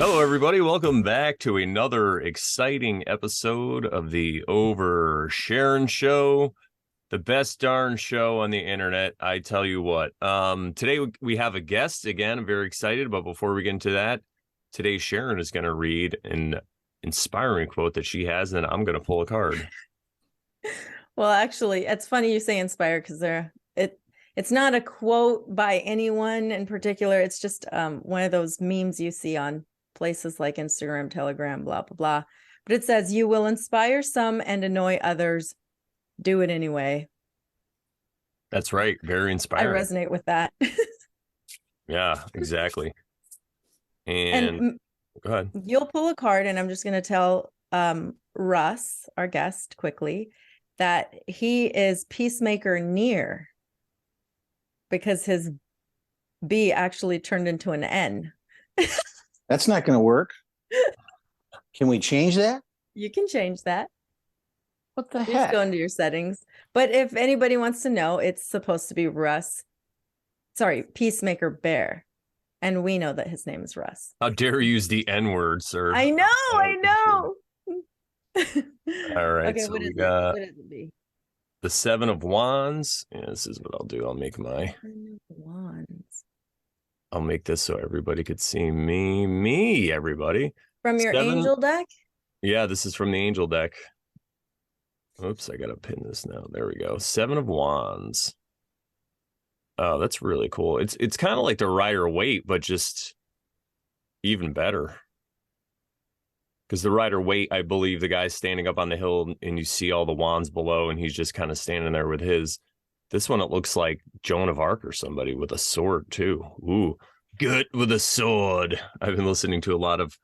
Hello, everybody. Welcome back to another exciting episode of the Over Sharon Show, the best darn show on the internet. I tell you what. Today we have a guest again. I'm very excited, but before we get into that, today Sharon is going to read an inspiring quote that she has, and then I'm going to pull a card. Well, actually, it's funny you say inspired because it's not a quote by anyone in particular. It's just one of those memes you see on places like Instagram, Telegram, blah, blah, blah. But it says, you will inspire some and annoy others. Do it anyway. That's right. Very I inspiring. resonate with that. Yeah, exactly. And And go ahead. you'll pull a card, and I'm just going to tell Russ, our guest, quickly that he is Peacemaker near because his B actually turned into an N. That's not going to work. Can we change that? You can change that. What the Just heck? go into your settings. But if anybody wants to know, it's supposed to be Russ. Sorry, Peacemaker Bear. And we know that his name is Russ. How dare you use the N word, sir? I know. All right. Okay, So what we is got it? What does it be? the Seven of Wands. Yeah, this is what I'll do. I'll make Wands. I'll make this so everybody could see me, everybody. From your Seven. angel deck? Yeah, this is from the angel deck. Oops, I gotta pin this now. There we go. Seven of Wands. Oh, that's really cool. It's kind of like the Rider-Waite, but just even better. Because the Rider-Waite, I believe the guy's standing up on the hill and you see all the wands below, and he's just kind of standing there with his. This one, it looks like Joan of Arc or somebody with a sword, too. Ooh, good with a sword. I've been listening to a lot of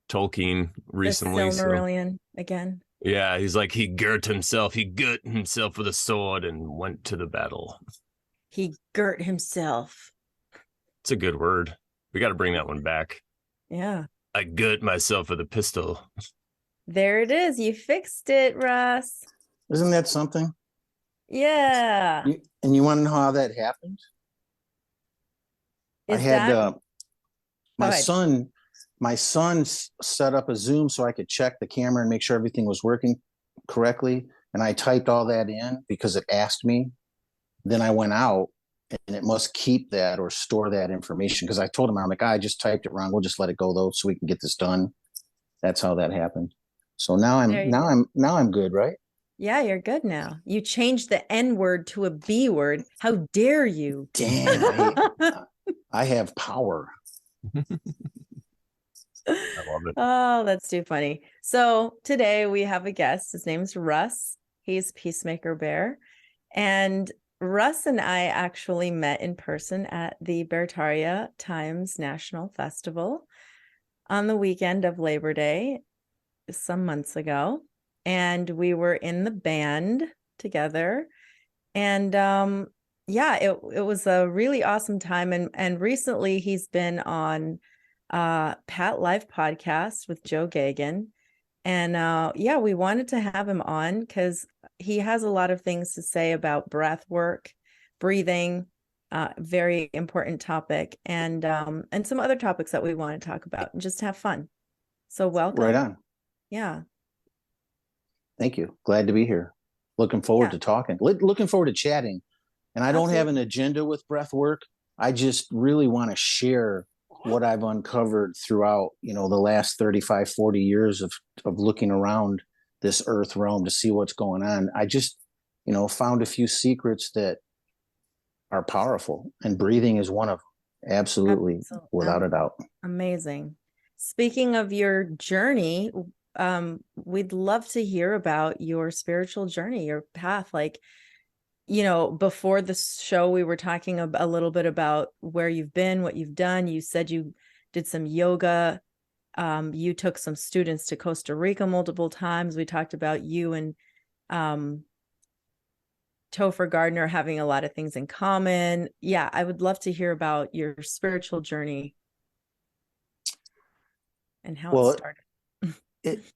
Tolkien recently. The Silmarillion again. Yeah, he's like, he girt himself with a sword and went to the battle. He girt himself. It's a good word. We got to bring that one back. Yeah. I girt myself with a pistol. There it is. You fixed it, Russ. Isn't that something? Yeah. And you want to know how that happened? I had my son set up a Zoom so I could check the camera and make sure everything was working correctly. And I typed all that in because it asked me. Then I went out, and it must keep that or store that information. Because I told him, I'm like, I just typed it wrong. We'll just let it go though, so we can get this done. That's how that happened. So now I'm good, right? Yeah, you're good now. You changed the N word to a B word. How dare you? Damn, I have power. I love it. Oh, that's too funny. So today we have a guest. His name's Russ. He's Peacemaker Bear. And Russ and I actually met in person at the Beartaria Times National Festival on the weekend of Labor Day some months ago. And we were in the band together. And yeah, it was a really awesome time. And recently he's been on Pat Live podcast with Joe Gagan. And yeah, we wanted to have him on because he has a lot of things to say about breath work, breathing, very important topic, and some other topics that we want to talk about and just have fun. So welcome. Right on. Yeah. Thank you. Glad to be here. Looking forward to talking. Looking forward to chatting. And I don't have an agenda with breath work. I just really want to share what I've uncovered throughout, the last 35, 40 years of looking around this earth realm to see what's going on. I just, found a few secrets that are powerful, and breathing is one of them. Absolutely. Without a doubt. Amazing. Speaking of your journey, we'd love to hear about your spiritual journey, your path. Like, before the show, we were talking a little bit about where you've been, what you've done. You said you did some yoga. You took some students to Costa Rica multiple times. We talked about you and Topher Gardner having a lot of things in common. Yeah, I would love to hear about your spiritual journey and how it started.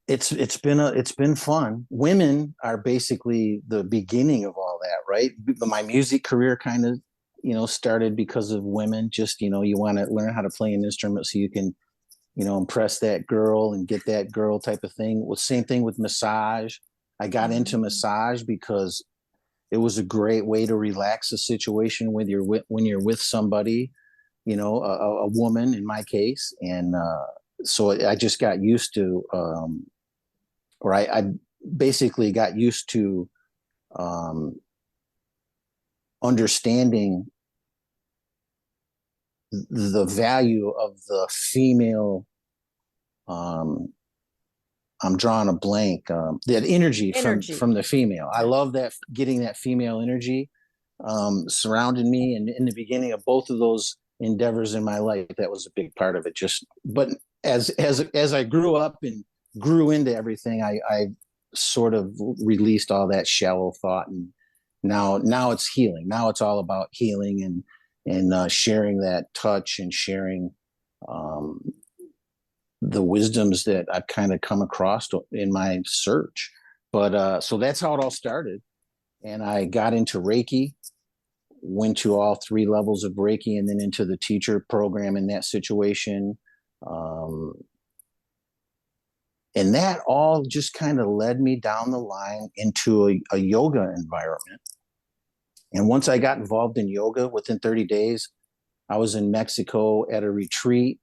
It's been fun. Women are basically the beginning of all that, right? My music career kind of, started because of women. Just, you want to learn how to play an instrument so you can impress that girl and get that girl type of thing. Well, same thing with massage. I got into massage because it was a great way to relax a situation when you're with somebody, a woman in my case. And so I just got used to, or I basically got used to understanding the value of the female. I'm drawing a blank. That energy from the female. I love that, getting that female energy surrounding me. And in the beginning of both of those endeavors in my life, that was a big part of it. But as I grew up and grew into everything, I sort of released all that shallow thought, and now it's healing. Now it's all about healing and sharing that touch and sharing the wisdoms that I've kind of come across in my search. But so that's how it all started. And I got into Reiki, went to all 3 levels of Reiki, and then into the teacher program in that situation. And that all just kind of led me down the line into a yoga environment. And once I got involved in yoga, within 30 days, I was in Mexico at a retreat,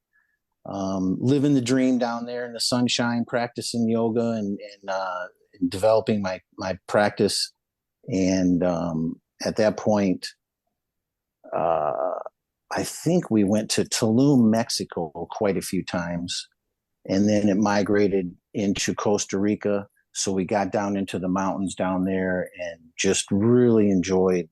living the dream down there in the sunshine, practicing yoga and developing my practice. And at that point, I think we went to Tulum, Mexico quite a few times. And then it migrated into Costa Rica. So we got down into the mountains down there and just really enjoyed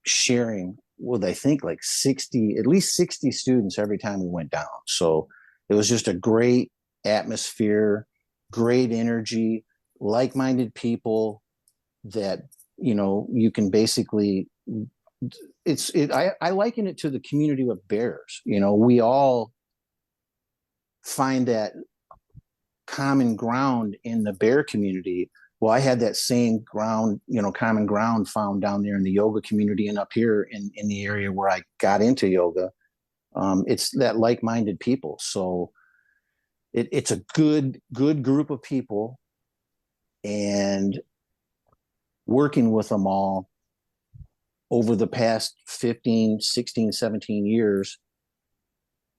sharing with, I think, like at least 60 students every time we went down. So it was just a great atmosphere, great energy, like-minded people that, you can basically, I liken it to the community with bears. We all find that common ground in the bear community. Well, I had that same ground, common ground found down there in the yoga community and up here in the area where I got into yoga. It's that like-minded people. So it's a good group of people, and working with them all over the past 15, 16, 17 years,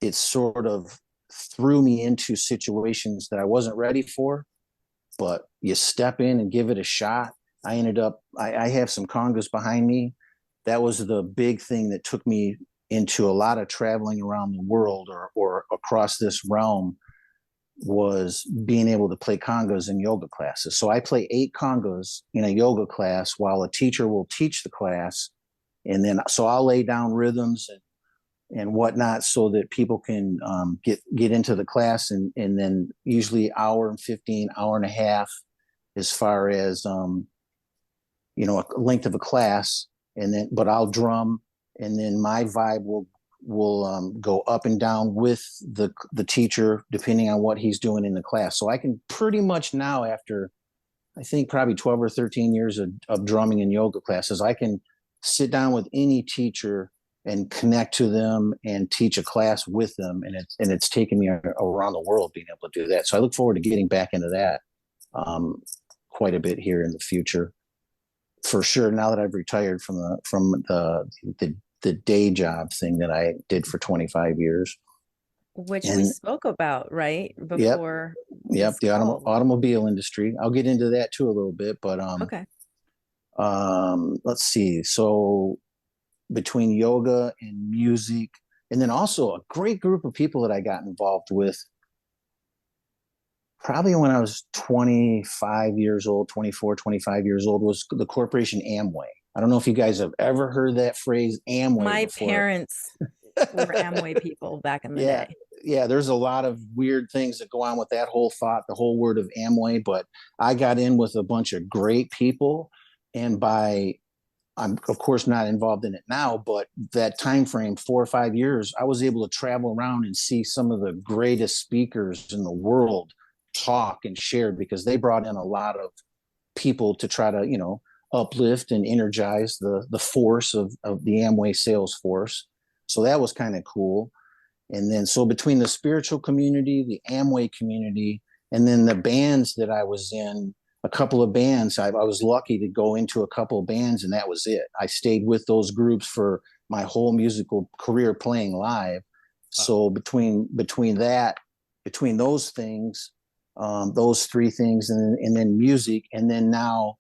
it sort of threw me into situations that I wasn't ready for, but you step in and give it a shot. I have some congas behind me. That was the big thing that took me into a lot of traveling around the world or across this realm, was being able to play congas in yoga classes. So I play 8 congas in a yoga class while a teacher will teach the class. And then, so I'll lay down rhythms and whatnot so that people can get into the class, and then usually hour and 15, hour and a half, as far as a length of a class. And then, but I'll drum, and then my vibe will go up and down with the teacher, depending on what he's doing in the class. So I can pretty much now, after I think probably 12 or 13 years of drumming in yoga classes, I can sit down with any teacher and connect to them and teach a class with them. And it's taken me around the world being able to do that. So I look forward to getting back into that quite a bit here in the future, for sure. Now that I've retired from the day job thing that I did for 25 years. Which we spoke about, right? Before. Yep. The automobile industry. I'll get into that too a little bit, but okay. Let's see. So between yoga and music, and then also a great group of people that I got involved with probably when I was 25 years old, 24, 25 years old, was the corporation Amway. I don't know if you guys have ever heard that phrase, Amway. My before. Parents were Amway people back in the day. Yeah, there's a lot of weird things that go on with that whole thought, the whole word of Amway, but I got in with a bunch of great people, and I'm of course not involved in it now, but that time frame, 4 or 5 years, I was able to travel around and see some of the greatest speakers in the world talk and share, because they brought in a lot of people to try to, uplift and energize the force of the Amway sales force. So that was kind of cool. And then, so between the spiritual community, the Amway community, and then the bands that I was in, a couple of bands, I was lucky to go into a couple of bands, and that was it. I stayed with those groups for my whole musical career playing live. So between those things, those three things, and then music, and then now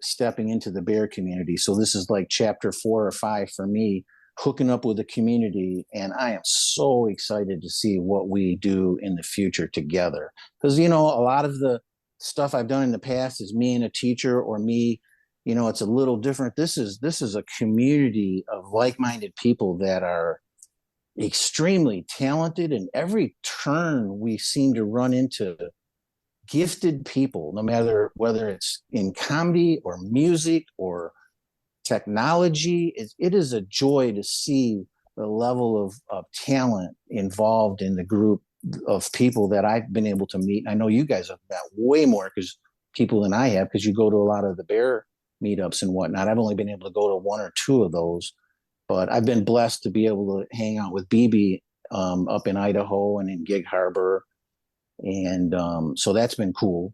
stepping into the bear community. So this is like chapter 4 or 5 for me, hooking up with the community. And I am so excited to see what we do in the future together. Because, you know, a lot of the stuff I've done in the past is me and a teacher, or me, you know, it's a little different. This is a community of like-minded people that are extremely talented, and every turn we seem to run into gifted people, no matter whether it's in comedy or music or technology. It is a joy to see the level of talent involved in the group of people that I've been able to meet. I know you guys have met way more because people than I have, because you go to a lot of the bear meetups and whatnot. I've only been able to go to 1 or 2 of those, but I've been blessed to be able to hang out with BB up in Idaho and in Gig Harbor. And so that's been cool.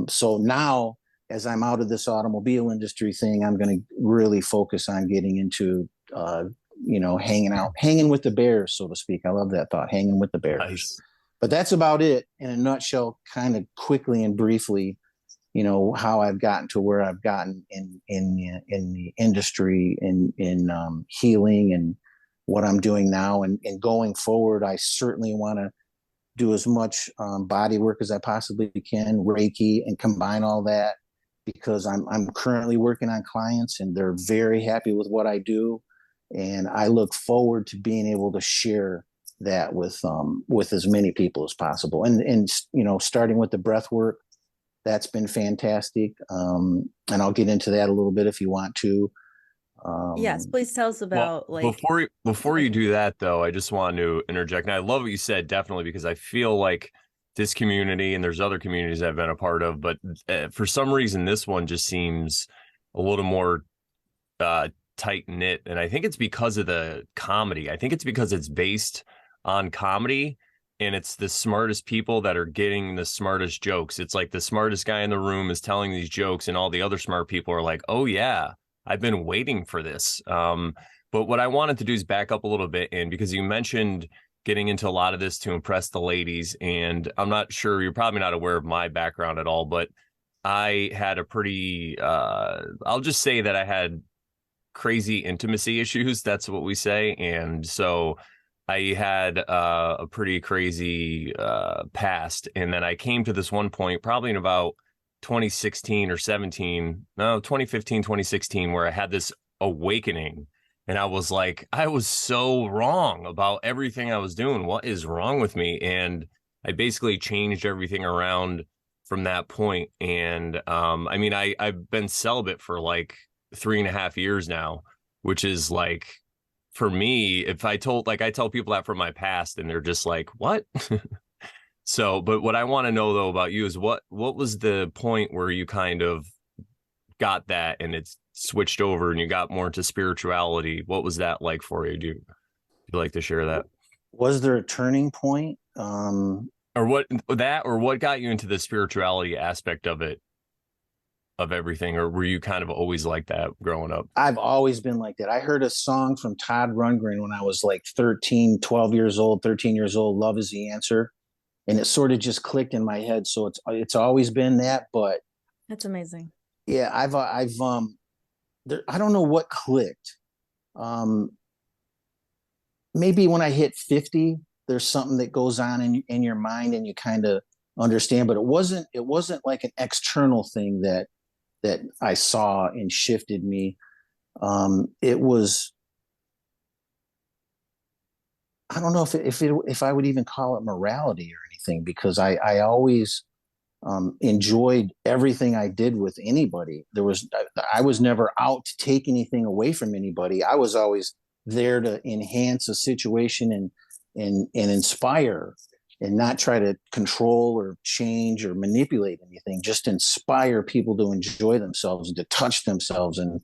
So now, as I'm out of this automobile industry thing, I'm going to really focus on getting into, you know, hanging with the bears, so to speak. I love that thought, hanging with the bears. Nice. But that's about it in a nutshell, kind of quickly and briefly, you know, how I've gotten to where I've gotten in the industry, in healing, and what I'm doing now. And going forward, I certainly want to do as much body work as I possibly can, Reiki, and combine all that, because I'm currently working on clients and they're very happy with what I do. And I look forward to being able to share that with as many people as possible. And you know, starting with the breath work, that's been fantastic. And I'll get into that a little bit if you want to. Yes, please tell us Well, about like before you do that though, I just want to interject. And I love what you said, definitely, because I feel like this community, and there's other communities I've been a part of, but for some reason this one just seems a little more tight knit. And I think it's because of the comedy. I think it's because it's based on comedy, and it's the smartest people that are getting the smartest jokes. It's like the smartest guy in the room is telling these jokes, and all the other smart people are like, oh yeah, I've been waiting for this. But what I wanted to do is back up a little bit, and because you mentioned getting into a lot of this to impress the ladies, and I'm not sure, you're probably not aware of my background at all, but I had a pretty I'll just say that I had crazy intimacy issues. That's what we say. And so I had a pretty crazy past. And then I came to this one point, probably in about 2016 or 17, no, 2015, 2016, where I had this awakening. And I was like, I was so wrong about everything I was doing. What is wrong with me? And I basically changed everything around from that point. And I mean, I've been celibate for like 3.5 years now, which is like, for me, if I told, like, I tell people that from my past and they're just like, what? So, but what I want to know though about you is what was the point where you kind of got that and it's switched over and you got more into spirituality? What was that like for you? Do you like to share that? Was there a turning point? Or what got you into the spirituality aspect of it, of everything? Or were you kind of always like that growing up? I've always been like that. I heard a song from Todd Rundgren when I was like 13 years old, Love is the Answer. And it sort of just clicked in my head. So it's always been that. But that's amazing. yeah, I've I don't know what clicked. Maybe when I hit 50, there's something that goes on in your mind and you kind of understand, but it wasn't like an external thing that I saw and shifted me. It was, I don't know if I would even call it morality or anything, because I always enjoyed everything I did with anybody. I was never out to take anything away from anybody. I was always there to enhance a situation and inspire, and not try to control or change or manipulate anything. Just inspire people to enjoy themselves and to touch themselves. And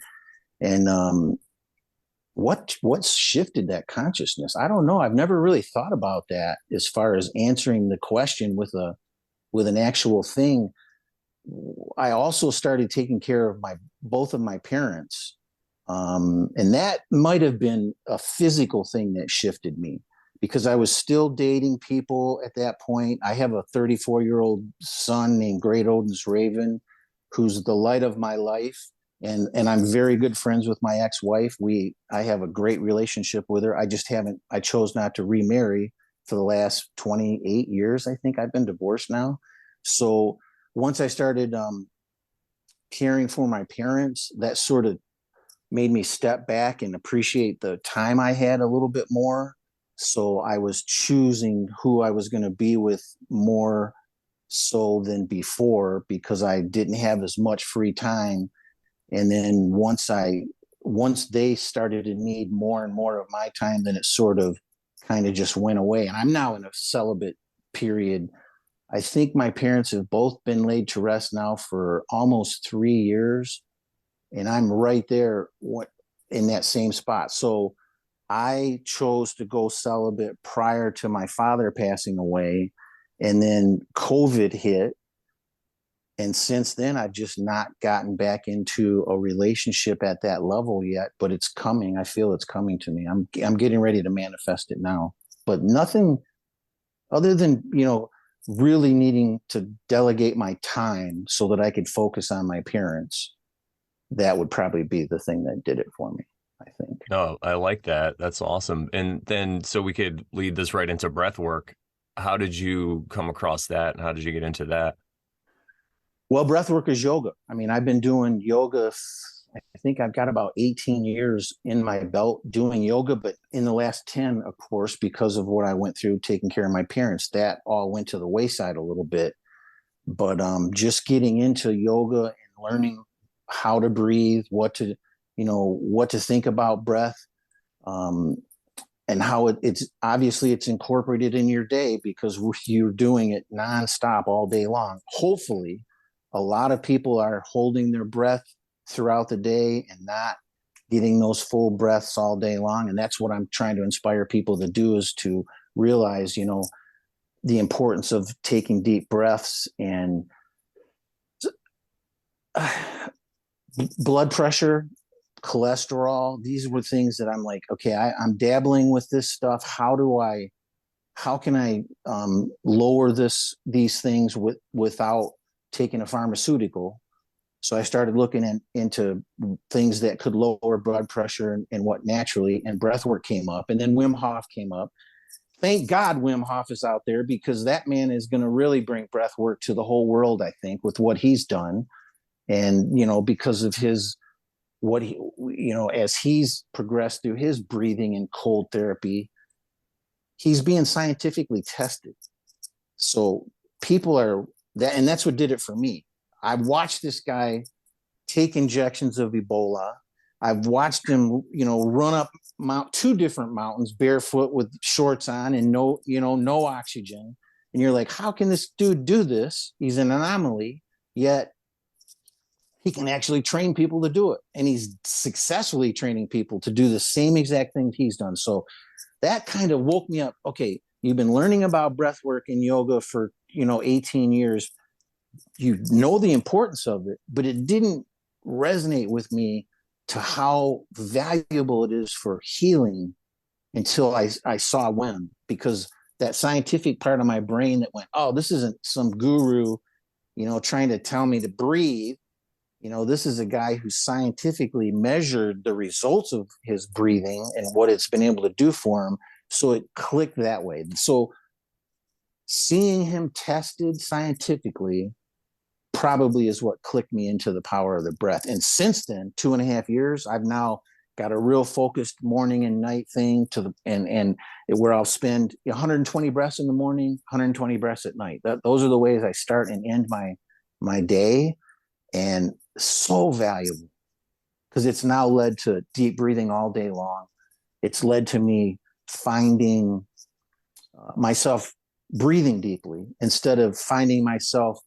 what's shifted that consciousness? I don't know. I've never really thought about that as far as answering the question with an actual thing. I also started taking care of both of my parents. And that might have been a physical thing that shifted me, because I was still dating people at that point. I have a 34-year-old son named Great Odin's Raven, who's the light of my life. And I'm very good friends with my ex-wife. I have a great relationship with her. I chose not to remarry for the last 28 years. I think I've been divorced now. So once I started caring for my parents, that sort of made me step back and appreciate the time I had a little bit more. So I was choosing who I was going to be with more so than before, because I didn't have as much free time. And then once they started to need more and more of my time, then it sort of kind of just went away. And I'm now in a celibate period. I think my parents have both been laid to rest now for almost 3 years, and I'm right there in that same spot. So I chose to go celibate prior to my father passing away, and then COVID hit. And since then, I've just not gotten back into a relationship at that level yet, but it's coming. I feel it's coming to me. I'm getting ready to manifest it now, but nothing other than, really needing to delegate my time so that I could focus on my parents. That would probably be the thing that did it for me, I think. No, I like that. That's awesome. And then, so we could lead this right into breath work. How did you come across that, and how did you get into that? Well, breath work is yoga. I mean, I've been doing yoga. I think I've got about 18 years in my belt doing yoga, but in the last 10, of course, because of what I went through taking care of my parents, that all went to the wayside a little bit. But just getting into yoga and learning how to breathe, what to think about breath, um, and how it's obviously it's incorporated in your day because you're doing it nonstop all day long. Hopefully, a lot of people are holding their breath throughout the day and not getting those full breaths all day long. And that's what I'm trying to inspire people to do, is to realize, the importance of taking deep breaths. And blood pressure, cholesterol, these were things that I'm like, okay, I'm dabbling with this stuff. How can I lower these things without taking a pharmaceutical? So I started looking into things that could lower blood pressure and what naturally, and breath work came up, and then Wim Hof came up. Thank God Wim Hof is out there, because that man is going to really bring breath work to the whole world, I think, with what he's done. And, because of as he's progressed through his breathing and cold therapy, he's being scientifically tested. So people are that, and that's what did it for me. I watched this guy take injections of Ebola. I've watched him, run up two different mountains barefoot with shorts on and no oxygen. And you're like, how can this dude do this? He's an anomaly, yet he can actually train people to do it. And he's successfully training people to do the same exact thing he's done. So that kind of woke me up. Okay, you've been learning about breath work and yoga for, 18 years. You know the importance of it, but it didn't resonate with me to how valuable it is for healing until I saw Wim, because that scientific part of my brain that went, oh, this isn't some guru, trying to tell me to breathe. This is a guy who scientifically measured the results of his breathing and what it's been able to do for him. So it clicked that way. So seeing him tested scientifically probably is what clicked me into the power of the breath. And since then, 2.5 years, I've now got a real focused morning and night thing and where I'll spend 120 breaths in the morning, 120 breaths at night. Those are the ways I start and end my day. And so valuable, because it's now led to deep breathing all day long. It's led to me finding myself breathing deeply instead of finding myself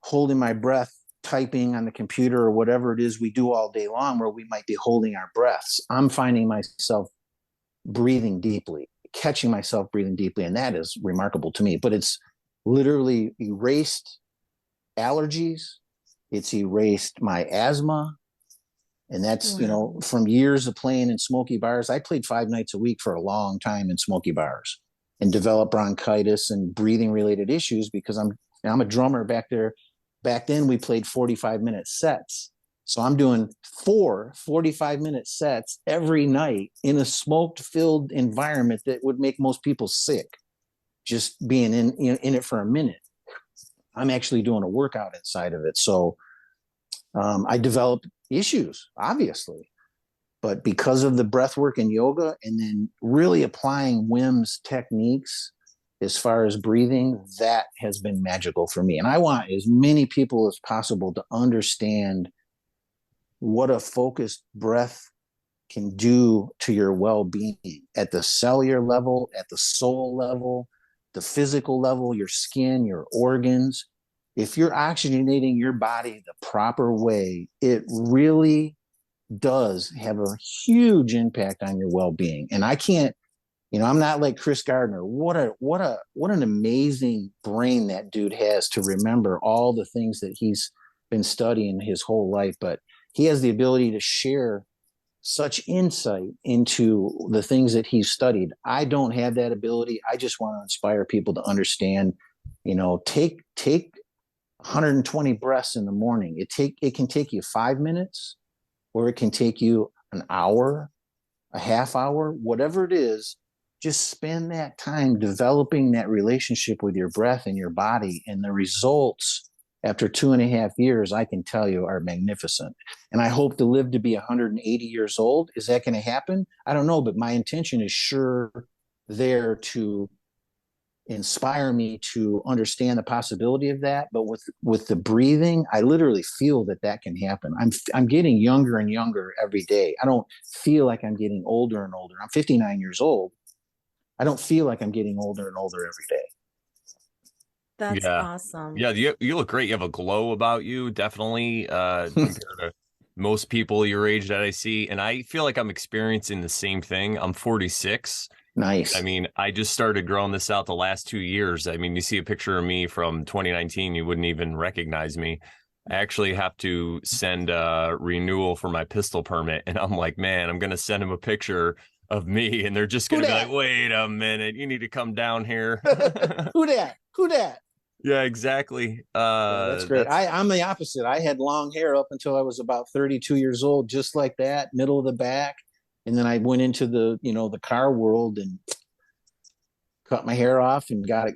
holding my breath typing on the computer or whatever it is we do all day long, where we might be holding our breaths. I'm finding myself breathing deeply, catching myself breathing deeply. And that is remarkable to me. But it's literally erased allergies. It's erased my asthma. And that's, you know, from years of playing in smoky bars. I played 5 nights a week for a long time in smoky bars and developed bronchitis and breathing related issues because I'm a drummer back there. Back then we played 45-minute sets. So I'm doing 4 45-minute sets every night in a smoke filled environment that would make most people sick just being in it for a minute. I'm actually doing a workout inside of it. So I developed issues, obviously, but because of the breath work and yoga, and then really applying Wim's techniques as far as breathing, that has been magical for me. And I want as many people as possible to understand what a focused breath can do to your well-being at the cellular level, at the soul level, the physical level, your skin, your organs. If you're oxygenating your body the proper way, it really does have a huge impact on your well-being. And I can't, you know, I'm not like Chris Gardner. What an amazing brain that dude has to remember all the things that he's been studying his whole life. But he has the ability to share such insight into the things that he's studied. I don't have that ability. I just want to inspire people to understand, you know, take 120 breaths in the morning. It can take you 5 minutes, or it can take you an hour, a half hour, whatever it is. Just spend that time developing that relationship with your breath and your body, and the results after 2.5 years, I can tell you, are magnificent. And I hope to live to be 180 years old. Is that going to happen? I don't know, but my intention is sure there to inspire me to understand the possibility of that. But with the breathing, I literally feel that can happen. I'm getting younger and younger every day. I don't feel like I'm getting older and older. I'm 59 years old. I don't feel like I'm getting older and older every day. That's Yeah. awesome. Yeah, you look great. You have a glow about you, definitely, compared to most people your age that I see. And I feel like I'm experiencing the same thing. I'm 46. I Nice. mean, I just started growing this out the last 2 years. I mean, you see a picture of me from 2019, you wouldn't even recognize me. I actually have to send a renewal for my pistol permit. And I'm like, man, I'm going to send them a picture of me. And they're just Who going to be like, dat? wait a minute, you need to come down here. Who dat? Who dat? Yeah, exactly. Yeah, that's great. I'm the opposite. I had long hair up until I was about 32 years old, just like that, middle of the back. And then I went into the car world and cut my hair off and got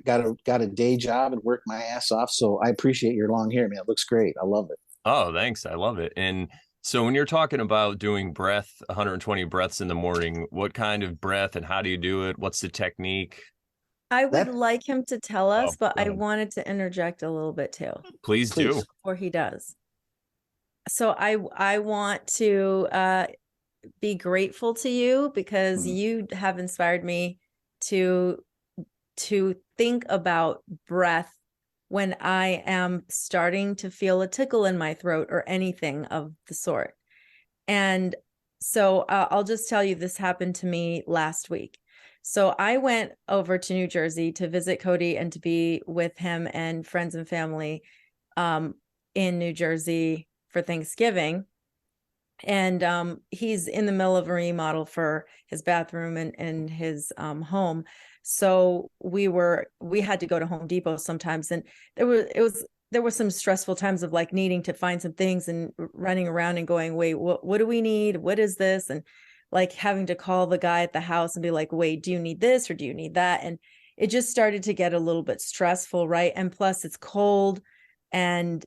a day job and worked my ass off. So I appreciate your long hair, man. It looks great. I love it. Oh, thanks. I love it. And so when you're talking about doing breath, 120 breaths in the morning, what kind of breath and how do you do it? What's the technique? I would That like him to tell Oh, us, but go I ahead. wanted to interject a little bit too Please do. please. before he does. So I want to be grateful to you because Mhm. you have inspired me to think about breath when I am starting to feel a tickle in my throat or anything of the sort. And so I'll just tell you, this happened to me last week. So I went over to New Jersey to visit Cody and to be with him and friends and family in New Jersey for Thanksgiving. And he's in the middle of a remodel for his bathroom and his home. So we had to go to Home Depot sometimes, and there were some stressful times of like needing to find some things and running around and going, wait, what do we need? What is this? And like having to call the guy at the house and be like, wait, do you need this or do you need that? And it just started to get a little bit stressful, right? And plus it's cold, and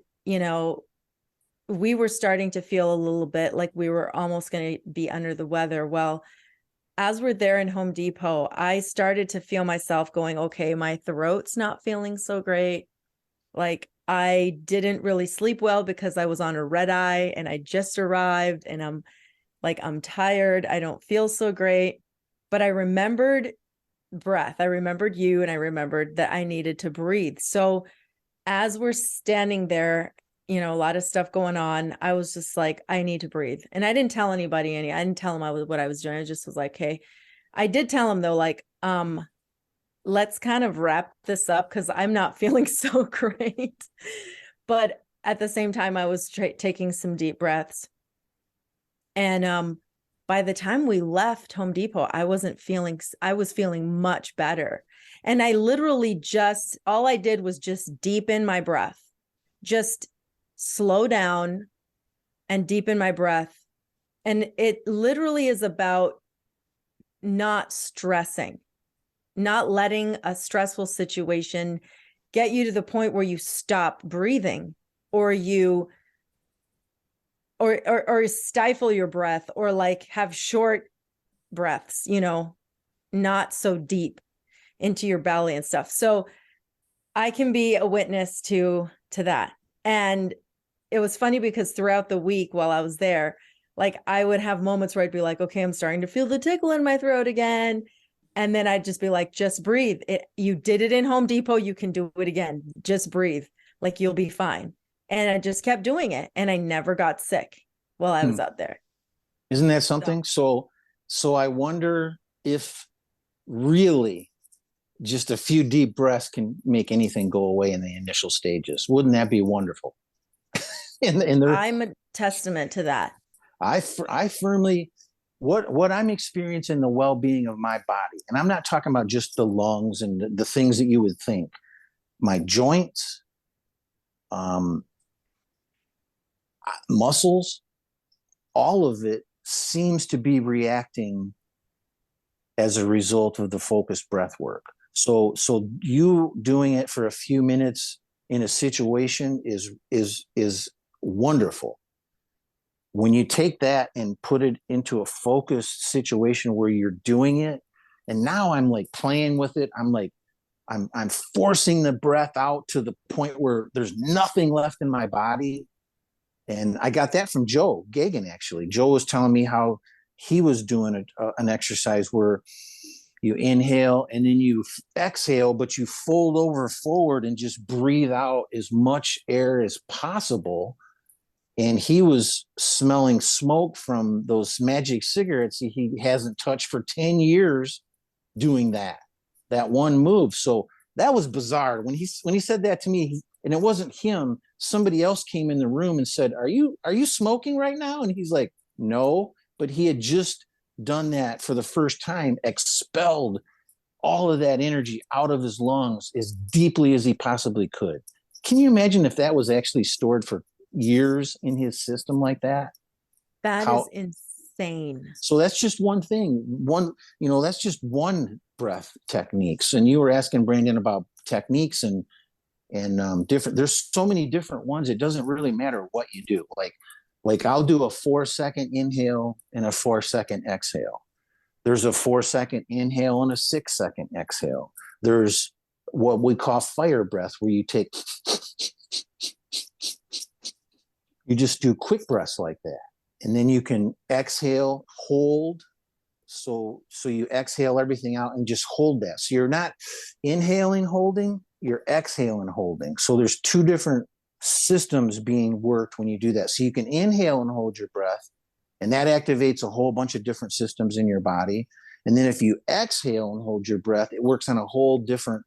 we were starting to feel a little bit like we were almost going to be under the weather. Well, as we're there in Home Depot, I started to feel myself going, okay, my throat's not feeling so great. Like I didn't really sleep well because I was on a red eye and I just arrived and I'm tired. I don't feel so great. But I remembered breath. I remembered you, and I remembered that I needed to breathe. So as we're standing there a lot of stuff going on. I was just like, I need to breathe. And I didn't tell anybody I didn't tell them what I was doing. I just was like, hey, I did tell them though, like, let's kind of wrap this up because I'm not feeling so great. But at the same time, I was taking some deep breaths. And by the time we left Home Depot, I was feeling much better. And I literally all I did was just deepen my breath, just slow down and deepen my breath. And it literally is about not stressing, not letting a stressful situation get you to the point where you stop breathing or you or stifle your breath or like have short breaths, not so deep into your belly and stuff. So I can be a witness to that. And it was funny because throughout the week while I was there, like I would have moments where I'd be like, okay, I'm starting to feel the tickle in my throat again. And then I'd just be like, just breathe. You did it in Home Depot. You can do it again. Just breathe. Like you'll be fine. And I just kept doing it. And I never got sick while I was out there. Isn't that something? So I wonder if really just a few deep breaths can make anything go away in the initial stages. Wouldn't that be wonderful? I'm a testament to that. I firmly, what I'm experiencing the well-being of my body, and I'm not talking about just the lungs and the things that you would think, my joints, muscles, all of it seems to be reacting as a result of the focused breath work. So you doing it for a few minutes in a situation is wonderful. When you take that and put it into a focused situation where you're doing it, and now I'm like playing with it, I'm forcing the breath out to the point where there's nothing left in my body. And I got that from Joe Gagan, actually. Joe was telling me how he was doing an exercise where you inhale and then you exhale, but you fold over forward and just breathe out as much air as possible. And he was smelling smoke from those magic cigarettes he hasn't touched for 10 years doing that one move. So that was bizarre. When he said that to me, and it wasn't him, somebody else came in the room and said, are you smoking right now? And he's like, no, but he had just done that for the first time, expelled all of that energy out of his lungs as deeply as he possibly could. Can you imagine if that was actually stored for years in his system like that? That is insane. So that's just one thing. That's just one breath techniques. And you were asking Brandon about techniques and different. There's so many different ones. It doesn't really matter what you do. Like I'll do a 4-second inhale and a 4-second exhale. There's a 4-second inhale and a 6-second exhale. There's what we call fire breath, where you just do quick breaths like that. And then you can exhale, hold. So you exhale everything out and just hold that. So you're not inhaling, holding, you're exhaling, holding. So there's two different systems being worked when you do that. So you can inhale and hold your breath, and that activates a whole bunch of different systems in your body. And then if you exhale and hold your breath, it works on a whole different,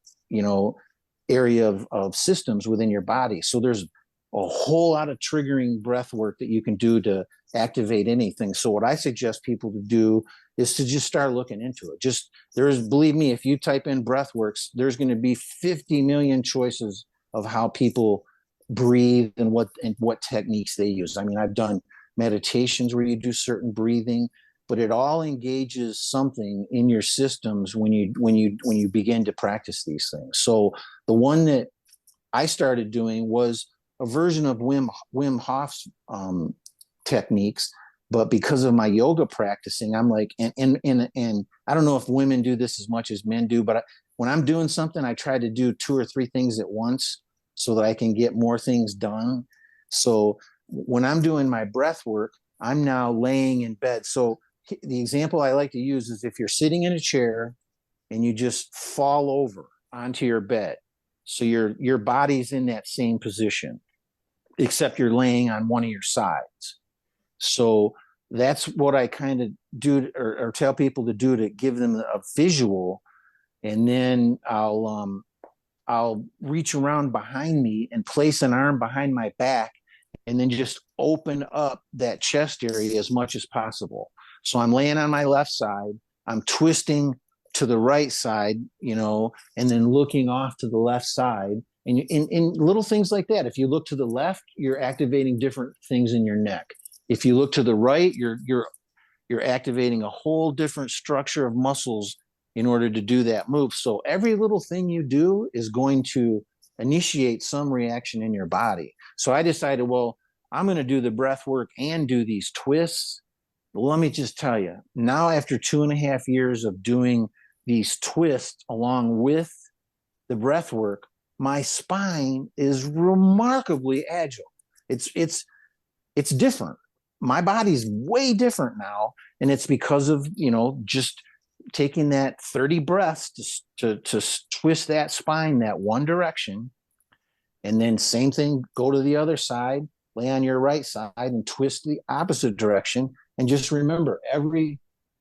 area of systems within your body. So there's a whole lot of triggering breath work that you can do to activate anything. So what I suggest people to do is to just start looking into it. Believe me, if you type in breathworks, there's going to be 50 million choices of how people breathe and what techniques they use. I mean, I've done meditations where you do certain breathing, but it all engages something in your systems when you begin to practice these things. So the one that I started doing was a version of Wim Hof's techniques, but because of my yoga practicing, I'm like, and I don't know if women do this as much as men do, but when I'm doing something, I try to do 2 or 3 things at once so that I can get more things done. So when I'm doing my breath work, I'm now laying in bed. So the example I like to use is if you're sitting in a chair and you just fall over onto your bed. So your body's in that same position. except you're laying on one of your sides. So that's what I kind of do, or tell people to do, to give them a visual. And then I'll reach around behind me and place an arm behind my back, and then just open up that chest area as much as possible. So I'm laying on my left side, I'm twisting to the right side, and then looking off to the left side. And in little things like that, if you look to the left, you're activating different things in your neck. If you look to the right, you're activating a whole different structure of muscles in order to do that move. So every little thing you do is going to initiate some reaction in your body. So I decided, well, I'm going to do the breath work and do these twists. Well, let me just tell you, now after 2.5 years of doing these twists along with the breath work, my spine is remarkably agile. It's different. My body's way different now, and it's because of just taking that 30 breaths to twist that spine that one direction. And then same thing, go to the other side, lay on your right side and twist the opposite direction. And just remember, every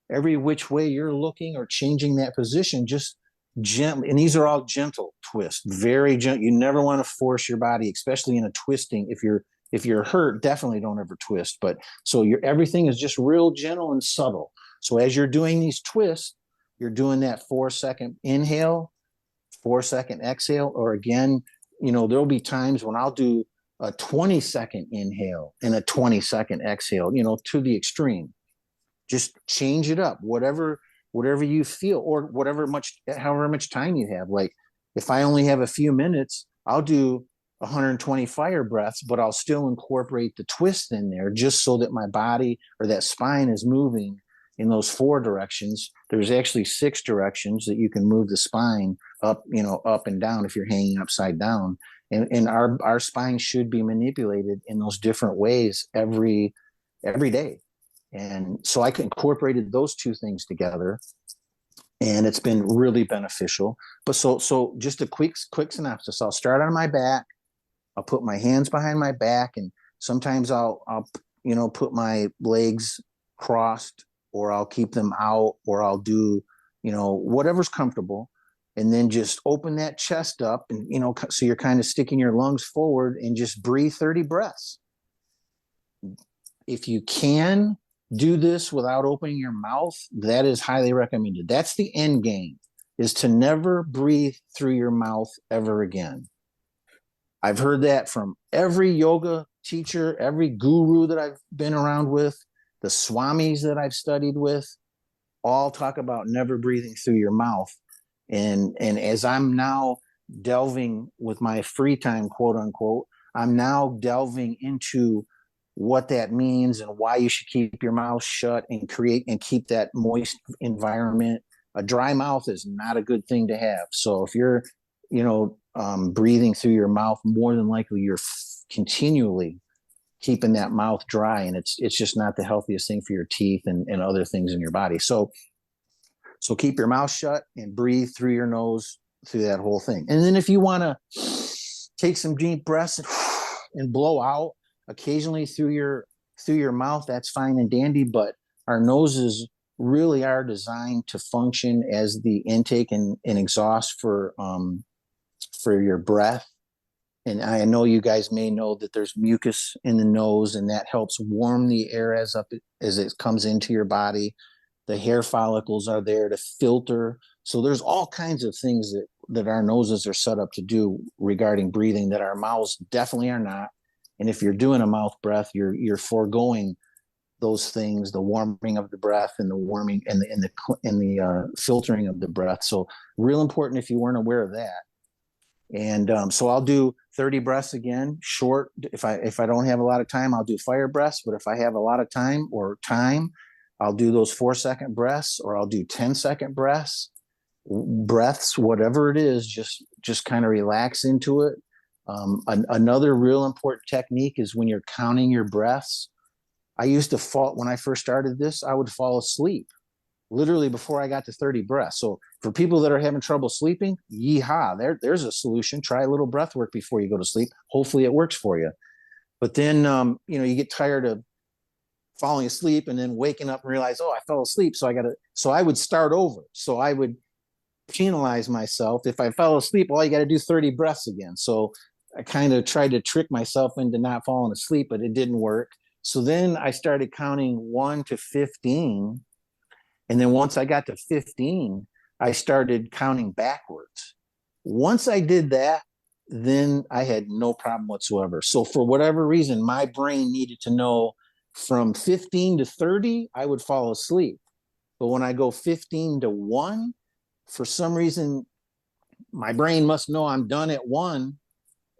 which way you're looking or changing that position, just gently. And these are all gentle twists, very gentle. You never want to force your body, especially in a twisting. If you're hurt, definitely don't ever twist. But so everything is just real gentle and subtle. So as you're doing these twists, you're doing that 4-second inhale, 4-second exhale, or again, there'll be times when I'll do a 20-second inhale and a 20-second exhale, to the extreme. Just change it up, whatever you feel, or however much time you have. Like if I only have a few minutes, I'll do 120 fire breaths, but I'll still incorporate the twist in there, just so that my body or that spine is moving in those 4 directions. There's actually 6 directions that you can move the spine up, up and down if you're hanging upside down. And our spine should be manipulated in those different ways every day. And so I incorporated those 2 things together, and it's been really beneficial. But so just a quick synopsis. I'll start on my back. I'll put my hands behind my back, and sometimes I'll put my legs crossed, or I'll keep them out, or I'll do whatever's comfortable, and then just open that chest up, and so you're kind of sticking your lungs forward, and just breathe 30 breaths. If you can do this without opening your mouth, that is highly recommended. That's the end game, is to never breathe through your mouth ever again. I've heard that from every yoga teacher, every guru that I've been around with, the swamis that I've studied with, all talk about never breathing through your mouth. And as I'm now delving with my free time, quote unquote, I'm now delving into what that means and why you should keep your mouth shut and keep that moist environment. A dry mouth is not a good thing to have. So if you're, breathing through your mouth, more than likely you're continually keeping that mouth dry, and it's just not the healthiest thing for your teeth and other things in your body. So keep your mouth shut and breathe through your nose through that whole thing. And then if you want to take some deep breaths and blow out occasionally through your mouth, that's fine and dandy. But our noses really are designed to function as the intake and exhaust for your breath. And I know you guys may know that there's mucus in the nose, and that helps warm the air as it comes into your body. The hair follicles are there to filter. So there's all kinds of things that our noses are set up to do regarding breathing that our mouths definitely are not. And if you're doing a mouth breath, you're foregoing those things, the warming of the breath and the warming and the filtering of the breath. So real important if you weren't aware of that. And so I'll do 30 breaths again, short. If I don't have a lot of time, I'll do fire breaths. But if I have a lot of time, I'll do those 4-second breaths, or I'll do 10-second breaths, whatever it is, just kind of relax into it. Another real important technique is when you're counting your breaths. When I first started this, I would fall asleep literally before I got to 30 breaths. So for people that are having trouble sleeping, yeehaw, there's a solution. Try a little breath work before you go to sleep. Hopefully it works for you. But then, you get tired of falling asleep and then waking up and realize, oh, I fell asleep. So I would start over. So I would penalize myself. If I fell asleep, well, you got to do 30 breaths again. So I kind of tried to trick myself into not falling asleep, but it didn't work. So then I started counting 1 to 15. And then once I got to 15, I started counting backwards. Once I did that, then I had no problem whatsoever. So for whatever reason, my brain needed to know from 15 to 30, I would fall asleep. But when I go 15 to 1, for some reason, my brain must know I'm done at 1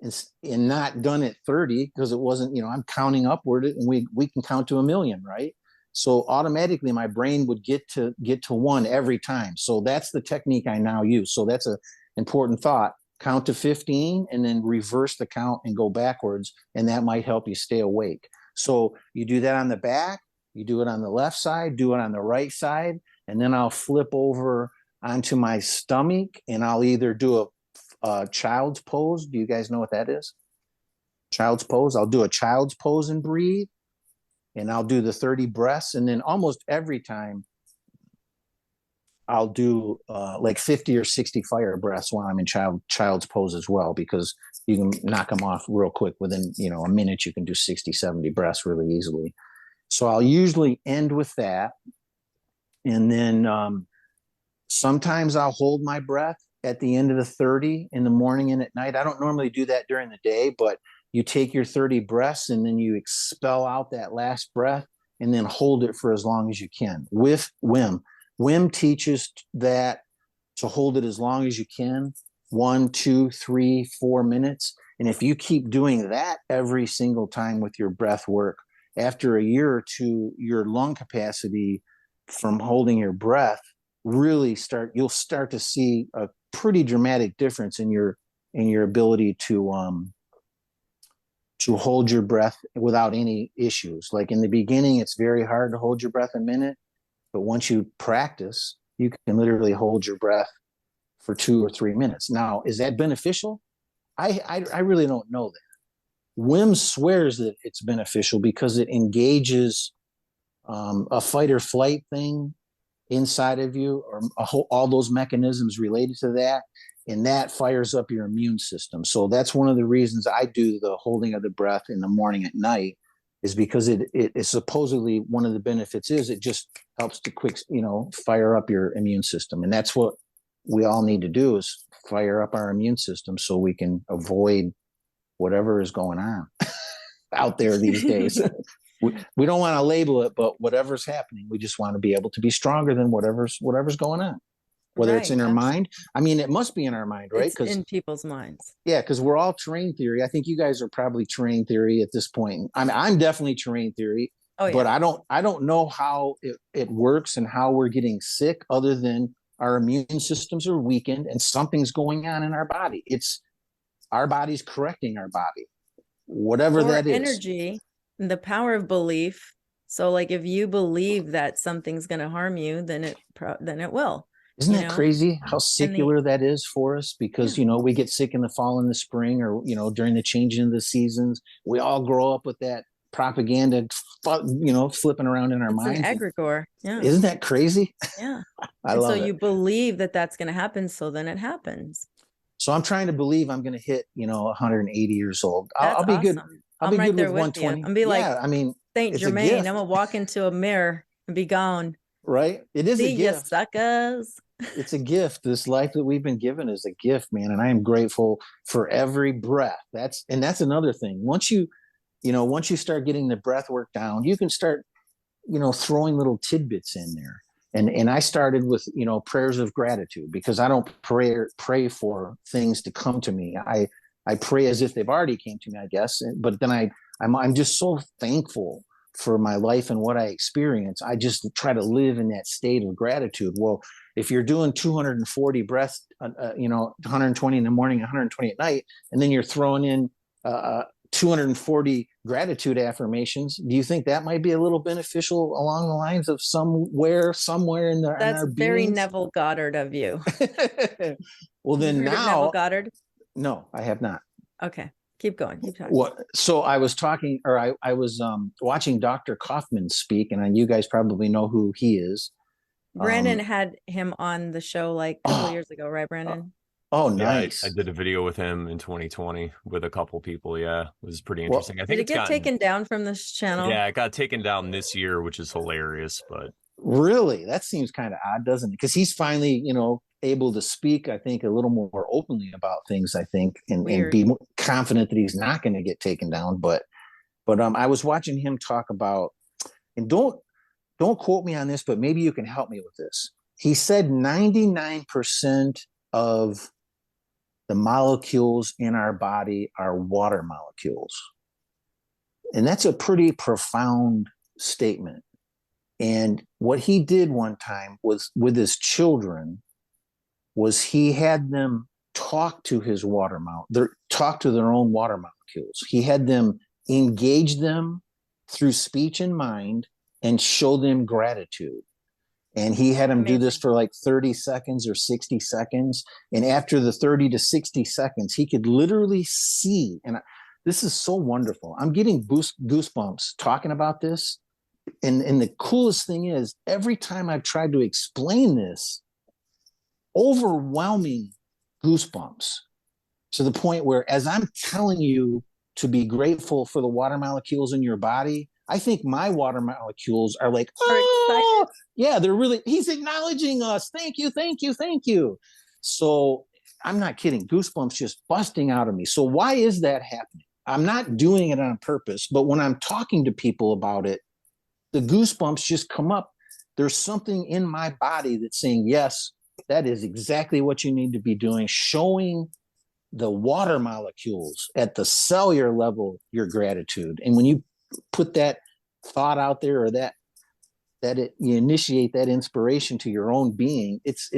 and not done at 30 because it wasn't, I'm counting upward and we can count to 1,000,000, right? So automatically my brain would get to 1 every time. So that's the technique I now use. So that's an important thought. Count to 15 and then reverse the count and go backwards. And that might help you stay awake. So you do that on the back, you do it on the left side, do it on the right side, and then I'll flip over onto my stomach and I'll either do a child's pose. Do you guys know what that is? Child's pose. I'll do a child's pose and breathe, and I'll do the 30 breaths. And then almost every time I'll do like 50 or 60 fire breaths while I'm in child's pose as well, because you can knock them off real quick. Within, a minute, you can do 60, 70 breaths really easily. So I'll usually end with that. And then sometimes I'll hold my breath at the end of the 30 in the morning and at night. I don't normally do that during the day, but you take your 30 breaths and then you expel out that last breath and then hold it for as long as you can with Wim. Wim teaches that to hold it as long as you can, 1, 2, 3, 4 minutes. And if you keep doing that every single time with your breath work, after a year or two, your lung capacity from holding your breath you'll start to see a pretty dramatic difference in your ability to hold your breath without any issues. Like in the beginning, it's very hard to hold your breath a minute, but once you practice, you can literally hold your breath for 2 or 3 minutes. Now, is that beneficial? I really don't know that. Wim swears that it's beneficial because it engages a fight or flight thing inside of you, or all those mechanisms related to that, and that fires up your immune system. So that's one of the reasons I do the holding of the breath in the morning at night, is because it is supposedly one of the benefits is it just helps to fire up your immune system. And that's what we all need to do, is fire up our immune system so we can avoid whatever is going on out there these days. We don't want to label it, but whatever's happening, we just want to be able to be stronger than whatever's going on, whether it's in our mind. I mean, it must be in our mind, right? It's in people's minds. Yeah, because we're all terrain theory. I think you guys are probably terrain theory at this point. I'm definitely terrain theory, but I don't know how it works and how we're getting sick, other than our immune systems are weakened and something's going on in our body. It's our body's correcting our body, whatever that is. Energy. The power of belief. So like if you believe that something's going to harm you, then it will. Isn't that crazy how secular that is for us? Because, we get sick in the fall and the spring, or, during the changing of the seasons. We all grow up with that propaganda, flipping around in our minds. An egregore. Yeah. Isn't that crazy? Yeah. I love it. So you believe that that's going to happen. So then it happens. So I'm trying to believe I'm going to hit, 180 years old. I'll be good. I'll be good with 120. I'm be like, Saint Germain, I'm gonna walk into a mirror and be gone. Right? It is a gift. Suckers. It's a gift. This life that we've been given is a gift, man. And I am grateful for every breath. That's another thing. Once you start getting the breath work down, you can start, throwing little tidbits in there. And I started with, prayers of gratitude, because I don't pray for things to come to me. I pray as if they've already came to me, I guess. But then I'm just so thankful for my life and what I experience. I just try to live in that state of gratitude. Well, if you're doing 240 breaths, 120 in the morning, 120 at night, and then you're throwing in 240 gratitude affirmations, do you think that might be a little beneficial along the lines of somewhere in our That's very beings? Neville Goddard of you. Well, then now Neville Goddard. No, I have not. Okay. Keep going. Keep talking. What? So I was talking, or I was watching Dr. Kaufman speak, and you guys probably know who he is. Brandon had him on the show like a couple Oh, years ago, right, Brandon? oh, Yeah, I nice. did a video with him in 2020 with a couple people. Yeah, it was pretty Well, interesting. I Did think it it's get gotten, taken down from this channel? yeah, it got taken down this year, which is hilarious. But really, that seems kind of odd, doesn't it? Because he's finally, able to speak, I think, a little more openly about things, I think, and Weird. be more confident that he's not going to get taken down. But I was watching him talk about, and don't quote me on this, but maybe you can help me with this. He said 99% of the molecules in our body are water molecules. And that's a pretty profound statement. And what he did one time was with his children was he had them talk to his talk to their own water molecules. He had them engage them through speech and mind and show them gratitude. And he had them do this Amazing. for like 30 seconds or 60 seconds. And after the 30 to 60 seconds, he could literally see. And this is so wonderful. I'm getting goosebumps talking about this. And the coolest thing is, every time I've tried to explain this, overwhelming goosebumps to the point where, as I'm telling you to be grateful for the water molecules in your body, I think my water molecules are like, oh, yeah, they're really, he's acknowledging us. Thank you, thank you, thank you. So I'm not kidding. Goosebumps just busting out of me. So why is that happening? I'm not doing it on purpose, but when I'm talking to people about it, the goosebumps just come up. There's something in my body that's saying, yes, that is exactly what you need to be doing, showing the water molecules at the cellular level your gratitude. And when you put that thought out there, or you initiate that inspiration to your own being, it's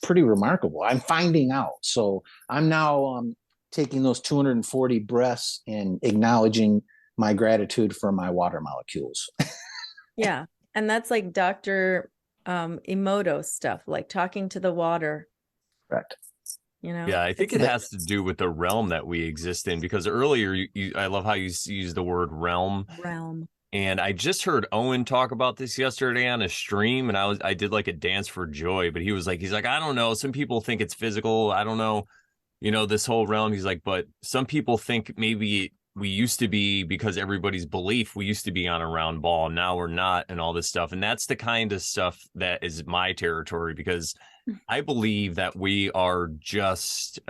pretty remarkable. I'm finding out. So I'm now taking those 240 breaths and acknowledging my gratitude for my water molecules. Yeah. And that's like Dr. Emoto stuff, like talking to the water, Correct. yeah, I think it has to do with the realm that we exist in, because earlier I love how you use the word realm. And I just heard Owen talk about this yesterday on a stream, and I did like a dance for joy, but he's like, I don't know. Some people think it's physical. I don't know, this whole realm. He's like, but some people think maybe we used to be, because everybody's belief, we used to be on a round ball. Now we're not, and all this stuff. And that's the kind of stuff that is my territory, because I believe that we are just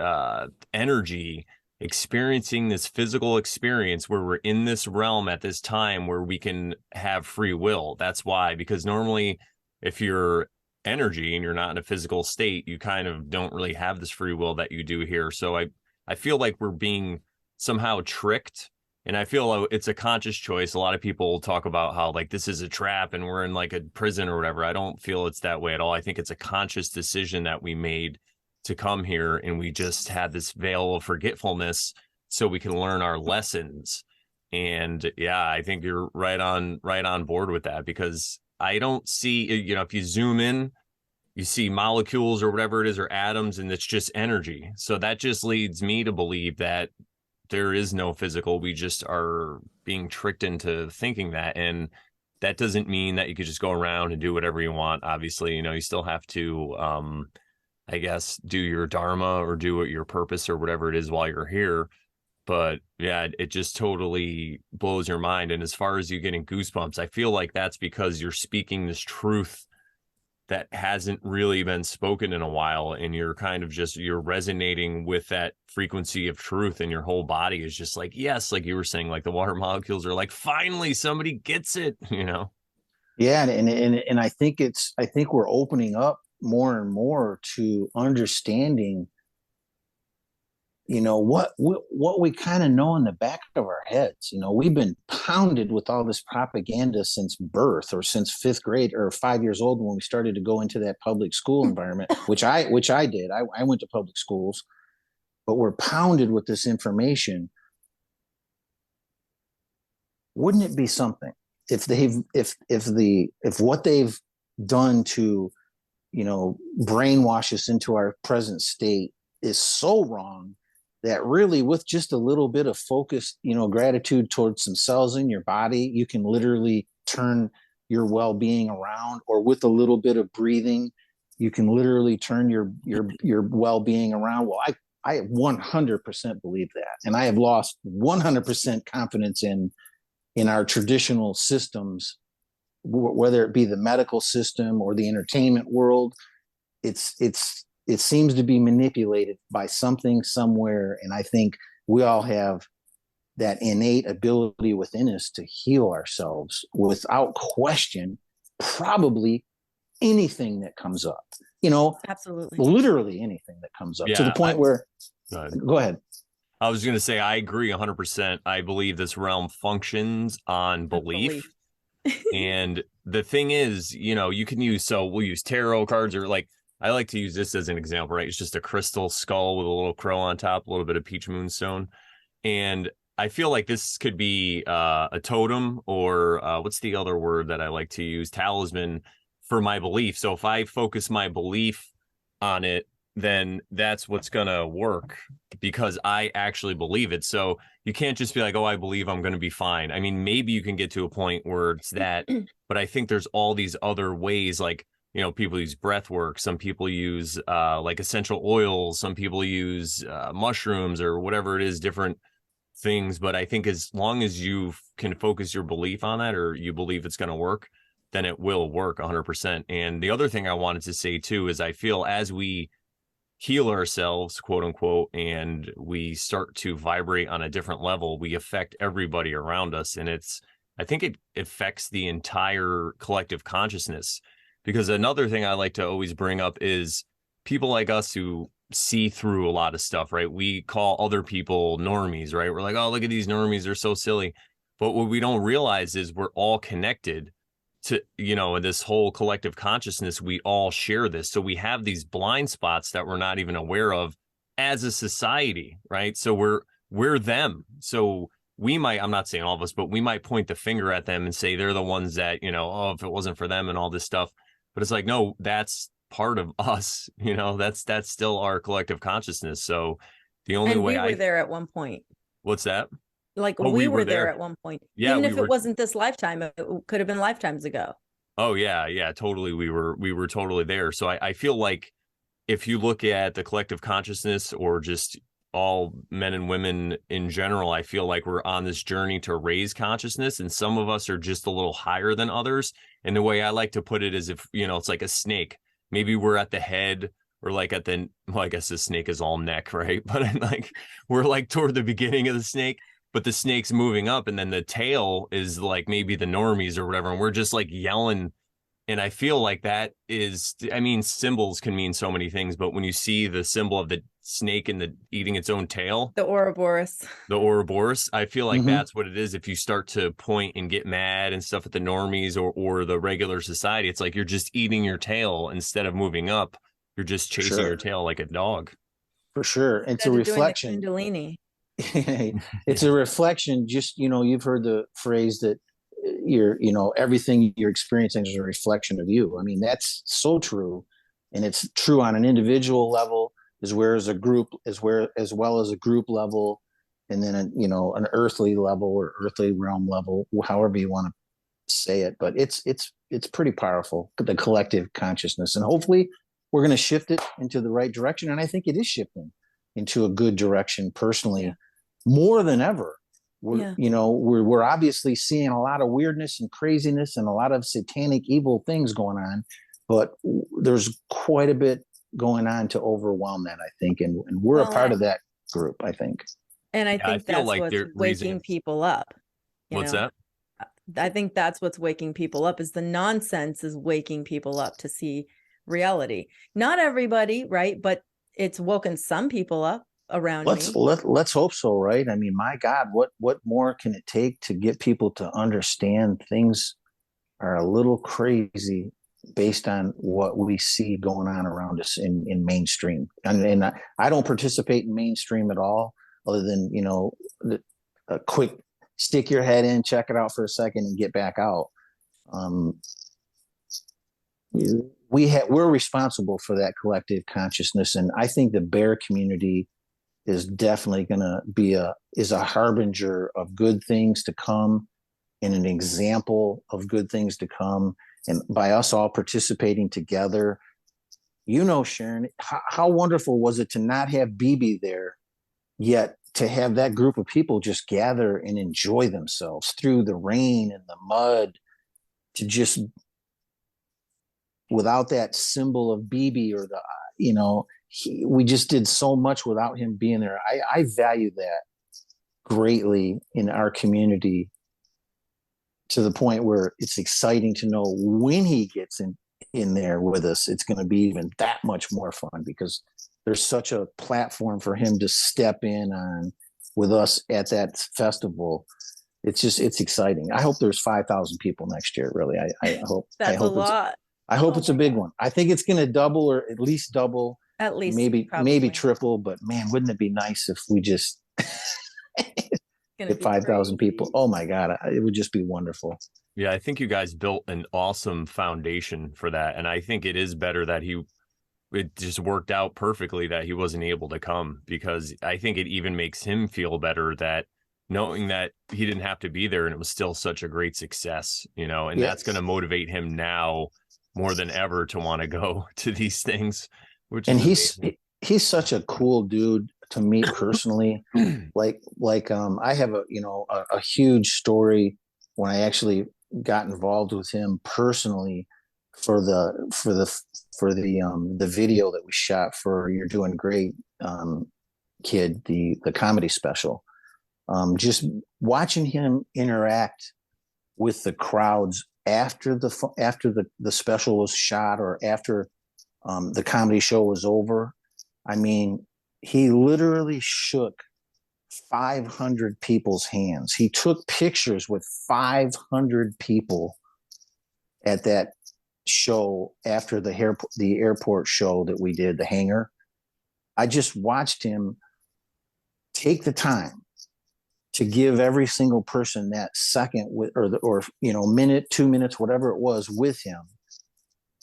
energy experiencing this physical experience where we're in this realm at this time where we can have free will. That's why, because normally if you're energy and you're not in a physical state, you kind of don't really have this free will that you do here. So I feel like we're being somehow tricked, and I feel it's a conscious choice. A lot of people talk about how like this is a trap and we're in like a prison or whatever. I don't feel it's that way at all. I think it's a conscious decision that we made to come here, and we just had this veil of forgetfulness so we can learn our lessons. And yeah, I think you're right on board with that, because I don't see, if you zoom in, you see molecules or whatever it is, or atoms, and it's just energy. So that just leads me to believe that there is no physical. We just are being tricked into thinking that. And that doesn't mean that you could just go around and do whatever you want. Obviously, you still have to, I guess, do your dharma or do your purpose or whatever it is while you're here. But yeah, it just totally blows your mind. And as far as you getting goosebumps, I feel like that's because you're speaking this truth that hasn't really been spoken in a while, and you're kind of you're resonating with that frequency of truth, and your whole body is just like, yes, like you were saying, like the water molecules are like, finally somebody gets it. Yeah, and I think we're opening up more and more to understanding, what we kind of know in the back of our heads. We've been pounded with all this propaganda since birth, or since 5th grade or 5 years old, when we started to go into that public school environment, which I did. I went to public schools, but we're pounded with this information. Wouldn't it be something if what they've done to, brainwash us into our present state is so wrong, that really, with just a little bit of focus, gratitude towards some cells in your body, you can literally turn your well-being around. Or with a little bit of breathing, you can literally turn your well-being around. Well, I 100% believe that, and I have lost 100% confidence in our traditional systems, whether it be the medical system or the entertainment world. It seems to be manipulated by something somewhere, and I think we all have that innate ability within us to heal ourselves without question. Probably anything that comes up, Absolutely. literally anything that comes up, to the Yeah, point where, go ahead. I was going to say, I agree 100%. I believe this realm functions on belief. And the thing is, you can use, so we'll use tarot cards, or like, I like to use this as an example, right? It's just a crystal skull with a little crow on top, a little bit of peach moonstone. And I feel like this could be a totem, or what's the other word that I like to use? Talisman for my belief. So if I focus my belief on it, then that's what's going to work, because I actually believe it. So you can't just be like, oh, I believe I'm going to be fine. I mean, maybe you can get to a point where it's that, but I think there's all these other ways, like, people use breath work. Some people use like essential oils. Some people use mushrooms or whatever it is, different things. But I think as long as you can focus your belief on that, or you believe it's going to work, then it will work 100%. And the other thing I wanted to say too is I feel as we heal ourselves, quote unquote, and we start to vibrate on a different level, we affect everybody around us. And I think it affects the entire collective consciousness. Because another thing I like to always bring up is people like us who see through a lot of stuff, right? We call other people normies, right? We're like, oh, look at these normies, they're so silly. But what we don't realize is we're all connected to, in this whole collective consciousness. We all share this. So we have these blind spots that we're not even aware of as a society, right? So we're them. So we might, I'm not saying all of us, but we might point the finger at them and say they're the ones that, oh, if it wasn't for them and all this stuff. But it's like, no, that's part of us, that's still our collective consciousness. So the only And way we were there at one point. What's that? Like, Oh, we were there at one point. Yeah, even we if were. it wasn't this lifetime, it could have been lifetimes ago. Oh yeah, totally. We were totally there. So I feel like if you look at the collective consciousness, or just all men and women in general, I feel like we're on this journey to raise consciousness, and some of us are just a little higher than others. And the way I like to put it is, if it's like a snake, maybe we're at the head, or like at the, well, I guess the snake is all neck, right? But like we're like toward the beginning of the snake, but the snake's moving up, and then the tail is like maybe the normies or whatever, and we're just like yelling. And I feel like that is, I mean, symbols can mean so many things, but when you see the symbol of the snake and the eating its own tail, The Ouroboros. I feel like that's what it is. If you start to point and get mad and stuff at the normies, or the regular society, it's like you're just eating your tail instead of moving up. You're just chasing your tail like a dog. For sure. It's a reflection. Kundalini. It's a reflection. Just, you've heard the phrase that everything you're experiencing is a reflection of you. I mean, that's so true. And it's true on an individual level, as well as a group level, and then an earthly level, or earthly realm level, however you want to say it. But it's pretty powerful, the collective consciousness. And hopefully we're going to shift it into the right direction. And I think it is shifting into a good direction personally, more than ever. We're obviously seeing a lot of weirdness and craziness and a lot of satanic evil things going on, but there's quite a bit going on to overwhelm that, I think. And we're a part of that group, I think. And I think that's like what's waking people up. What's that? I think that's what's waking people up, is the nonsense is waking people up to see reality. Not everybody, right? But it's woken some people up around me. Let's hope so, right? I mean, my God, what more can it take to get people to understand things are a little crazy based on what we see going on around us in mainstream? And I don't participate in mainstream at all, other than a quick stick your head in, check it out for a second, and get back out. We're responsible for that collective consciousness, and I think the bear community is definitely going to be a harbinger of good things to come and an example of good things to come. And by us all participating together, Sharon, how wonderful was it to not have BB there, yet to have that group of people just gather and enjoy themselves through the rain and the mud, to just, without that symbol of BB or we just did so much without him being there. I value that greatly in our community, to the point where it's exciting to know when he gets in there with us, it's going to be even that much more fun, because there's such a platform for him to step in on with us at that festival. It's exciting. I hope there's 5,000 people next year. Really, I hope. That's a lot. I hope it's a big one. I think it's going to double, or at least double, at least maybe triple. But man, wouldn't it be nice if we just hit 5,000 people? Oh my God, it would just be wonderful. Yeah, I think you guys built an awesome foundation for that, and I think it is better that it just worked out perfectly that he wasn't able to come, because I think it even makes him feel better that knowing that he didn't have to be there and it was still such a great success, and that's going to motivate him now more than ever to want to go to these things, which and is he's such a cool dude to meet personally. like I have a huge story when I actually got involved with him personally for the video that we shot for You're Doing Great, Kid, the comedy special. Just watching him interact with the crowds after the special was shot, or after the comedy show was over. I mean, he literally shook 500 people's hands. He took pictures with 500 people at that show after the airport show that we did, the hangar. I just watched him take the time to give every single person that second or minute, 2 minutes, whatever it was, with him,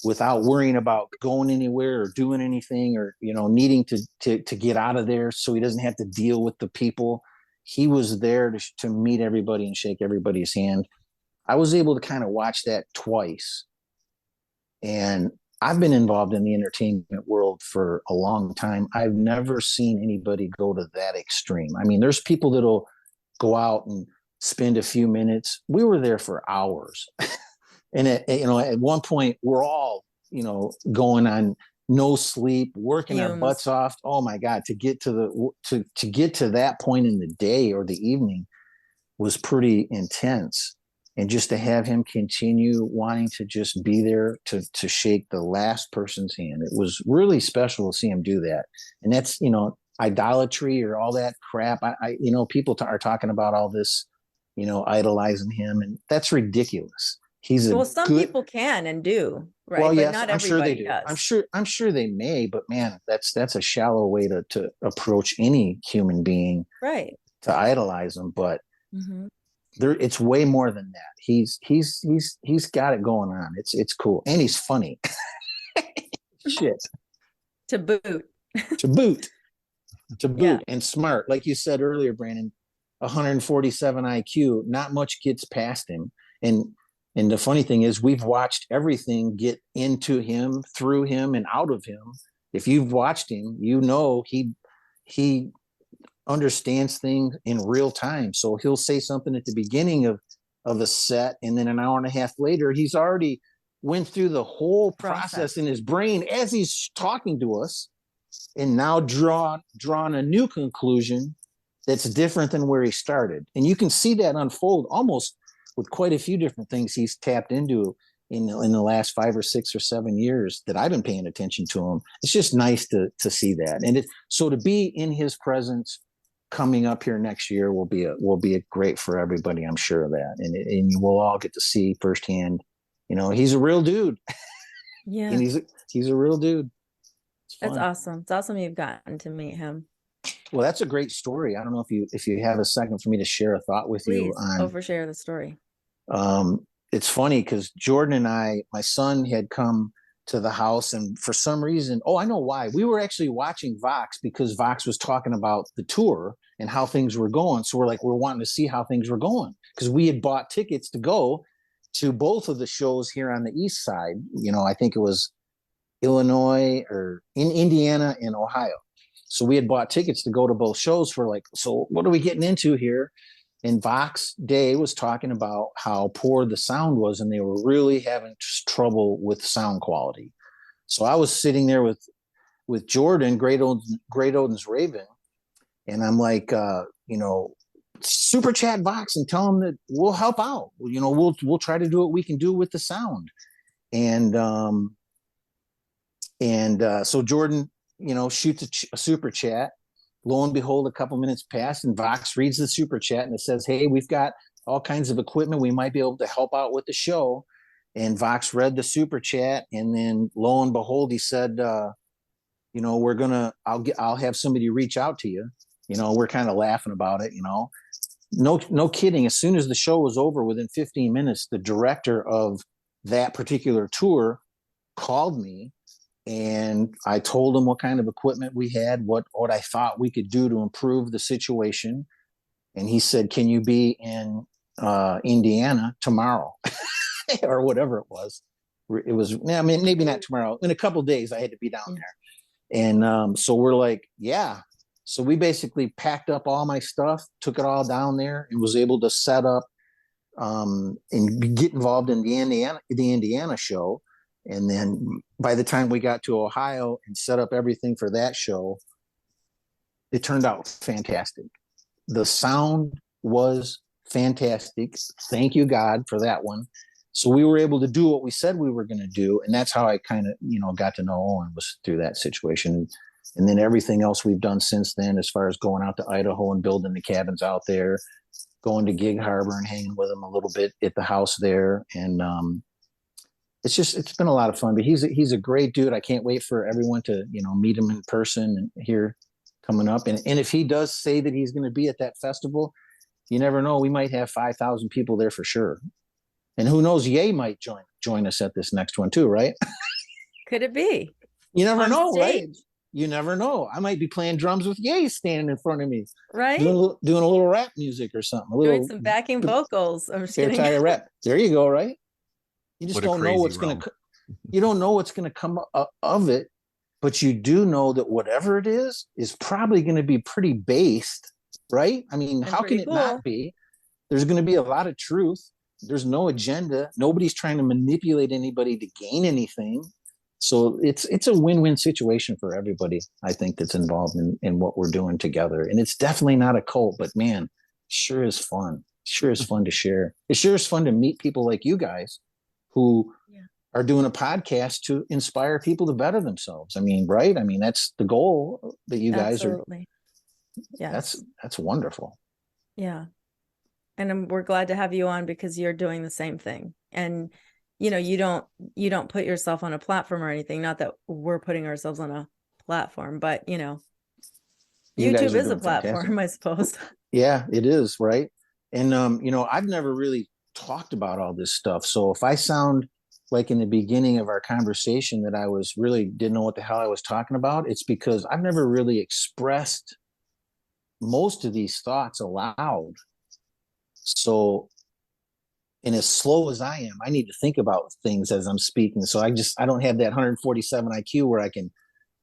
without worrying about going anywhere or doing anything, or needing to get out of there so he doesn't have to deal with the people. He was there to meet everybody and shake everybody's hand. I was able to kind of watch that twice. And I've been involved in the entertainment world for a long time. I've never seen anybody go to that extreme. I mean, there's people that'll go out and spend a few minutes. We were there for hours. And at one point we're all, going on no sleep, working our butts off. Oh my God, to get to that point in the day or the evening was pretty intense. And just to have him continue wanting to just be there to shake the last person's hand, it was really special to see him do that. And that's, idolatry or all that crap. People are talking about all this, idolizing him, and that's ridiculous. Some people can and do, right? Well, yes, but not I'm sure they do. does. I'm sure they may, but man, that's a shallow way to approach any human being, right? To idolize them. But it's way more than that. He's got it going on. It's cool, and he's funny. Shit. To boot. Yeah. And smart, like you said earlier, Brandon. 147 IQ. Not much gets past him, and the funny thing is, we've watched everything get into him, through him, and out of him. If you've watched him, he understands things in real time. So he'll say something at the beginning of a set, and then an hour and a half later, he's already went through the whole process in his brain as he's talking to us, and now drawn a new conclusion that's different than where he started. And you can see that unfold almost with quite a few different things he's tapped into in the last 5 or 6 or 7 years that I've been paying attention to him. It's just nice to see that. And so to be in his presence coming up here next year will be a great for everybody. I'm sure of that. And we'll all get to see firsthand, he's a real dude. Yeah. And he's a real dude. That's awesome. It's awesome you've gotten to meet him. Well, that's a great story. I don't know if you have a second for me to share a thought with you on overshare the story. It's funny because Jordan and my son had come to the house, and for some reason, oh, I know why. We were actually watching Vox because Vox was talking about the tour and how things were going. So we're wanting to see how things were going because we had bought tickets to go to both of the shows here on the east side. I think it was Illinois or in Indiana and Ohio. So we had bought tickets to go to both shows. We're like, so what are we getting into here? And Vox Day was talking about how poor the sound was, and they were really having trouble with sound quality. So I was sitting there with Jordan, Great Odin's Raven, and I'm like, super chat Vox and tell them that we'll help out. We'll try to do what we can do with the sound. And so Jordan, shoots a super chat. Lo and behold, a couple minutes pass, and Vox reads the super chat, and it says, "Hey, we've got all kinds of equipment. We might be able to help out with the show." And Vox read the super chat, and then lo and behold, he said, I'll have somebody reach out to you. We're kind of laughing about it. No kidding. As soon as the show was over, within 15 minutes, the director of that particular tour called me. And I told him what kind of equipment we had, what I thought we could do to improve the situation. And he said, "Can you be in Indiana tomorrow?" or whatever it was. It was, maybe not tomorrow. In a couple of days, I had to be down there. And so we're like, yeah. So we basically packed up all my stuff, took it all down there, and was able to set up and get involved in the Indiana show. And then by the time we got to Ohio and set up everything for that show, it turned out fantastic. The sound was fantastic. Thank you, God, for that one. So we were able to do what we said we were going to do. And that's how I kind of, got to know Owen, was through that situation. And then everything else we've done since then, as far as going out to Idaho and building the cabins out there, going to Gig Harbor and hanging with him a little bit at the house there. And, it's been a lot of fun, but he's a great dude. I can't wait for everyone to, meet him in person and here coming up. And if he does say that he's going to be at that festival, you never know. We might have 5,000 people there for sure. And who knows, Ye might join us at this next one too, right? Could it be? You never know, right? You never know. I might be playing drums with Ye standing in front of me, right? Doing a little rap music or something. Doing some backing vocals. I'm just kidding. Rap. There you go, right? You just don't know what's going to. You don't know what's going to come of it, but you do know that whatever it is probably going to be pretty based, right? I mean, how can it not be? There's going to be a lot of truth. There's no agenda. Nobody's trying to manipulate anybody to gain anything. So it's a win-win situation for everybody, I think, that's involved in what we're doing together. And it's definitely not a cult, but man, sure is fun. Sure is fun to share. It sure is fun to meet people like you guys who are doing a podcast to inspire people to better themselves. I mean, right? I mean, that's the goal that you guys are. Yeah. That's wonderful. Yeah. And we're glad to have you on because you're doing the same thing. And, you don't put yourself on a platform or anything. Not that we're putting ourselves on a platform, but, YouTube is a platform, fantastic. I suppose. Yeah, it is. Right. And, I've never really talked about all this stuff. So if I sound like in the beginning of our conversation that I didn't know what the hell I was talking about, it's because I've never really expressed most of these thoughts aloud. So, and as slow as I am, I need to think about things as I'm speaking. So I don't have that 147 IQ where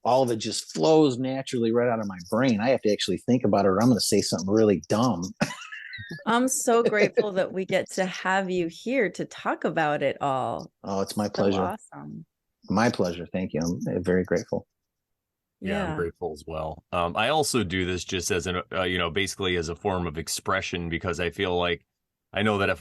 all of it just flows naturally right out of my brain. I have to actually think about it, or I'm going to say something really dumb. I'm so grateful that we get to have you here to talk about it all. Oh, it's my pleasure. So awesome. My pleasure. Thank you. I'm very grateful. Yeah, I'm grateful as well. I also do this just as basically as a form of expression, because I feel like I know that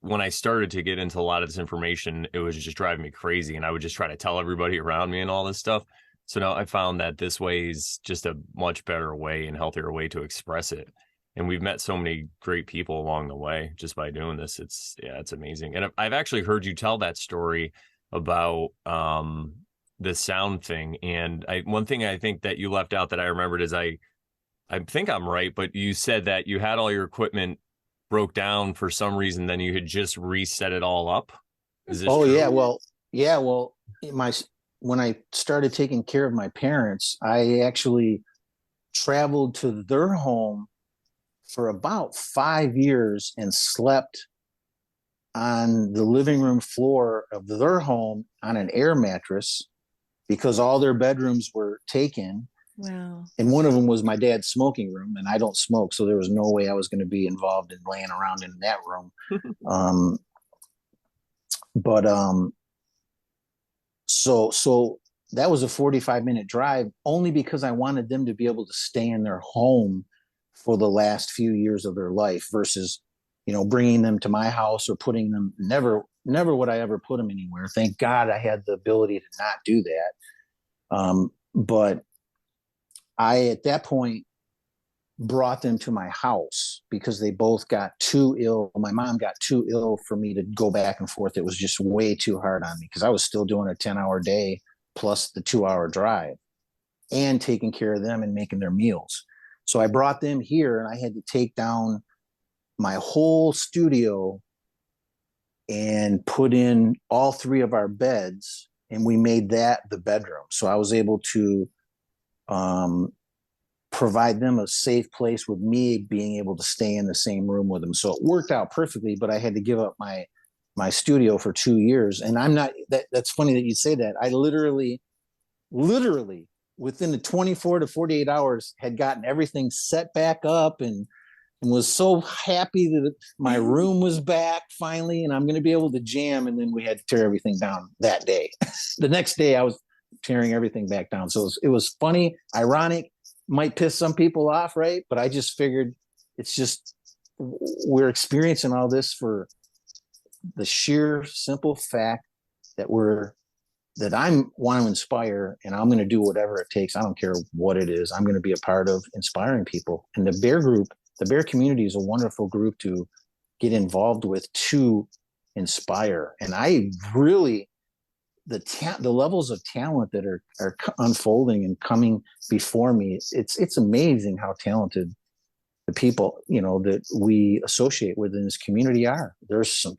when I started to get into a lot of this information, it was just driving me crazy, and I would just try to tell everybody around me and all this stuff. So now I found that this way is just a much better way and healthier way to express it. And we've met so many great people along the way just by doing this. It's amazing. And I've actually heard you tell that story about the sound thing. And one thing I think that you left out that I remembered is I think I'm right, but you said that you had all your equipment broke down for some reason, then you had just reset it all up. Is this true? Yeah. Well, Yeah, well, my when I started taking care of my parents, I actually traveled to their home for about 5 years and slept on the living room floor of their home on an air mattress because all their bedrooms were taken. Wow. And one of them was my dad's smoking room, and I don't smoke, so there was no way I was going to be involved in laying around in that room. Um, but so that was a 45-minute drive only because I wanted them to be able to stay in their home for the last few years of their life versus, bringing them to my house or putting them. Never would I ever put them anywhere. Thank God I had the ability to not do that. But I, at that point, brought them to my house because they both got too ill. My mom got too ill for me to go back and forth. It was just way too hard on me because I was still doing a 10-hour day plus the 2-hour drive and taking care of them and making their meals. So I brought them here and I had to take down my whole studio and put in all three of our beds, and we made that the bedroom. So I was able to provide them a safe place with me being able to stay in the same room with them. So it worked out perfectly, but I had to give up my studio for 2 years. And I'm not that's funny that you say that. I literally within the 24 to 48 hours had gotten everything set back up and was so happy that my room was back finally and I'm going to be able to jam. And then we had to tear everything down that day. The next day I was tearing everything back down. So it was funny, ironic, might piss some people off, right? But I just figured it's just we're experiencing all this for the sheer simple fact that I want to inspire, and I'm going to do whatever it takes. I don't care what it is. I'm going to be a part of inspiring people. And the Bear community is a wonderful group to get involved with to inspire. And I really, the levels of talent that are unfolding and coming before me, it's amazing how talented the people that we associate with in this community are. There's some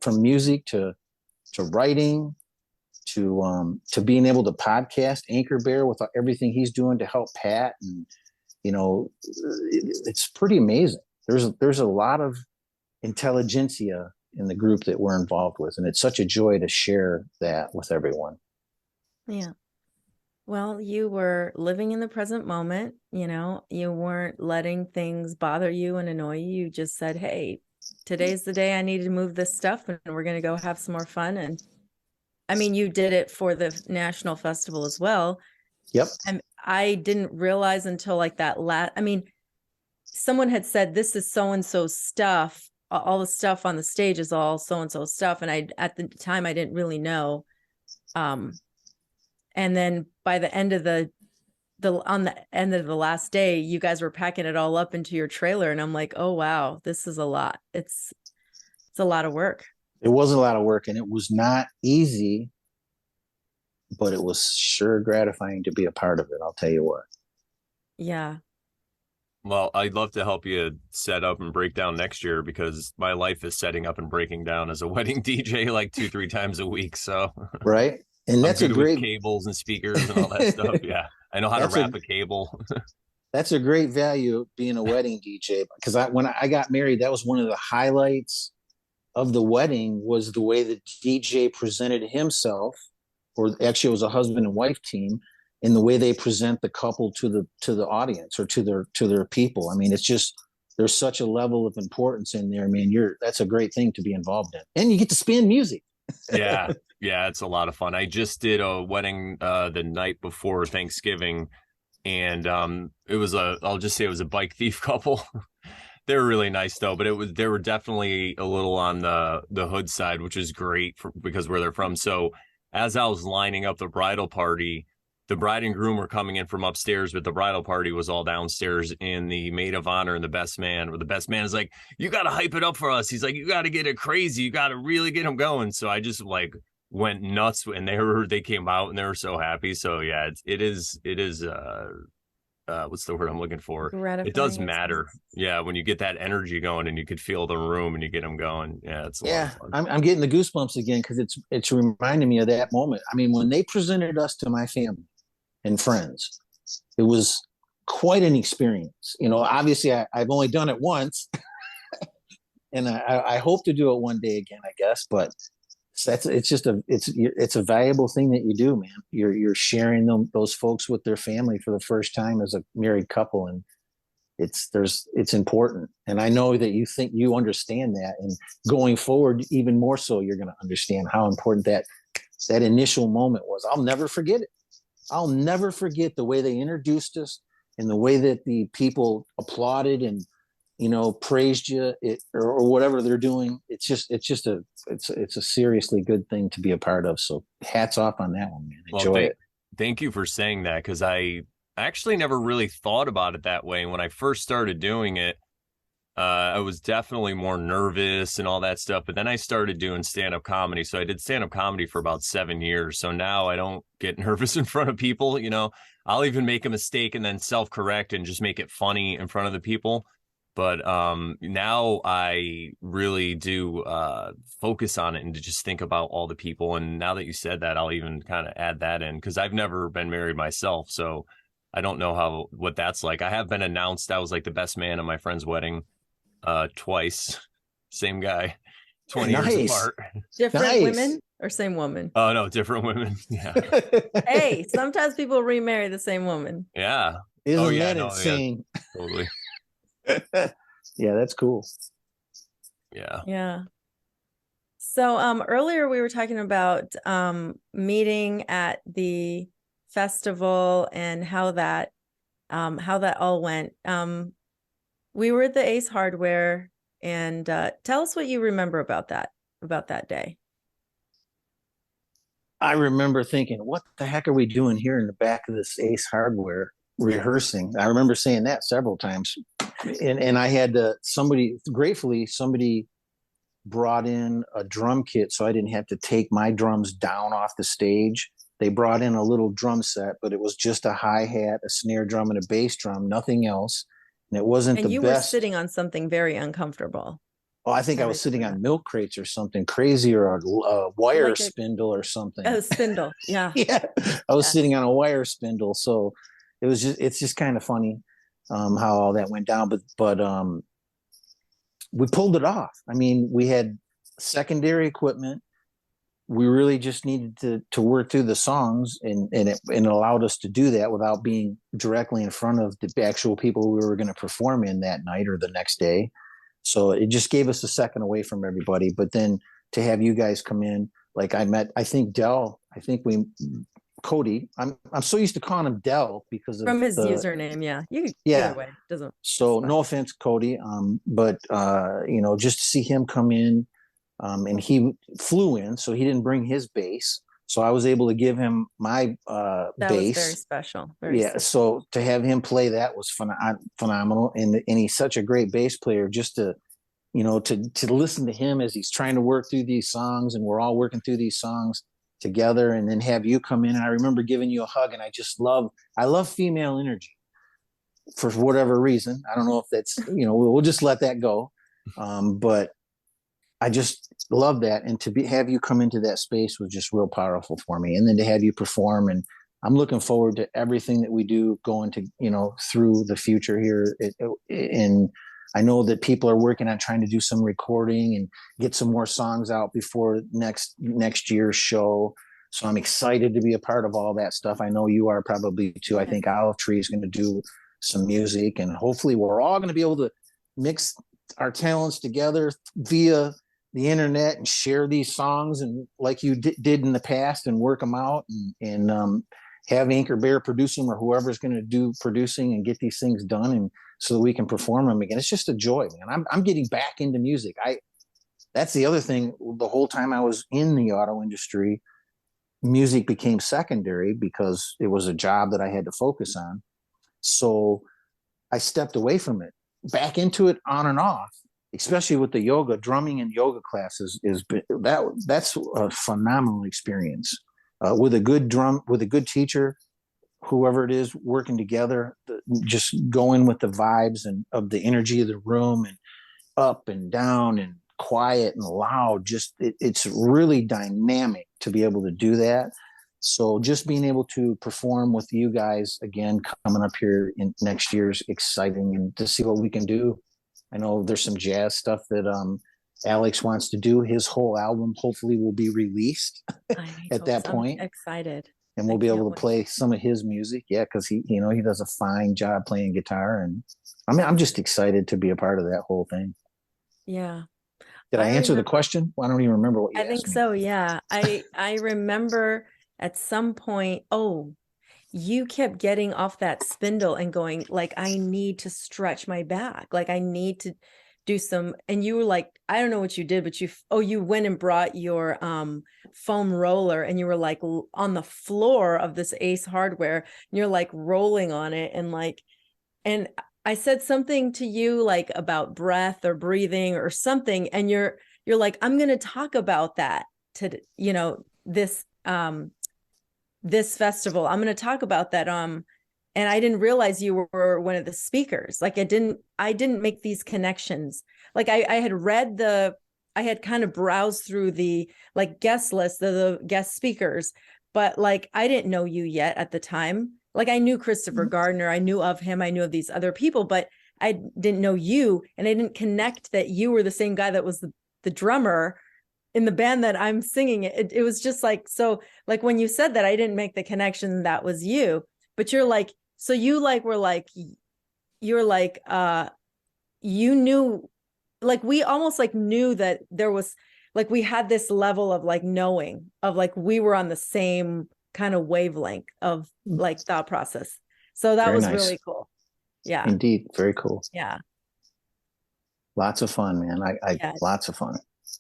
from music to writing to being able to podcast. Anchor Bear with everything he's doing to help Pat, and it's pretty amazing. There's a lot of intelligentsia in the group that we're involved with, and it's such a joy to share that with everyone. Yeah. Well, you were living in the present moment, you weren't letting things bother you and annoy you. You just said, hey, today's the day I need to move this stuff and we're going to go have some more fun. And I mean, you did it for the national festival as well. Yep. And I didn't realize until like that someone had said, this is so-and-so stuff. All the stuff on the stage is all so-and-so stuff. And at the time, I didn't really know. And then by the end of on the end of the last day, you guys were packing it all up into your trailer. And I'm like, oh, wow, this is a lot. It's a lot of work. It was a lot of work and it was not easy, but it was sure gratifying to be a part of it. I'll tell you what. Yeah. Well, I'd love to help you set up and break down next year because my life is setting up and breaking down as a wedding DJ like 2-3 times a week. So right. And that's I'm good a great with cables and speakers and all that stuff. Yeah. I know how to wrap a cable. That's a great value being a wedding DJ because when I got married, that was one of the highlights of the wedding was the way the DJ presented himself, or actually it was a husband and wife team, in the way they present the couple to the audience or to their people. I mean, it's just there's such a level of importance in there. I mean, that's a great thing to be involved in, and you get to spin music. Yeah, it's a lot of fun. I just did a wedding the night before Thanksgiving, and I'll just say it was a bike thief couple. They were really nice though, but they were definitely a little on the hood side, which is great because where they're from. So as I was lining up the bridal party, the bride and groom were coming in from upstairs, but the bridal party was all downstairs, and the maid of honor and the best man is like, you got to hype it up for us. He's like, you got to get it crazy. You got to really get them going. So I just like went nuts, and they came out and they were so happy. So yeah, it is what's the word I'm looking for? It does Gratifying matter. experience. Yeah, when you get that energy going and you could feel the room and you get them going. Yeah, it's a lot of Yeah, fun. I'm getting the goosebumps again because it's reminding me of that moment. I mean, when they presented us to my family and friends, it was quite an experience. You know, obviously I've only done it once, and I hope to do it one day again, I guess. But it's just it's a valuable thing that you do, man. You're sharing those folks with their family for the first time as a married couple, and it's important. And I know that you think you understand that, and going forward, even more so, you're going to understand how important that initial moment was. I'll never forget it. I'll never forget the way they introduced us and the way that the people applauded and praised you or whatever they're doing. It's a seriously good thing to be a part of. So hats off on that one, man. Well, Enjoy it. thank you for saying that, because I actually never really thought about it that way. When I first started doing it, I was definitely more nervous and all that stuff. But then I started doing stand-up comedy. So I did stand-up comedy for about 7 years. So now I don't get nervous in front of people. I'll even make a mistake and then self-correct and just make it funny in front of the people. But now I really do focus on it and to just think about all the people. And now that you said that, I'll even kind of add that in, because I've never been married myself. So I don't know what that's like. I have been announced I was like the best man at my friend's wedding twice. Same guy, 20 years Nice. apart. Different Nice. women or same woman? Oh no, different women. Yeah. Hey, sometimes people remarry the same woman. Yeah. Oh Isn't yeah, that no, yeah, insane? totally. Yeah, that's cool. Yeah. Yeah. So earlier we were talking about meeting at the festival and how that all went. We were at the Ace Hardware, and tell us what you remember about that day. I remember thinking, what the heck are we doing here in the back of this Ace Hardware rehearsing? I remember saying that several times. And I had gratefully, somebody brought in a drum kit so I didn't have to take my drums down off the stage. They brought in a little drum set, but it was just a hi-hat, a snare drum, and a bass drum, nothing else. And it wasn't And the you best. were sitting on something very uncomfortable. Oh, I think I was sitting on milk crates or something crazy, or a wire spindle or something. Oh, spindle. Yeah. Yeah. I was sitting on a wire spindle. So it's just kind of funny how all that went down. But we pulled it off. I mean, we had secondary equipment. We really just needed to work through the songs, and it allowed us to do that without being directly in front of the actual people we were going to perform in that night or the next day. So it just gave us a second away from everybody. But then to have you guys come in, like I think Cody. I'm so used to calling him Dell because of from his username. Yeah. Yeah. Either way, doesn't. So no offense, Cody. But just to see him come in, and he flew in, so he didn't bring his bass. So I was able to give him my That bass. was very special. Yeah. So to have him play that was phenomenal. And he's such a great bass player. Just to listen to him as he's trying to work through these songs, and we're all working through these songs together, and then have you come in. And I remember giving you a hug, and I love female energy for whatever reason. I don't know if that's, we'll just let that go. But I just love that. And have you come into that space was just real powerful for me. And then to have you perform, and I'm looking forward to everything that we do going to, through the future here. And I know that people are working on trying to do some recording and get some more songs out before next year's show. So I'm excited to be a part of all that stuff. I know you are probably too. I think Olive Tree is going to do some music, and hopefully we're all going to be able to mix our talents together via the internet and share these songs, and like you did in the past, and work them out, and have Anchor Bear produce them, or whoever's going to do producing, and get these things done, and so that we can perform them again. It's just a joy, man. I'm getting back into music. That's the other thing. The whole time I was in the auto industry, music became secondary because it was a job that I had to focus on. So I stepped away from it, back into it on and off, especially with the yoga, drumming and yoga classes that's a phenomenal experience. With a good teacher, whoever it is working together, just going with the vibes and of the energy of the room, and up and down and quiet and loud. Just it's really dynamic to be able to do that. So just being able to perform with you guys again coming up here in next year is exciting, and to see what we can do. I know there's some jazz stuff that Alex wants to do. His whole album hopefully will be released at that point. I'm excited. And we'll be able to play some of his music. Yeah, because he does a fine job playing guitar, and I'm just excited to be a part of that whole thing. Yeah. Did I answer the question? Well, I don't even remember what you asked me. I think so. Yeah. I remember at some point, you kept getting off that spindle and going like, I need to stretch my back. Like I need to do some, and you were like, I don't know what you did, but you went and brought your foam roller, and you were like on the floor of this Ace Hardware, and you're like rolling on it, and I said something to you like about breath or breathing or something, and you're like, I'm going to talk about that to this festival. I'm going to talk about that and I didn't realize you were one of the speakers. Like I didn't make these connections. Like I had kind of browsed through the like guest list, the guest speakers, but like I didn't know you yet at the time. Like I knew Christopher Gardner, I knew of him, I knew of these other people, but I didn't know you, and I didn't connect that you were the same guy that was the drummer in the band that I'm singing. It was just like, so like when you said that, I didn't make the connection that was you, but you're like, so you like were like, you're like, you knew, like we almost like knew that there was like, we had this level of like knowing of like, we were on the same kind of wavelength of like thought process. So that was really cool. Yeah. Indeed. Very cool. Yeah. Lots of fun, man. Lots of fun.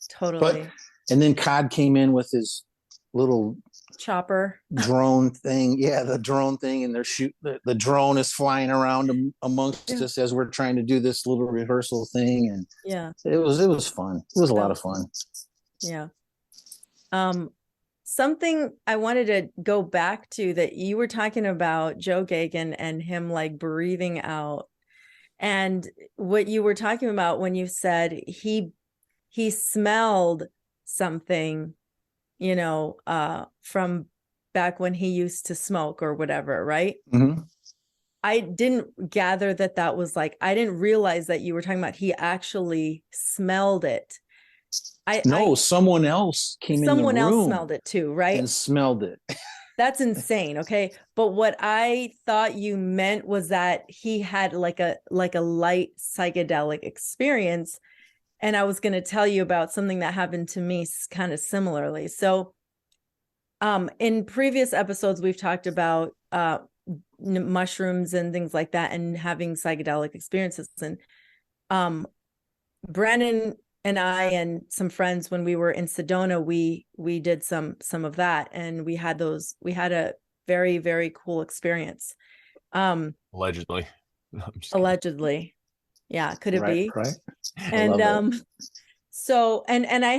Totally. And then Cod came in with his little chopper drone thing. Yeah, the drone thing, and the drone is flying around amongst us as we're trying to do this little rehearsal thing. And yeah, it was fun. It was a lot of fun. Yeah. Something I wanted to go back to that you were talking about Joe Gagan and him like breathing out, and what you were talking about when you said he smelled something, from back when he used to smoke or whatever, right? Mm-hmm. I didn't gather that was like, I didn't realize that you were talking about he actually smelled it. Someone else came in the room. Someone else smelled it too, right? And smelled it. That's insane. Okay. But what I thought you meant was that he had like a light psychedelic experience. And I was going to tell you about something that happened to me kind of similarly. So in previous episodes, we've talked about mushrooms and things like that and having psychedelic experiences. And Brandon and I and some friends, when we were in Sedona, we did some of that, and we had a very, very cool experience. Allegedly. No, allegedly. Yeah, could it be? Right. And so and I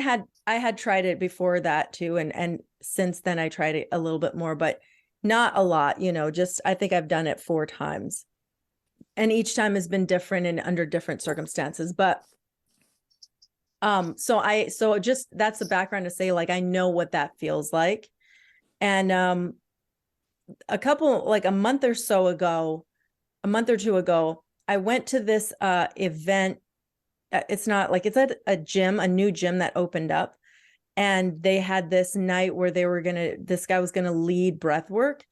had tried it before that too, and since then I tried it a little bit more, but not a lot, just I think I've done it 4 times. And each time has been different and under different circumstances. But so just that's the background to say, like, I know what that feels like. And a month or two ago, I went to this event. It's not like, it's at a new gym that opened up, and they had this night where this guy was gonna lead breath work,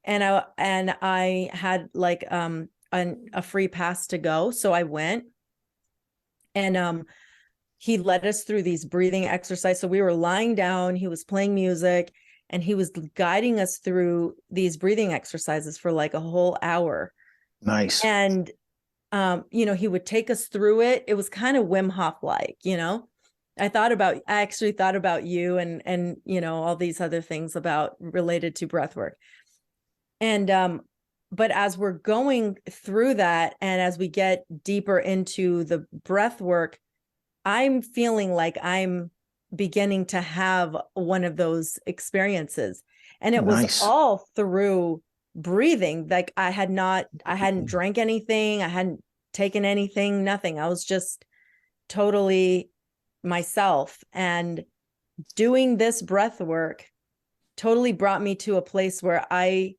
and I had like a free pass to go, so I went, and he led us through these breathing exercises. So we were lying down, he was playing music, and he was guiding us through these breathing exercises for like a whole hour. Nice. And he would take us through it. It was kind of Wim Hof like, I actually thought about you and all these other things related to breath work. And but as we're going through that, and as we get deeper into the breath work, I'm feeling like I'm beginning to have one of those experiences. And it was all through breathing. Like I hadn't drank anything. I hadn't taken anything, nothing. I was just totally myself. And doing this breath work totally brought me to a place where I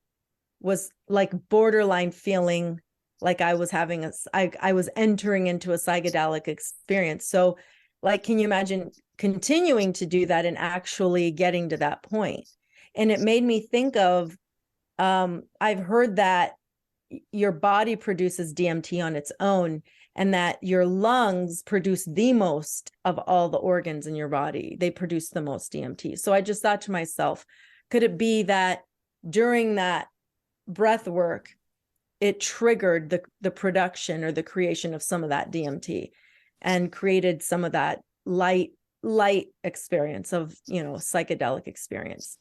was like borderline feeling like I was having I was entering into a psychedelic experience. So like, can you imagine continuing to do that and actually getting to that point? And it made me think of, I've heard that your body produces DMT on its own, and that your lungs produce the most of all the organs in your body. They produce the most DMT. So I just thought to myself, could it be that during that breath work, it triggered the production or the creation of some of that DMT and created some of that light experience of, psychedelic experience?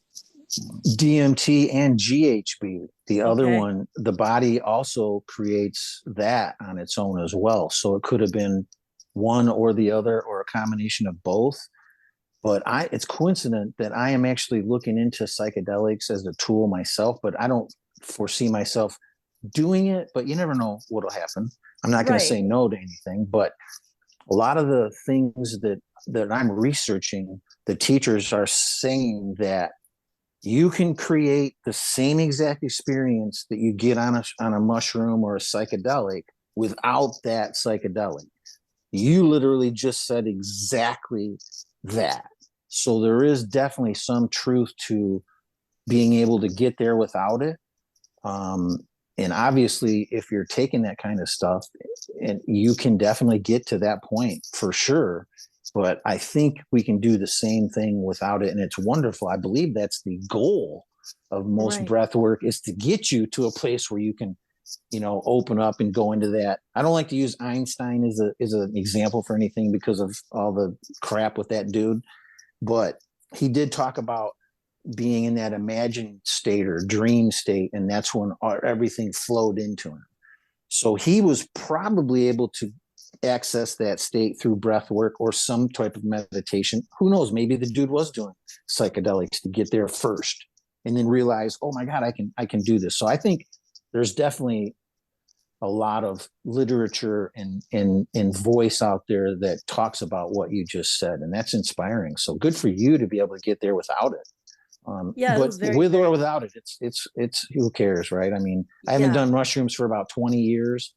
DMT and GHB. The other Okay. one, the body also creates that on its own as well. So it could have been one or the other or a combination of both. But it's coincident that I am actually looking into psychedelics as a tool myself, but I don't foresee myself doing it, but you never know what'll happen. I'm not going to say no to anything, but a lot of the things that I'm researching, the teachers are saying that you can create the same exact experience that you get on a mushroom or a psychedelic without that psychedelic. You literally just said exactly that. So there is definitely some truth to being able to get there without it. And obviously, if you're taking that kind of stuff, and you can definitely get to that point for sure. But I think we can do the same thing without it. And it's wonderful. I believe that's the goal of most breath work, is to get you to a place where you can, open up and go into that. I don't like to use Einstein as an example for anything because of all the crap with that dude. But he did talk about being in that imagined state or dream state. And that's when everything flowed into him. So he was probably able to access that state through breath work or some type of meditation. Who knows? Maybe the dude was doing psychedelics to get there first and then realize, oh my God, I can do this. So I think there's definitely a lot of literature and voice out there that talks about what you just said. And that's inspiring. So good for you to be able to get there without it. But with or without it, it's who cares, right? I mean, I haven't done mushrooms for about 20 years.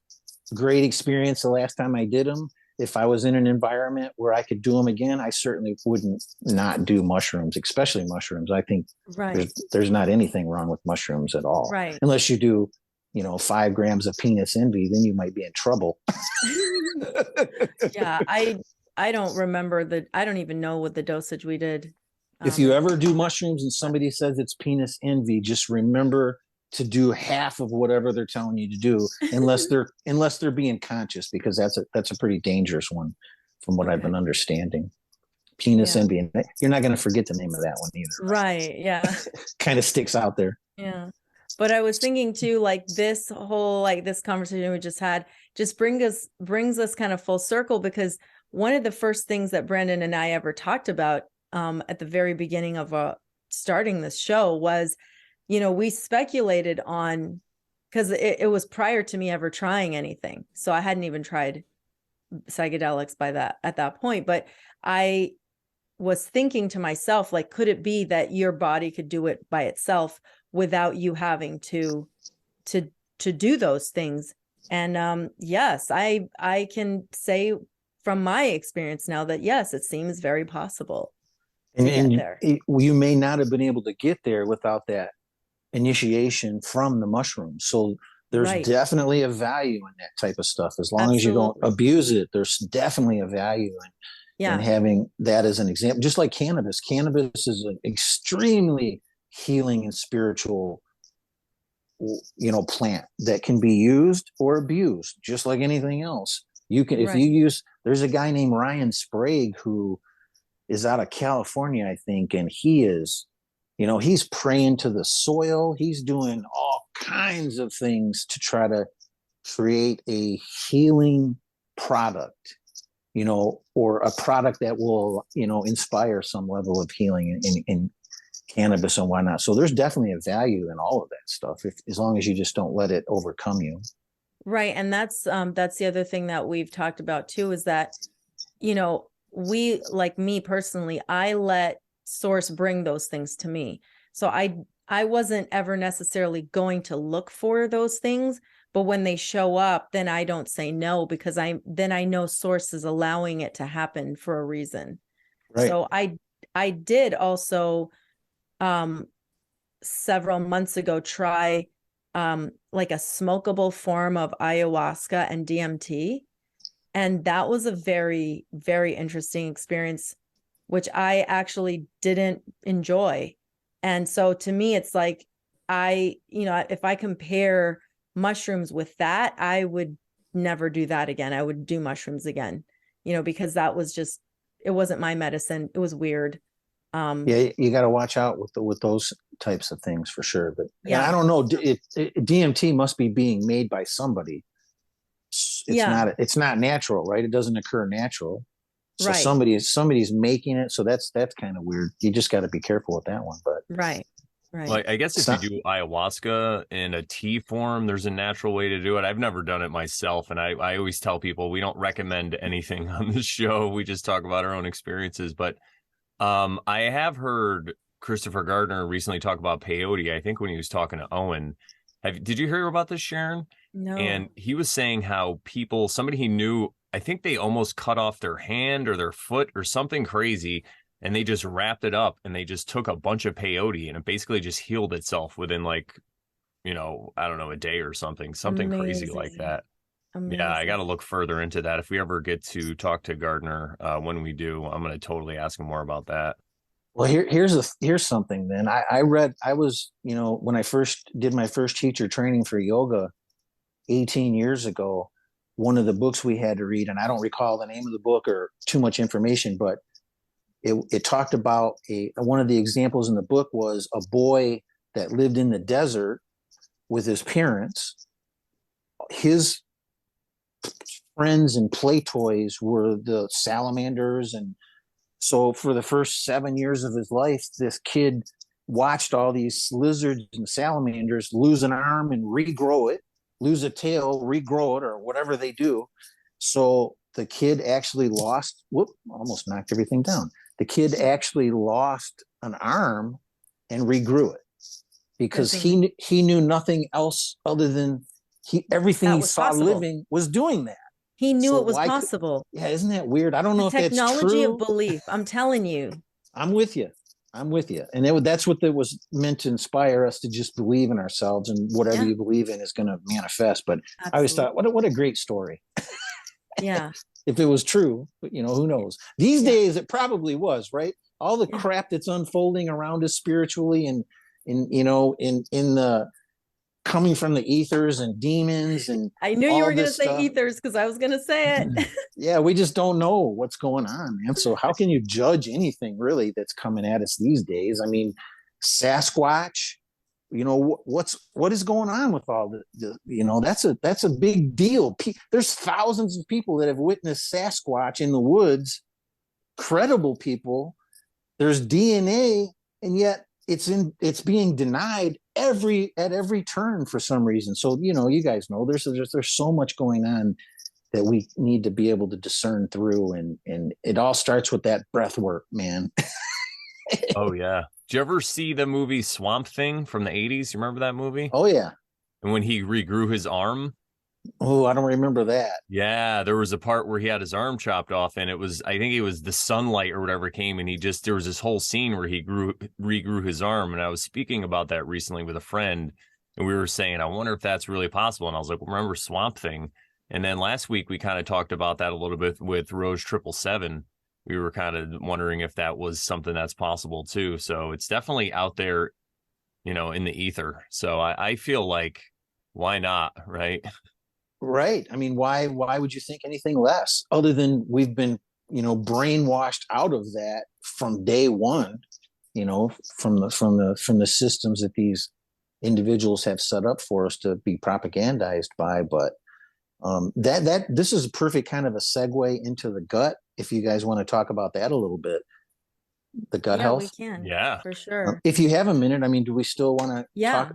Great experience the last time I did them. If I was in an environment where I could do them again, I certainly wouldn't not do mushrooms, especially mushrooms. I think there's not anything wrong with mushrooms at all. Right. Unless you do, 5 grams of penis envy, then you might be in trouble. Yeah. I don't remember I don't even know what the dosage we did. If you ever do mushrooms and somebody says it's penis envy, just remember to do half of whatever they're telling you to do, unless they're being conscious, because that's a pretty dangerous one from what I've been understanding. Penis envy. And you're not going to forget the name of that one either. Right. Yeah. Kind of sticks out there. Yeah. But I was thinking too, like this whole, this conversation we just had just brings us kind of full circle, because one of the first things that Brandon and I ever talked about at the very beginning of starting this show was, we speculated on, because it was prior to me ever trying anything. So I hadn't even tried psychedelics at that point. But I was thinking to myself, like, could it be that your body could do it by itself without you having to do those things? And yes, I can say from my experience now that yes, it seems very possible. And you may not have been able to get there without that initiation from the mushroom. So there's definitely a value in that type of stuff. As long as you don't abuse it, there's definitely a value in having that as an example. Just like cannabis. Cannabis is an extremely healing and spiritual, plant that can be used or abused, just like anything else. You can, if you use, there's a guy named Ryan Sprague who is out of California, I think, and he is, he's praying to the soil. He's doing all kinds of things to try to create a healing product, or a product that will, inspire some level of healing. And cannabis and whatnot. So there's definitely a value in all of that stuff, as long as you just don't let it overcome you. Right. And that's the other thing that we've talked about too, is that, you know, we, like me personally, I let source bring those things to me. So I wasn't ever necessarily going to look for those things, but when they show up, then I don't say no, because I know source is allowing it to happen for a reason. Right. So I did also several months ago try like a smokable form of ayahuasca and DMT. And that was a very, very interesting experience, which I actually didn't enjoy. And so to me, it's like, if I compare mushrooms with that, I would never do that again. I would do mushrooms again, because that was just, it wasn't my medicine. It was weird. Yeah, you got to watch out with those types of things for sure. But Yeah. I don't know. DMT must be being made by somebody. It's not natural, right? It doesn't occur natural. So Right. somebody's making it. So that's kind of weird. You just got to be careful with that one. But Right. Well, I guess if you do ayahuasca in a tea form, there's a natural way to do it. I've never done it myself. And I always tell people we don't recommend anything on this show. We just talk about our own experiences. But I have heard Christopher Gardner recently talk about peyote. I think when he was talking to Owen. Did you hear about this, Sharon? No. And he was saying how somebody he knew, I think they almost cut off their hand or their foot or something crazy, and they just wrapped it up and they just took a bunch of peyote and it basically just healed itself within I don't know, a day or something crazy like that. Amazing. Yeah, I got to look further into that. If we ever get to talk to Gardner, when we do, I'm going to totally ask him more about that. Well, here's something then. I read, when I first did my first teacher training for yoga 18 years ago, one of the books we had to read, and I don't recall the name of the book or too much information, but it talked about one of the examples in the book was a boy that lived in the desert with his parents. His friends and play toys were the salamanders. And so for the first 7 years of his life, this kid watched all these lizards and salamanders lose an arm and regrow it, lose a tail, regrow it, or whatever they do. So the kid actually almost knocked everything down. The kid actually lost an arm and regrew it because he knew nothing else other than everything he saw living was doing that. He knew it was possible. Yeah, isn't that weird? I don't know if that's true. Technology of belief. I'm telling you. I'm with you. And that's what that was meant to inspire us to just believe in ourselves, and whatever you believe in is going to manifest. But absolutely. I always thought, what a great story. Yeah. If it was true, but who knows? These days it probably was, right? All the crap that's unfolding around us spiritually and in the coming from the ethers and demons, and I knew you were going to say ethers because I was going to say it. Yeah, we just don't know what's going on, man. So how can you judge anything really that's coming at us these days? I mean, Sasquatch, what is going on with all that's a big deal. There's thousands of people that have witnessed Sasquatch in the woods, credible people. There's DNA, and yet it's being denied at every turn for some reason. So you guys know there's so much going on that we need to be able to discern through, and it all starts with that breath work, man. Oh yeah. Did you ever see the movie Swamp Thing from the 80s? You remember that movie? Oh yeah. And when he regrew his arm? Oh, I don't remember that. Yeah, there was a part where he had his arm chopped off, and I think it was the sunlight or whatever came, and there was this whole scene where he regrew his arm. And I was speaking about that recently with a friend, and we were saying, I wonder if that's really possible. And I was like, remember Swamp Thing? And then last week we kind of talked about that a little bit with Rose 777. We were kind of wondering if that was something that's possible too. So it's definitely out there, in the ether. So I feel like, why not, right? Right. I mean, why would you think anything less, other than we've been, brainwashed out of that from day one, from the systems that these individuals have set up for us to be propagandized by. But this is a perfect kind of a segue into the gut, if you guys want to talk about that a little bit. the gut Yeah, we health. can. Yeah. For sure. If you have a minute, I mean, do we still want to Yeah. talk?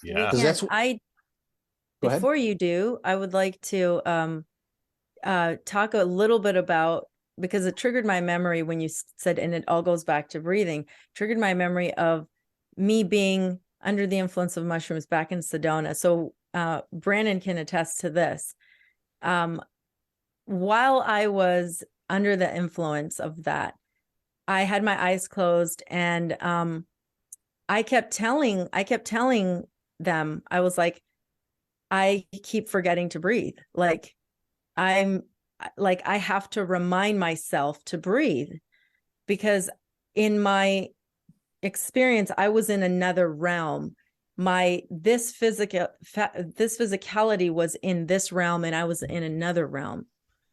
We Yeah. Because can. that's go ahead. Before you do, I would like to talk a little bit about, because it triggered my memory when you said, and it all goes back to breathing, triggered my memory of me being under the influence of mushrooms back in Sedona. So Brandon can attest to this. While I was under the influence of that, I had my eyes closed, and I kept telling them, I was like, I keep forgetting to breathe. Like I have to remind myself to breathe, because in my experience, I was in another realm. This physicality was in this realm, and I was in another realm.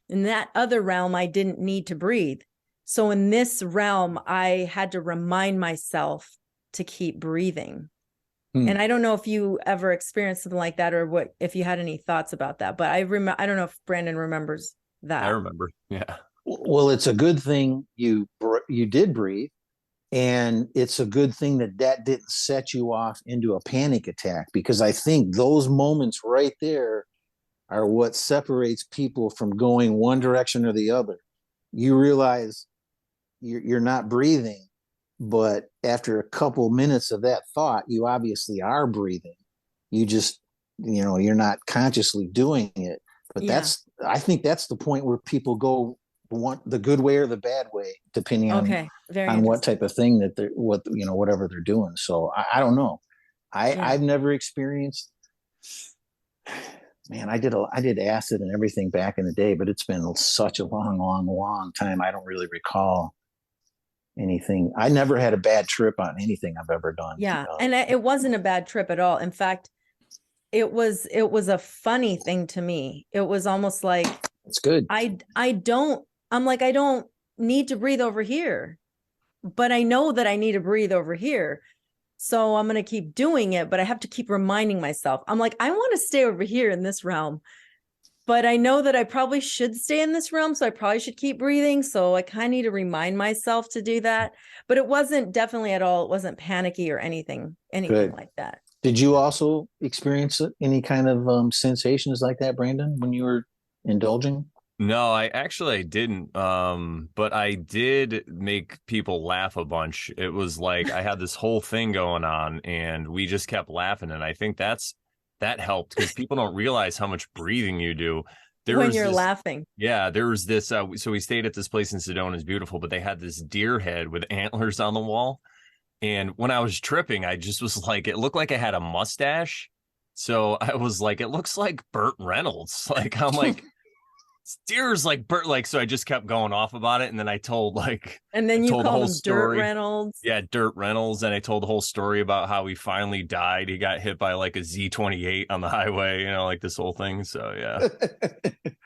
In that other realm, I didn't need to breathe. So in this realm, I had to remind myself to keep breathing. And I don't know if you ever experienced something like that, or if you had any thoughts about that, but I don't know if Brandon remembers that. I remember. Yeah. Well, it's a good thing you did breathe, and it's a good thing that didn't set you off into a panic attack, because I think those moments right there are what separates people from going one direction or the other. You realize you're not breathing, but after a couple minutes of that thought, you obviously are breathing. You just, you're not consciously doing it. But I think that's the point where people go the good way or the bad way, depending on what type of thing that whatever they're doing. So I don't know. I've never experienced, man, I did acid and everything back in the day, but it's been such a long time. I don't really recall anything. I never had a bad trip on anything I've ever done. Yeah. And it wasn't a bad trip at all. In fact, it was a funny thing to me. It was almost like, it's good. I don't need to breathe over here, but I know that I need to breathe over here. So I'm going to keep doing it, but I have to keep reminding myself. I'm like, I want to stay over here in this realm, but I know that I probably should stay in this realm. So I probably should keep breathing. So I kind of need to remind myself to do that. But it wasn't definitely at all. It wasn't panicky or anything Good. like that. Did you also experience any kind of sensations like that, Brandon, when you were indulging? No, I didn't. But I did make people laugh a bunch. It was like I had this whole thing going on, and we just kept laughing. And I think that helped, because people don't realize how much breathing you do when you're laughing. Yeah, there was this. So we stayed at this place in Sedona. It's beautiful, but they had this deer head with antlers on the wall. And when I was tripping, I just was like, it looked like I had a mustache. So I was like, it looks like Burt Reynolds. Like, I'm like, deer's like Burt. Like, so I just kept going off about it. And then I told and then you told the called whole him story. Dirt Reynolds. Yeah, Dirt Reynolds. And I told the whole story about how he finally died. He got hit by like a Z28 on the highway, like this whole thing. So yeah.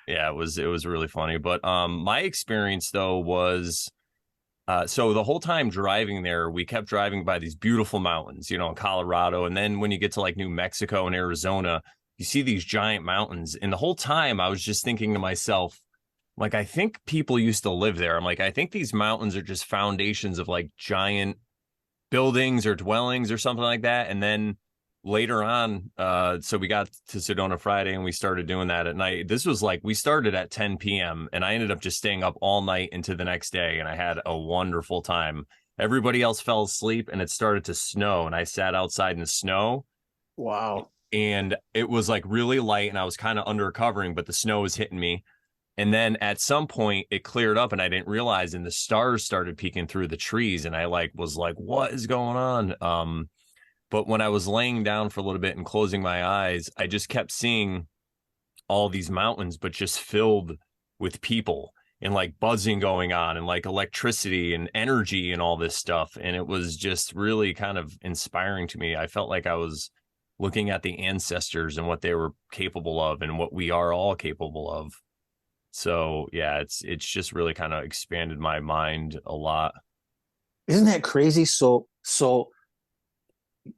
Yeah, it was really funny. But my experience though was, so the whole time driving there, we kept driving by these beautiful mountains, in Colorado. And then when you get to like New Mexico and Arizona, you see these giant mountains. And the whole time I was just thinking to myself, like, I think people used to live there. I'm like, I think these mountains are just foundations of like giant buildings or dwellings or something like that. And then later on, so we got to Sedona Friday and we started doing that at night. This was like, we started at 10 p.m. and I ended up just staying up all night into the next day, and I had a wonderful time. Everybody else fell asleep and it started to snow, and I sat outside in the snow. Wow. And it was like really light, and I was kind of under covering, but the snow was hitting me. And then at some point it cleared up and I didn't realize, and the stars started peeking through the trees, and I was like, what is going on? But when I was laying down for a little bit and closing my eyes, I just kept seeing all these mountains, but just filled with people and like buzzing going on and like electricity and energy and all this stuff. And it was just really kind of inspiring to me. I felt like I was looking at the ancestors and what they were capable of and what we are all capable of. So yeah, it's just really kind of expanded my mind a lot. Isn't that crazy? So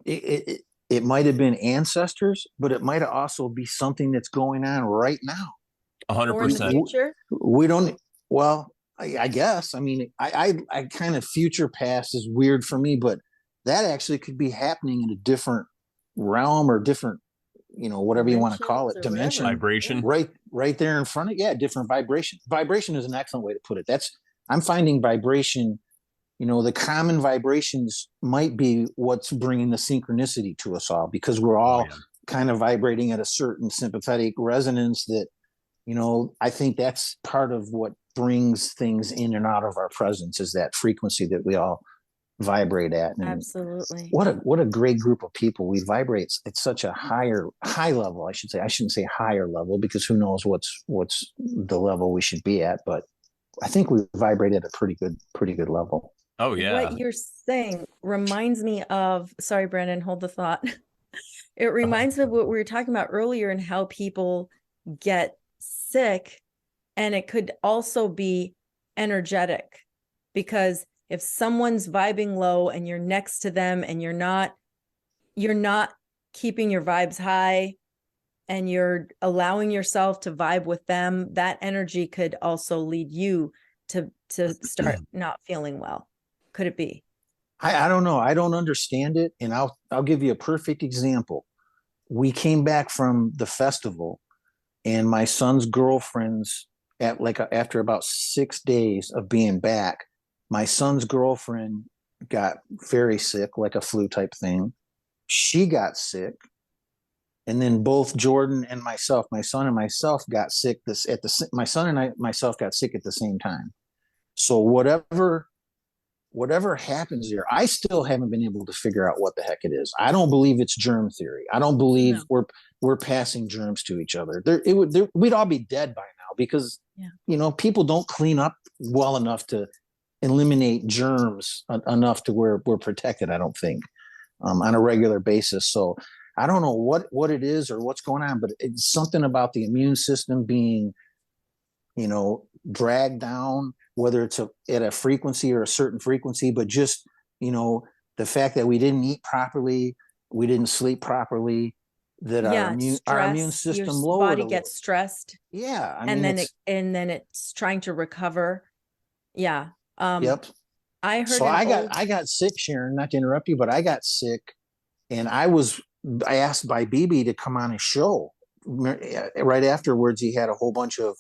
it might have been ancestors, but it might also be something that's going on right now. 100%. Future? We don't. Well, I guess. I mean, I kind of future past is weird for me, but that actually could be happening in a different realm or different, whatever you want to call Dimensions it, or whatever. dimension, Yeah. Vibration. right there in front of, yeah, different vibration. Vibration is an excellent way to put it. I'm finding vibration, the common vibrations might be what's bringing the synchronicity to us all, because we're Oh all yeah. kind of vibrating at a certain sympathetic resonance that, I think that's part of what brings things in and out of our presence, is that frequency that we all vibrate at. And Absolutely. what a great group of people. We vibrate at such a high level, I should say. I shouldn't say higher level, because who knows what's the level we should be at, but I think we vibrate at a pretty good level. Oh What yeah. you're saying reminds me of, sorry, Brandon, hold the thought. It reminds me of what we were talking about earlier, and how people get sick. And it could also be energetic, because if someone's vibing low and you're next to them and you're not keeping your vibes high, and you're allowing yourself to vibe with them, that energy could also lead you to start not feeling well. Could it be? I don't know. I don't understand it. And I'll give you a perfect example. We came back from the festival, and my son's girlfriend's after about 6 days of being back, my son's girlfriend got very sick, like a flu type thing. She got sick. And then both Jordan and myself, my son and myself, got sick. My son and myself got sick at the same time. So whatever happens there, I still haven't been able to figure out what the heck it is. I don't believe it's germ theory. I don't believe No. we're passing germs to each other. We'd all be dead by now, because people don't clean up well enough to eliminate germs enough to where we're protected, I don't think, on a regular basis. So I don't know what it is or what's going on, but it's something about the immune system being, dragged down, whether it's at a frequency or a certain frequency, but just, the fact that we didn't eat properly, we didn't sleep properly, that Yeah, it's our immune stress. Your system lowered body a little. gets stressed, Yeah, I and mean, then it's trying to recover. Yeah. yep. I heard So an old I got sick, Sharon, not to interrupt you, but I got sick, and I asked by BB to come on his show. Right afterwards, he had a whole bunch of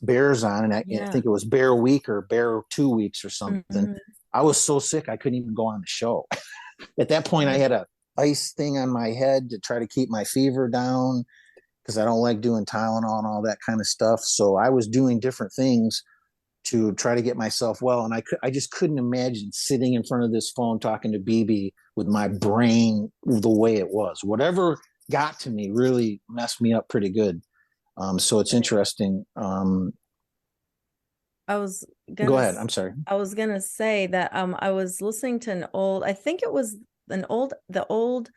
bears on, and I yeah. think it was Bear Week or Bear 2 weeks or something. Mhm. I was so sick I couldn't even go on the show. At that point, I had a ice thing on my head to try to keep my fever down, because I don't like doing Tylenol and all that kind of stuff. So I was doing different things to try to get myself well, and I just couldn't imagine sitting in front of this phone talking to BB with my brain the way it was. Whatever got to me really messed me up pretty good. So it's Right. interesting. I was Go gonna ahead. I'm sorry. I was gonna say that I was listening to I think it was the old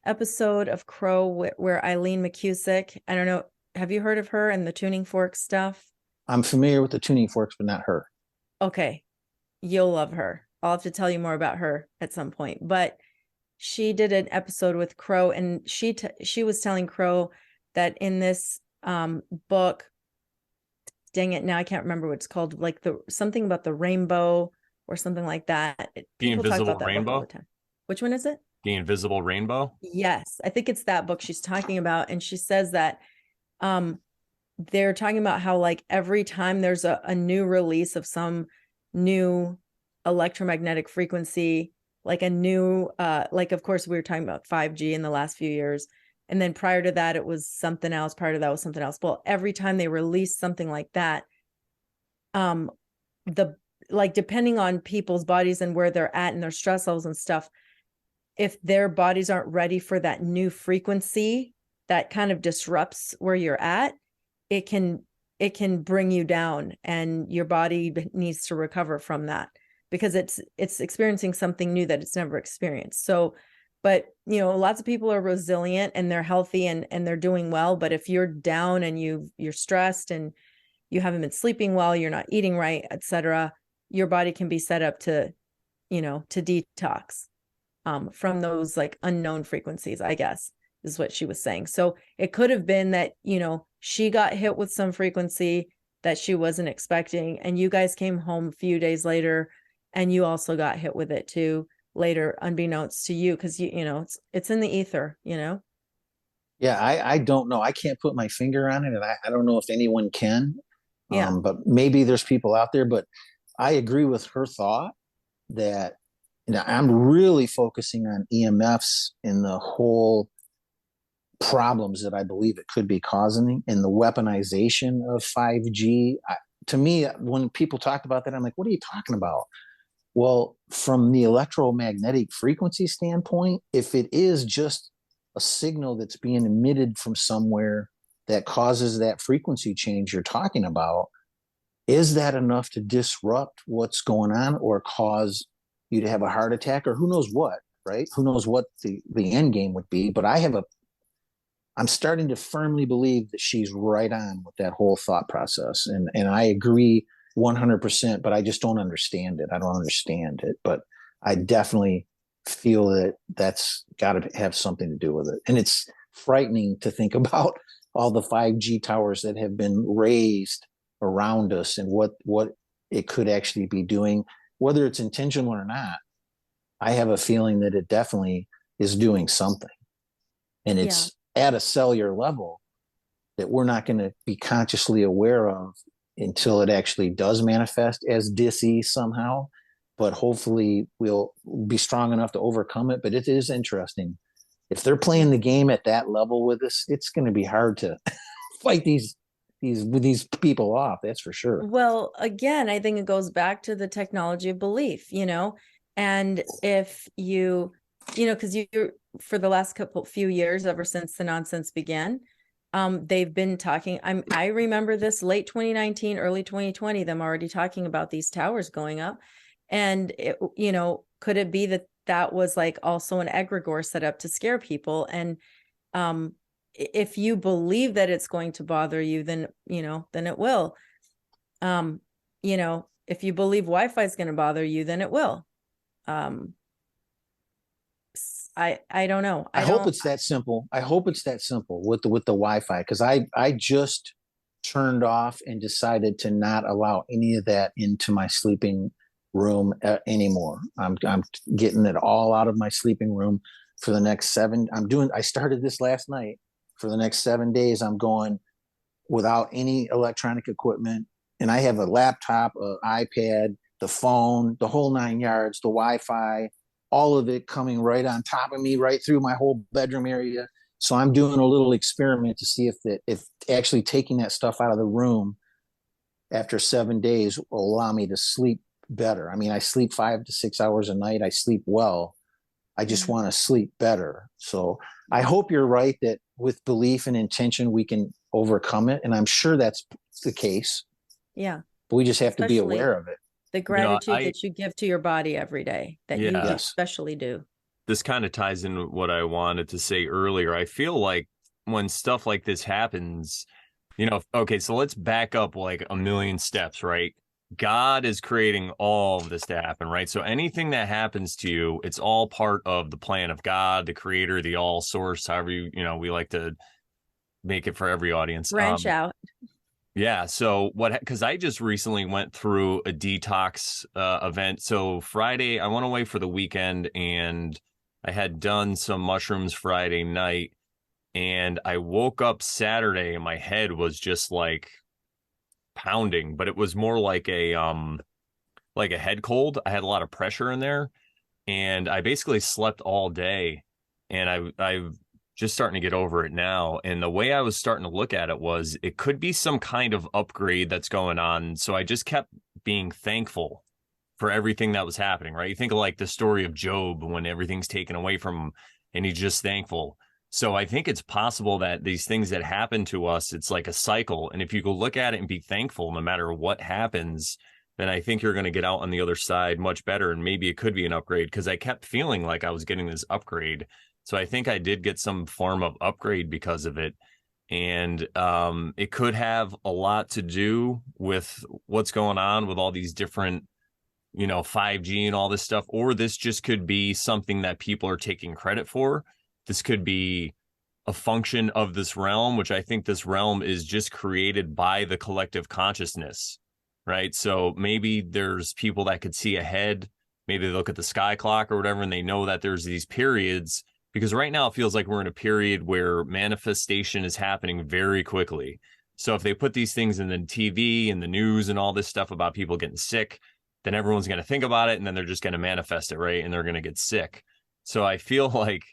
episode of Crow where Eileen McCusick, I don't know, have you heard of her and the tuning fork stuff? I'm familiar with the tuning forks, but not her. Okay, you'll love her. I'll have to tell you more about her at some point. But she did an episode with Crow, and she was telling Crow that in this book, dang it, now I can't remember what it's called, like something about the rainbow or something like that. The People talk Invisible about that book all the Rainbow. time. Which one is it? The Invisible Rainbow. Yes, I think it's that book she's talking about, and she says that they're talking about how, like, every time there's a new release of some new electromagnetic frequency, like a new like, of course we were talking about 5G in the last few years, and then prior to that it was something else, prior to that was something else. Well, every time they release something like that, the like, depending on people's bodies and where they're at and their stress levels and stuff, if their bodies aren't ready for that new frequency that kind of disrupts where you're at, it can bring you down, and your body needs to recover from that, because it's experiencing something new that it's never experienced. So, but lots of people are resilient and they're healthy and they're doing well. But if you're down and you're stressed and you haven't been sleeping well, you're not eating right, etc., your body can be set up to detox from those, like, unknown frequencies, I guess, is what she was saying. So it could have been that, she got hit with some frequency that she wasn't expecting. And you guys came home a few days later and you also got hit with it too later, unbeknownst to you, because you know it's in the ether, you know. Yeah, I don't know. I can't put my finger on it, and I don't know if anyone can. Yeah. But maybe there's people out there. But I agree with her thought that, you know, I'm really focusing on EMFs and the whole problems that I believe it could be causing and the weaponization of 5G. To me, when people talk about that, I'm like, what are you talking about? Well, from the electromagnetic frequency standpoint, if it is just a signal that's being emitted from somewhere that causes that frequency change you're talking about, is that enough to disrupt what's going on or cause you to have a heart attack or who knows what, right? Who knows what the end game would be? But I'm starting to firmly believe that she's right on with that whole thought process. And I agree 100%, but I just don't understand it. I don't understand it, but I definitely feel that that's got to have something to do with it. And it's frightening to think about all the 5G towers that have been raised around us and what it could actually be doing, whether it's intentional or not. I have a feeling that it definitely is doing something. And Yeah. it's at a cellular level that we're not going to be consciously aware of until it actually does manifest as dis-ease somehow. But hopefully we'll be strong enough to overcome it. But it is interesting. If they're playing the game at that level with us, it's going to be hard to fight these people off. That's for sure. Well, again, I think it goes back to the technology of belief, you know, and if you know, because you for the last few years, ever since the nonsense began, they've been talking. I remember this late 2019, early 2020, them already talking about these towers going up, and it, you know, could it be that that was like also an egregore set up to scare people? And if you believe that it's going to bother you, then you know, then it will. You know, if you believe Wi-Fi is going to bother you, then it will. I don't know. I hope it's that simple. I hope it's that simple with the Wi-Fi, because I just turned off and decided to not allow any of that into my sleeping room anymore. I'm getting it all out of my sleeping room for the next I started this last night. For the next 7 days, I'm going without any electronic equipment. And I have a laptop, an iPad, the phone, the whole 9 yards, the Wi-Fi, all of it coming right on top of me, right through my whole bedroom area. So I'm doing a little experiment to see if actually taking that stuff out of the room after 7 days will allow me to sleep better. I mean, I sleep 5 to 6 hours a night. I sleep well. I just want to sleep better. So I hope you're right that with belief and intention, we can overcome it. And I'm sure that's the case. Yeah. But we just have to be Especially aware of it. the gratitude that you give to your body every day, that you especially do. This kind of ties in what I wanted to say earlier. I feel like when stuff like this happens, you know, okay, so let's back up like a million steps, right? God is creating all of this to happen, right? So anything that happens to you, it's all part of the plan of God, the creator, the all source, however you know, we like to make it for every audience. Branch out. Yeah. So because I just recently went through a detox event. So Friday, I went away for the weekend and I had done some mushrooms Friday night. And I woke up Saturday and my head was just like pounding, but it was more like a head cold. I had a lot of pressure in there and I basically slept all day. And I've just starting to get over it now. And the way I was starting to look at it was it could be some kind of upgrade that's going on. So I just kept being thankful for everything that was happening, right? You think of like the story of Job when everything's taken away from him and he's just thankful. So I think it's possible that these things that happen to us, it's like a cycle. And if you go look at it and be thankful, no matter what happens, then I think you're going to get out on the other side much better. And maybe it could be an upgrade because I kept feeling like I was getting this upgrade. So I think I did get some form of upgrade because of it. And it could have a lot to do with what's going on with all these different, you know, 5G and all this stuff. Or this just could be something that people are taking credit for. This could be a function of this realm, which I think this realm is just created by the collective consciousness, right? So maybe there's people that could see ahead. Maybe they look at the sky clock or whatever, and they know that there's these periods, because right now it feels like we're in a period where manifestation is happening very quickly. So if they put these things in the TV and the news and all this stuff about people getting sick, then everyone's going to think about it, and then they're just going to manifest it, right? And they're going to get sick. So I feel like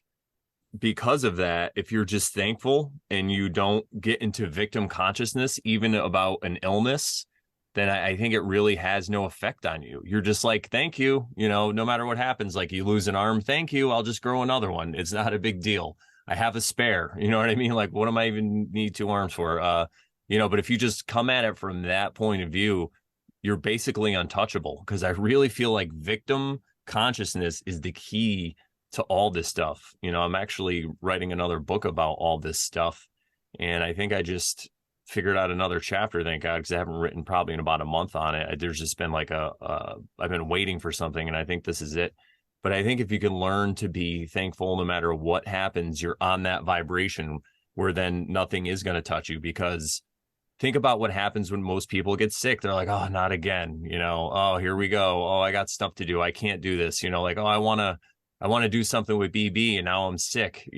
because of that, if you're just thankful and you don't get into victim consciousness, even about an illness, then I think it really has no effect on you. You're just like, thank you, no matter what happens, like you lose an arm, thank you, I'll just grow another one. It's not a big deal. I have a spare, you know what I mean? Like, what am I even need two arms for? But if you just come at it from that point of view, you're basically untouchable, because I really feel like victim consciousness is the key to all this stuff. I'm actually writing another book about all this stuff, and I think I just figured out another chapter, thank God, because I haven't written probably in about a month on it. There's just been like I've been waiting for something, and I think this is it. But I think if you can learn to be thankful no matter what happens, you're on that vibration where then nothing is going to touch you. Because think about what happens when most people get sick. They're like, oh, not again, oh, here we go. Oh, I got stuff to do. I can't do this, like, oh, I want to do something with BB and now I'm sick,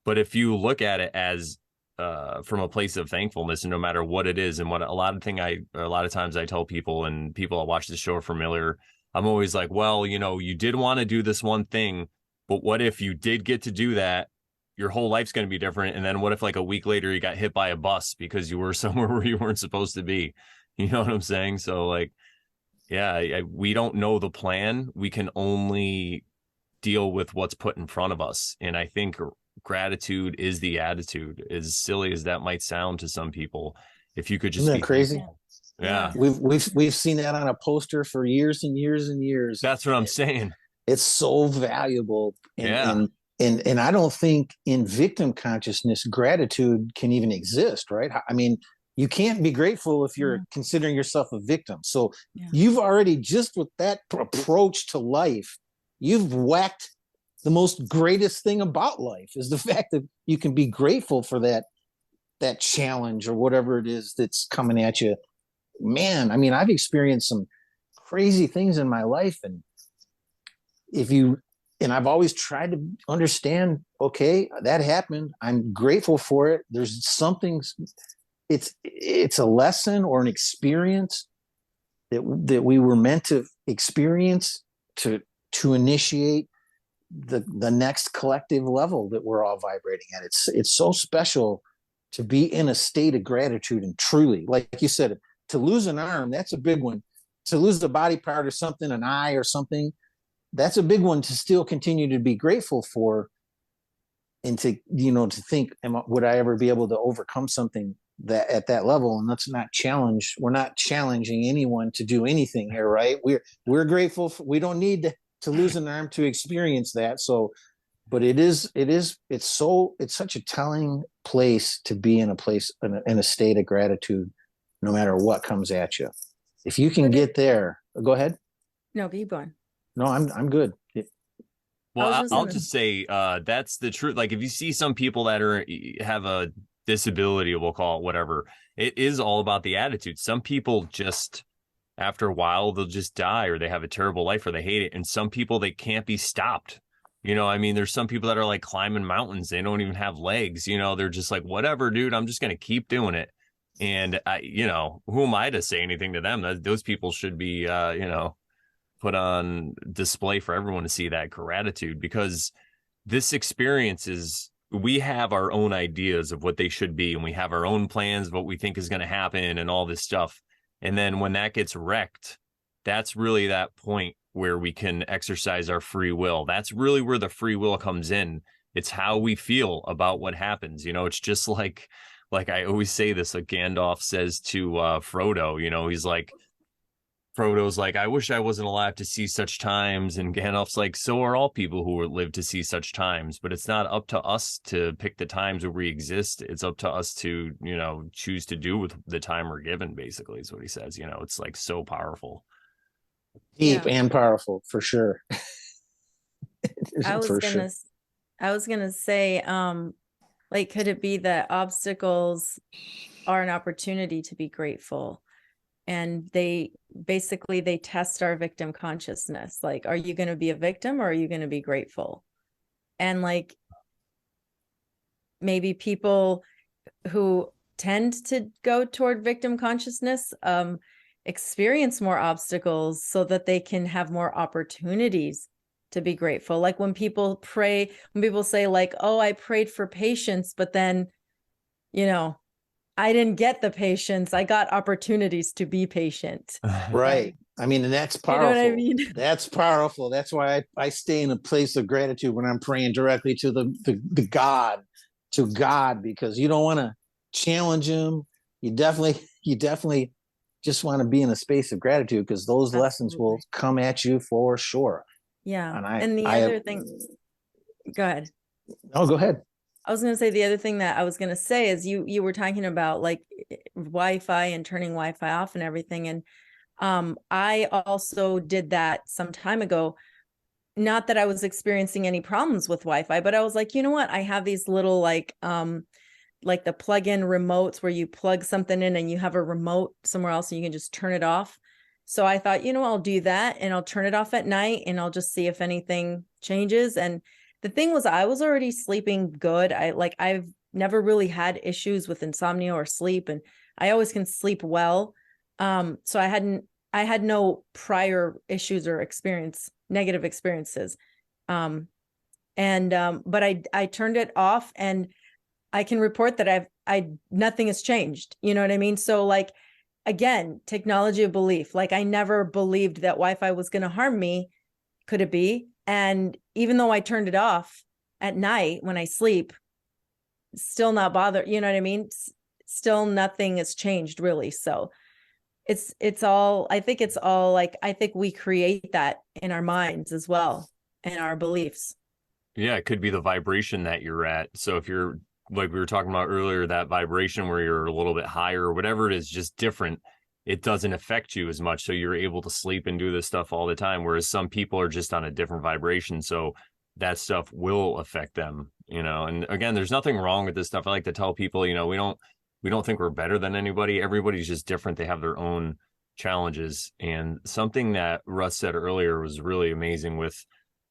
But if you look at it as from a place of thankfulness, and no matter what it is, and what a lot of times I tell people, and people that watch the show are familiar, I'm always like, well, you did want to do this one thing, but what if you did get to do that? Your whole life's going to be different. And then what if like a week later you got hit by a bus because you were somewhere where you weren't supposed to be? You know what I'm saying? So like, yeah, we don't know the plan. We can only deal with what's put in front of us. And I think gratitude is the attitude, as silly as that might sound to some people. If you could just Isn't that be crazy? thankful. Yeah. We've seen that on a poster for years and years and years. That's what I'm saying. It's so valuable. Yeah. And I don't think in victim consciousness, gratitude can even exist, right? I mean, you can't be grateful if you're considering yourself a victim. So you've already, just with that approach to life, you've whacked the most greatest thing about life, is the fact that you can be grateful for that challenge or whatever it is that's coming at you. Man, I mean, I've experienced some crazy things in my life, and I've always tried to understand, okay, that happened, I'm grateful for it. There's something, it's a lesson or an experience that we were meant to experience to initiate the next collective level that we're all vibrating at. It's so special to be in a state of gratitude, and truly, like you said, to lose an arm, that's a big one. To lose a body part or something, an eye or something, that's a big one to still continue to be grateful for, and to think, would I ever be able to overcome something that at that level? And we're not challenging anyone to do anything here, right? We're grateful we don't need to lose an arm to experience that. So, but it's such a telling place to be in a state of gratitude, no matter what comes at you. If you can get there, go ahead. No, keep going. No, I'm good. Well, I'll just say that's the truth. Like, if you see some people that have a disability, we'll call it whatever, it is all about the attitude. Some people just, after a while, they'll just die, or they have a terrible life, or they hate it. And some people, they can't be stopped. I mean, there's some people that are like climbing mountains. They don't even have legs. They're just like, whatever, dude, I'm just going to keep doing it. And who am I to say anything to them? Those people should be, put on display for everyone to see, that gratitude, because this experience is, we have our own ideas of what they should be, and we have our own plans of what we think is going to happen and all this stuff. And then when that gets wrecked, that's really that point where we can exercise our free will. That's really where the free will comes in. It's how we feel about what happens. It's just like I always say this, like Gandalf says to Frodo, he's like, Frodo's like, I wish I wasn't alive to see such times. And Gandalf's like, so are all people who live to see such times. But it's not up to us to pick the times where we exist. It's up to us to, choose to do with the time we're given, basically, is what he says. It's like so powerful. Deep and powerful, for sure. I was gonna say, Like, could it be that obstacles are an opportunity to be grateful? And they test our victim consciousness. Like, are you going to be a victim, or are you going to be grateful? And like, maybe people who tend to go toward victim consciousness experience more obstacles so that they can have more opportunities to be grateful. Like when people pray, when people say like, oh, I prayed for patience, but then, I didn't get the patience. I got opportunities to be patient. Right. I mean, and that's You know what I powerful. mean? That's powerful. That's why I stay in a place of gratitude when I'm praying directly to the God, to God, because you don't want to challenge him. You definitely just want to be in a space of gratitude, because those lessons will come at you for sure. Yeah. And the other thing, go ahead. Oh, go ahead. I was going to say, the other thing that I was going to say is you were talking about like Wi-Fi and turning Wi-Fi off and everything. And I also did that some time ago. Not that I was experiencing any problems with Wi-Fi, but I was like, you know what? I have these little like the plug-in remotes where you plug something in and you have a remote somewhere else and you can just turn it off. So I thought, I'll do that and I'll turn it off at night and I'll just see if anything changes. And the thing was, I was already sleeping good. I've never really had issues with insomnia or sleep, and I always can sleep well. So I had no prior issues or negative experiences. But I turned it off, and I can report that nothing has changed. You know what I mean? So like, again, technology of belief. Like, I never believed that Wi-Fi was going to harm me. Could it be? And even though I turned it off at night when I sleep, still not bothered. You know what I mean? Still nothing has changed really. So it's all, I think it's all like, I think we create that in our minds as well, and our beliefs. Yeah, it could be the vibration that you're at. So if you're, like we were talking about earlier, that vibration where you're a little bit higher or whatever it is, just different, it doesn't affect you as much. So you're able to sleep and do this stuff all the time. Whereas some people are just on a different vibration. So that stuff will affect them, And again, there's nothing wrong with this stuff. I like to tell people, we don't think we're better than anybody. Everybody's just different. They have their own challenges. And something that Russ said earlier was really amazing with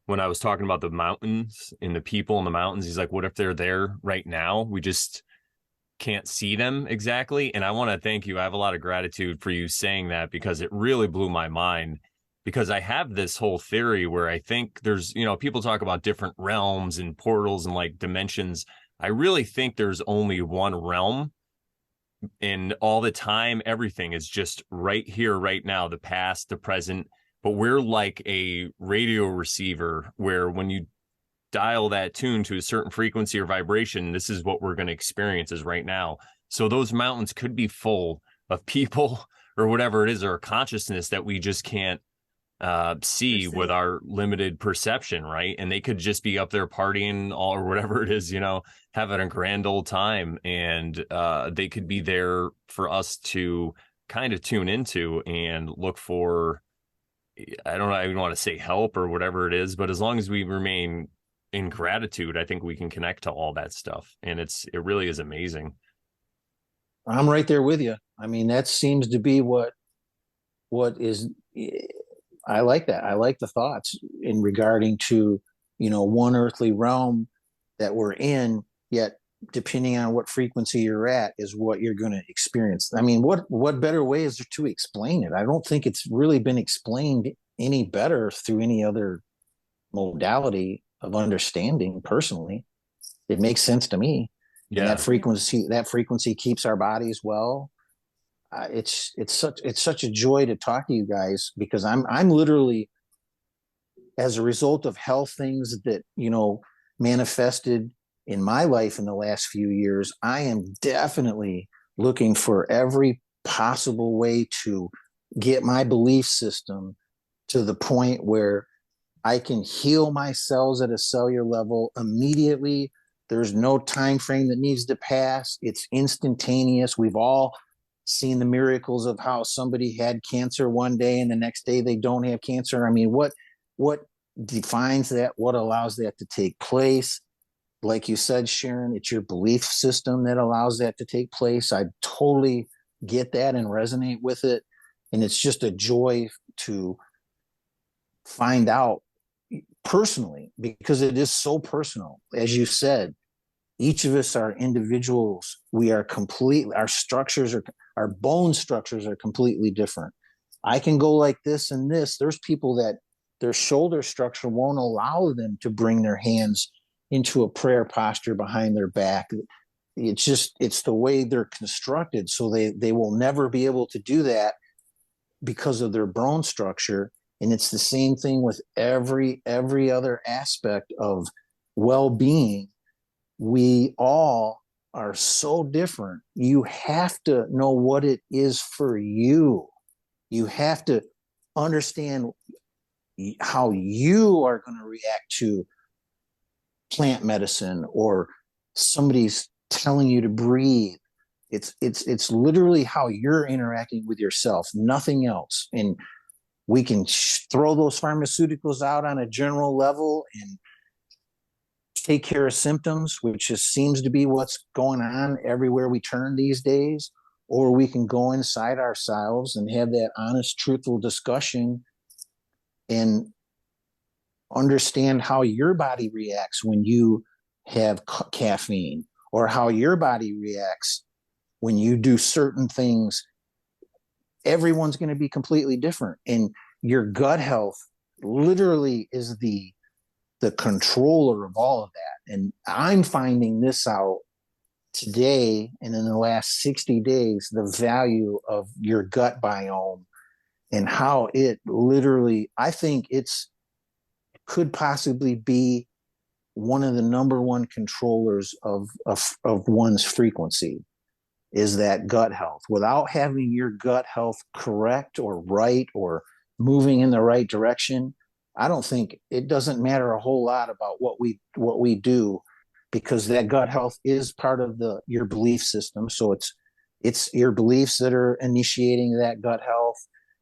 when I was talking about the mountains and the people in the mountains. He's like, what if they're there right now? We just can't see them exactly. And I want to thank you. I have a lot of gratitude for you saying that, because it really blew my mind. Because I have this whole theory where I think there's, people talk about different realms and portals and like dimensions. I really think there's only one realm, and all the time, everything is just right here, right now, the past, the present. But we're like a radio receiver where when you dial that tune to a certain frequency or vibration, this is what we're going to experience is right now. So those mountains could be full of people or whatever it is, or a consciousness that we just can't see with our limited perception, right? And they could just be up there partying or whatever it is, having a grand old time. And they could be there for us to kind of tune into and look for. I don't know, I even want to say help or whatever it is, but as long as we remain in gratitude, I think we can connect to all that stuff. And it really is amazing. I'm right there with you. I mean, that seems to be what is, I like that. I like the thoughts in regarding to, one earthly realm that we're in, yet depending on what frequency you're at is what you're going to experience. I mean, what better way is there to explain it? I don't think it's really been explained any better through any other modality of understanding. Personally, it makes sense to me. Yeah. And that frequency keeps our bodies well. It's such a joy to talk to you guys, because I'm literally, as a result of health things that manifested in my life in the last few years, I am definitely looking for every possible way to get my belief system to the point where I can heal my cells at a cellular level immediately. There's no time frame that needs to pass. It's instantaneous. We've all seen the miracles of how somebody had cancer one day and the next day they don't have cancer. I mean, what defines that? What allows that to take place? like you said, Sharon, it's your belief system that allows that to take place. I totally get that and resonate with it. And it's just a joy to find out personally, because it is so personal. As you said, each of us are individuals. We are completely, our bone structures are completely different. I can go like this and this. There's people that their shoulder structure won't allow them to bring their hands into a prayer posture behind their back. It's the way they're constructed. So they will never be able to do that because of their bone structure. And it's the same thing with every other aspect of well-being. We all are so different. You have to know what it is for you. You have to understand how you are going to react to plant medicine, or somebody's telling you to breathe. It's literally how you're interacting with yourself, nothing else. And we can throw those pharmaceuticals out on a general level and take care of symptoms, which just seems to be what's going on everywhere we turn these days. Or we can go inside ourselves and have that honest, truthful discussion and understand how your body reacts when you have caffeine, or how your body reacts when you do certain things. Everyone's going to be completely different. And your gut health literally is the controller of all of that. And I'm finding this out today and in the last 60 days, the value of your gut biome and how it literally, I think could possibly be one of the number one controllers of one's frequency, is that gut health. Without having your gut health correct or right or moving in the right direction, I don't think it doesn't matter a whole lot about what we do, because that gut health is part of your belief system. So it's your beliefs that are initiating that gut health,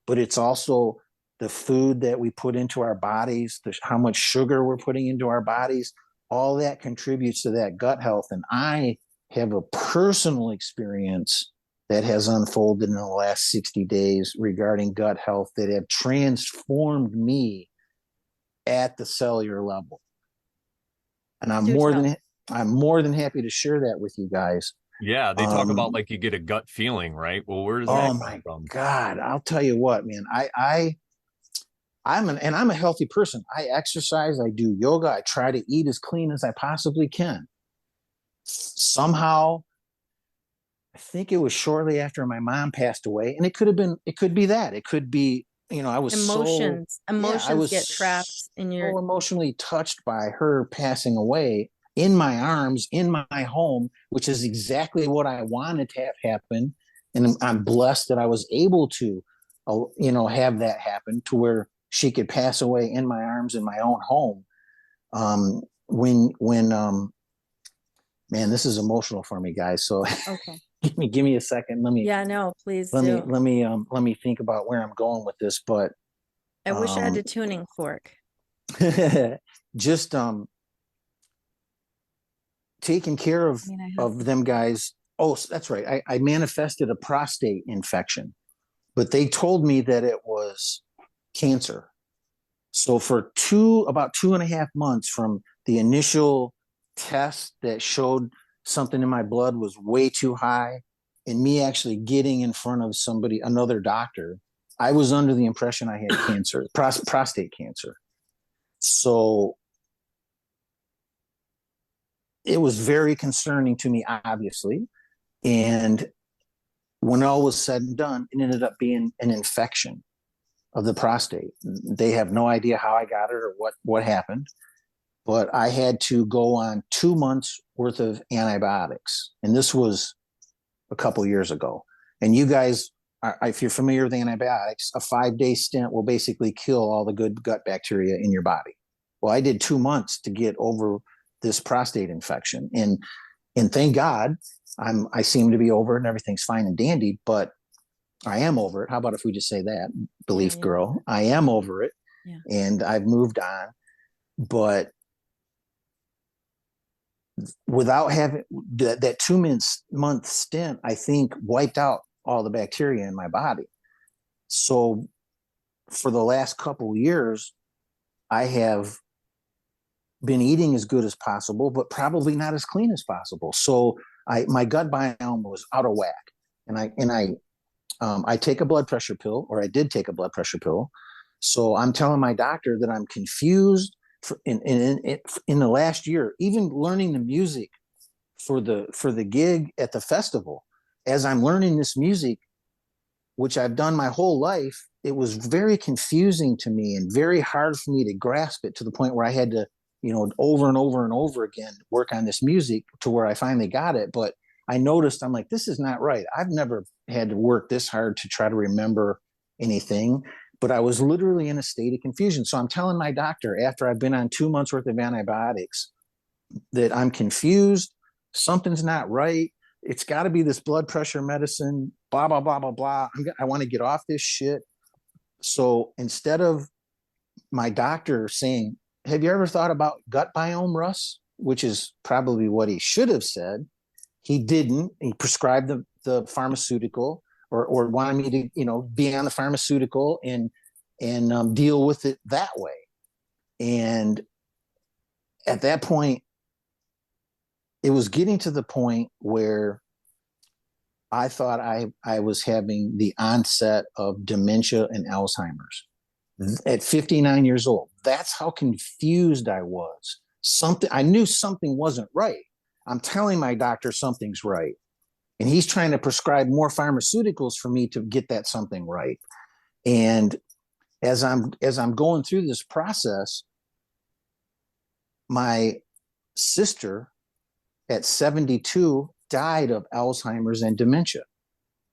but it's also the food that we put into our bodies, how much sugar we're putting into our bodies. All that contributes to that gut health. And I have a personal experience that has unfolded in the last 60 days regarding gut health that have transformed me at the cellular level. And I'm more than happy to share that with you guys. Yeah, they talk about like you get a gut feeling, right? Well, where does that come from? God, I'll tell you what, man. I'm a healthy person. I exercise, I do yoga, I try to eat as clean as I possibly can. Somehow, I think it was shortly after my mom passed away, and it could be that. It could be, I was emotions get trapped in your so emotionally touched by her passing away in my arms, in my home, which is exactly what I wanted to have happen. And I'm blessed that I was able to, have that happen, to where she could pass away in my arms in my own home. Man, this is emotional for me, guys. So okay. give me a second. Please let do. let me think about where I'm going with this. But I wish I had a tuning fork. just taking care of them, guys. Oh, that's right. I manifested a prostate infection, but they told me that it was cancer. So for about 2.5 months from the initial test that showed something in my blood was way too high, and me actually getting in front of another doctor, I was under the impression I had cancer, prostate cancer. So it was very concerning to me, obviously. And when all was said and done, it ended up being an infection of the prostate. They have no idea how I got it or what happened, but I had to go on 2 months worth of antibiotics. And this was a couple years ago. And you guys, if you're familiar with antibiotics, a 5-day stint will basically kill all the good gut bacteria in your body. Well, I did 2 months to get over this prostate infection. And thank God I seem to be over it and everything's fine and dandy, but I am over it. How about if we just say that, belief girl? I am over it, and I've moved on. But without having that 2 month stint, I think wiped out all the bacteria in my body. So for the last couple of years, I have been eating as good as possible, but probably not as clean as possible. So my gut biome was out of whack, and I take a blood pressure pill, or I did take a blood pressure pill. So I'm telling my doctor that I'm confused in the last year, even learning the music for the gig at the festival. As I'm learning this music, which I've done my whole life, it was very confusing to me and very hard for me to grasp it, to the point where I had to, over and over and over again, work on this music to where I finally got it. But I noticed, I'm like, this is not right. I've never had to work this hard to try to remember anything, but I was literally in a state of confusion. So I'm telling my doctor, after I've been on 2 months worth of antibiotics, that I'm confused. Something's not right. It's got to be this blood pressure medicine, blah, blah, blah, blah, blah. I want to get off this shit. So instead of my doctor saying, have you ever thought about gut biome, Russ? Which is probably what he should have said. He didn't. He prescribed the pharmaceutical, or wanted me to, be on the pharmaceutical and deal with it that way. And at that point, it was getting to the point where I thought I was having the onset of dementia and Alzheimer's at 59 years old. That's how confused I was. I knew something wasn't right. I'm telling my doctor something's right, and he's trying to prescribe more pharmaceuticals for me to get that something right. And as I'm going through this process, my sister at 72 died of Alzheimer's and dementia.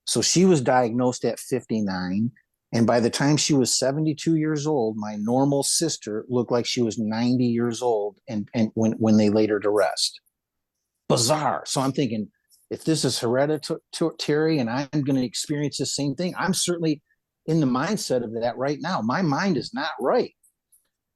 So she was diagnosed at 59. And by the time she was 72 years old, my normal sister looked like she was 90 years old, and when they laid her to rest. Bizarre. So I'm thinking, if this is hereditary and I'm going to experience the same thing, I'm certainly in the mindset of that right now. My mind is not right.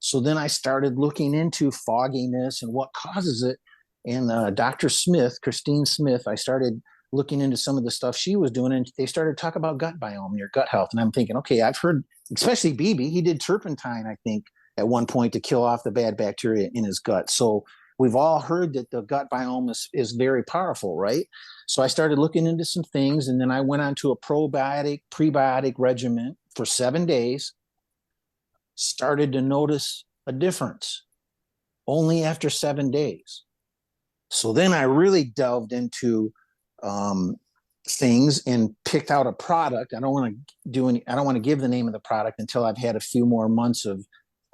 So then I started looking into fogginess and what causes it. And Dr. Smith, Christine Smith, I started looking into some of the stuff she was doing, and they started talking about gut biome, your gut health. And I'm thinking, okay, I've heard, especially BB, he did turpentine, I think, at one point to kill off the bad bacteria in his gut. So we've all heard that the gut biome is very powerful, right? So I started looking into some things, and then I went on to a prebiotic regimen for 7 days, started to notice a difference only after 7 days. So then I really delved into things and picked out a product. I don't want to give the name of the product until I've had a few more months of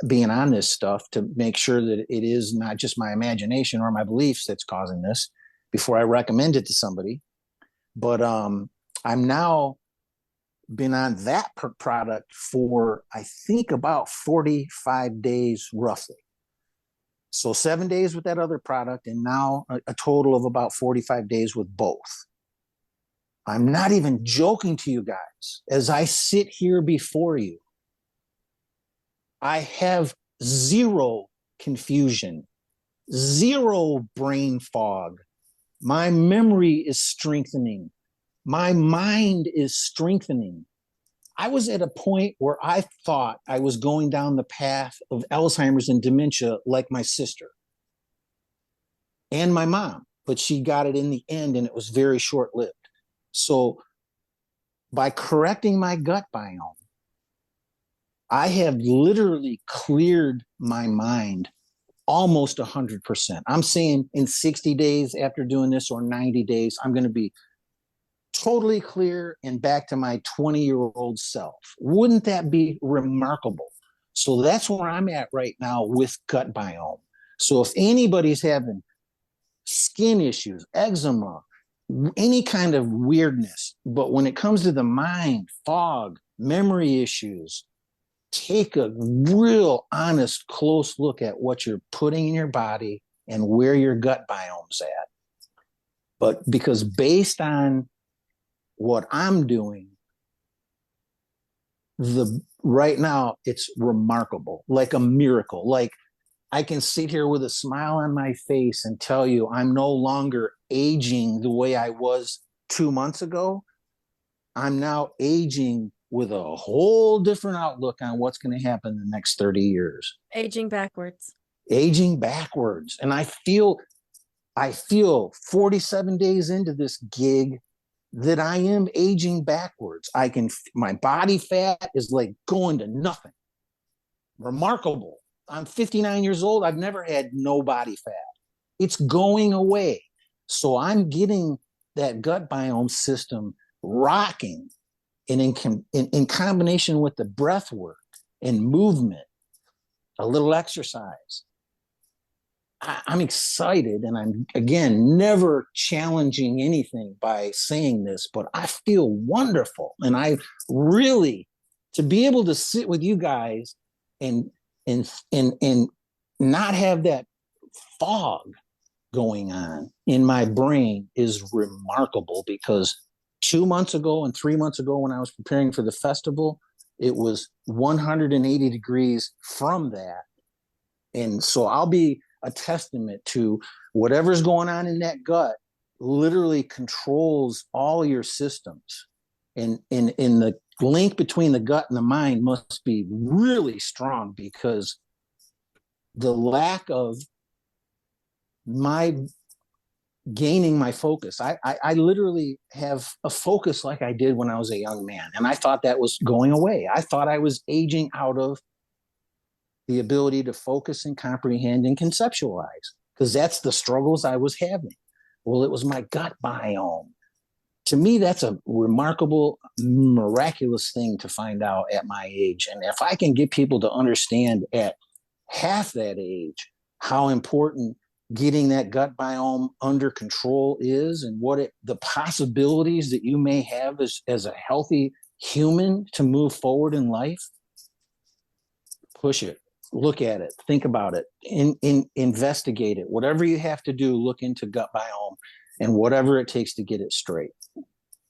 being on this stuff, to make sure that it is not just my imagination or my beliefs that's causing this before I recommend it to somebody. But I'm now been on that product for, I think, about 45 days roughly. So 7 days with that other product, and now a total of about 45 days with both. I'm not even joking to you guys. As I sit here before you, I have zero confusion, zero brain fog. My memory is strengthening. My mind is strengthening. I was at a point where I thought I was going down the path of Alzheimer's and dementia like my sister and my mom, but she got it in the end, and it was very short-lived. So by correcting my gut biome, I have literally cleared my mind almost 100%. I'm saying in 60 days after doing this, or 90 days, I'm going to be totally clear and back to my 20-year-old self. Wouldn't that be remarkable? So that's where I'm at right now with gut biome. So if anybody's having skin issues, eczema, any kind of weirdness, but when it comes to the mind, fog, memory issues, take a real honest, close look at what you're putting in your body and where your gut biome's at. But because based on what I'm doing, right now, it's remarkable, like a miracle. Like I can sit here with a smile on my face and tell you I'm no longer aging the way I was 2 months ago. I'm now aging with a whole different outlook on what's going to happen in the next 30 years. Aging backwards. Aging backwards. And I feel 47 days into this gig that I am aging backwards. My body fat is like going to nothing. Remarkable. I'm 59 years old. I've never had no body fat. It's going away. So I'm getting that gut biome system rocking. And in combination with the breath work and movement, a little exercise, I'm excited, and I'm, again, never challenging anything by saying this, but I feel wonderful. And I really, to be able to sit with you guys and not have that fog going on in my brain is remarkable, because 2 months ago and 3 months ago, when I was preparing for the festival, it was 180 degrees from that. And so I'll be a testament to whatever's going on in that gut literally controls all your systems. And in the link between the gut and the mind must be really strong, because the lack of my gaining my focus, I literally have a focus like I did when I was a young man, and I thought that was going away. I thought I was aging out of the ability to focus and comprehend and conceptualize, because that's the struggles I was having. Well, it was my gut biome. To me, that's a remarkable, miraculous thing to find out at my age. And if I can get people to understand at half that age how important getting that gut biome under control is, and the possibilities that you may have as a healthy human to move forward in life, push it. Look at it, think about it, investigate it. Whatever you have to do, look into gut biome and whatever it takes to get it straight.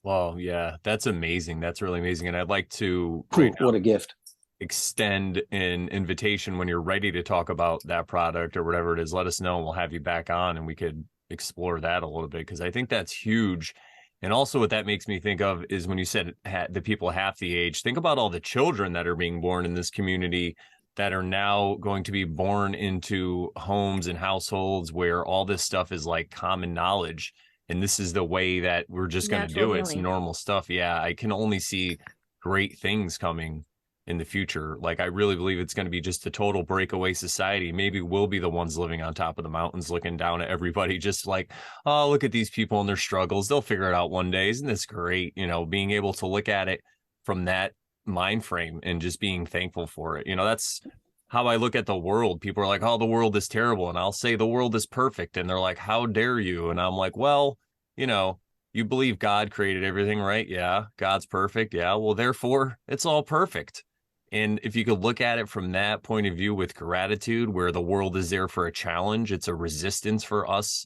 Well, yeah, that's amazing. That's really amazing. And I'd like to What a gift. Extend an invitation when you're ready to talk about that product or whatever it is. Let us know and we'll have you back on and we could explore that a little bit, because I think that's huge. And also what that makes me think of is when you said the people half the age, think about all the children that are being born in this community that are now going to be born into homes and households where all this stuff is like common knowledge. And this is the way that we're just going to do it. It's normal stuff. Yeah, I can only see great things coming in the future. Like, I really believe it's going to be just a total breakaway society. Maybe we'll be the ones living on top of the mountains looking down at everybody, just like, oh, look at these people and their struggles. They'll figure it out one day. Isn't this great? You know, being able to look at it from that mind frame and just being thankful for it. You know, that's how I look at the world. People are like, oh, the world is terrible. And I'll say the world is perfect. And they're like, how dare you? And I'm like, well, you know, you believe God created everything, right? Yeah. God's perfect. Yeah. Well, therefore it's all perfect. And if you could look at it from that point of view with gratitude, where the world is there for a challenge, it's a resistance for us.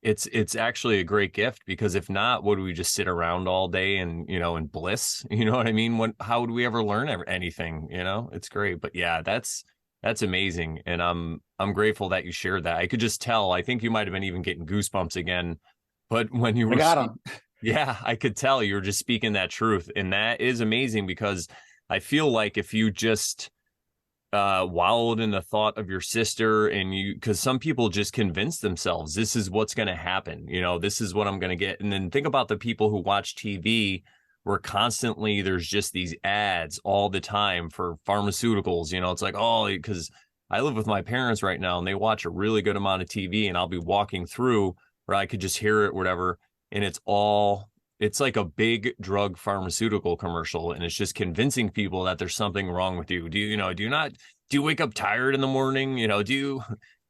It's actually a great gift, because if not, would we just sit around all day and, you know, in bliss? You know what I mean? How would we ever learn anything? You know, it's great. But yeah, that's amazing. And I'm grateful that you shared that. I could just tell. I think you might have been even getting goosebumps again. But when you were, I got them. Yeah, I could tell you were just speaking that truth. And that is amazing, because I feel like if you just wallowed in the thought of your sister, and because some people just convince themselves this is what's going to happen, you know, this is what I'm going to get. And then think about the people who watch TV, where constantly there's just these ads all the time for pharmaceuticals. You know, it's like, oh, because I live with my parents right now and they watch a really good amount of TV, and I'll be walking through where I could just hear it, whatever. And it's like a big drug pharmaceutical commercial, and it's just convincing people that there's something wrong with you. Do you wake up tired in the morning? You know, do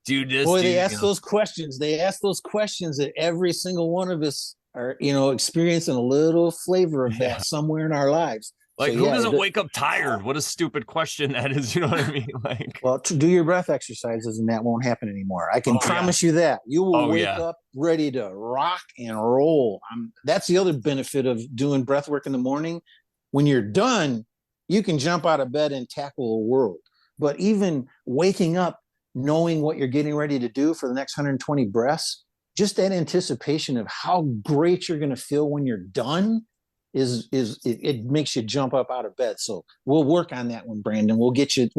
you just, boy, they ask those questions. They ask those questions that every single one of us are, you know, experiencing a little flavor of that somewhere in our lives. Like, so, who doesn't wake up tired? What a stupid question that is. You know what I mean? Like, well, to do your breath exercises, and that won't happen anymore. I can promise you that. You will wake up ready to rock and roll. That's the other benefit of doing breath work in the morning. When you're done, you can jump out of bed and tackle the world. But even waking up knowing what you're getting ready to do for the next 120 breaths, just that anticipation of how great you're going to feel when you're done it makes you jump up out of bed. So we'll work on that one, Brandon. We'll get you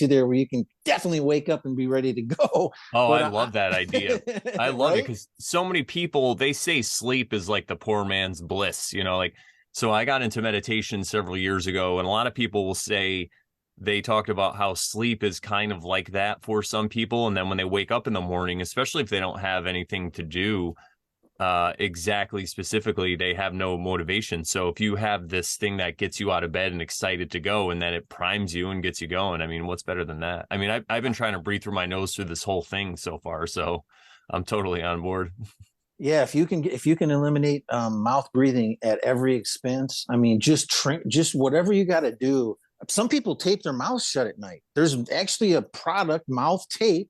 there where you can definitely wake up and be ready to go. Oh, But I love that idea. I love it right? because so many people, they say sleep is like the poor man's bliss, like, so I got into meditation several years ago, and a lot of people will say they talked about how sleep is kind of like that for some people. And then when they wake up in the morning, especially if they don't have anything to do, exactly specifically, they have no motivation. So if you have this thing that gets you out of bed and excited to go, and then it primes you and gets you going, I mean, what's better than that? I mean, I've been trying to breathe through my nose through this whole thing so far, so I'm totally on board. Yeah, if you can eliminate mouth breathing at every expense, I mean, just whatever you got to do. Some people tape their mouth shut at night. There's actually a product, mouth tape,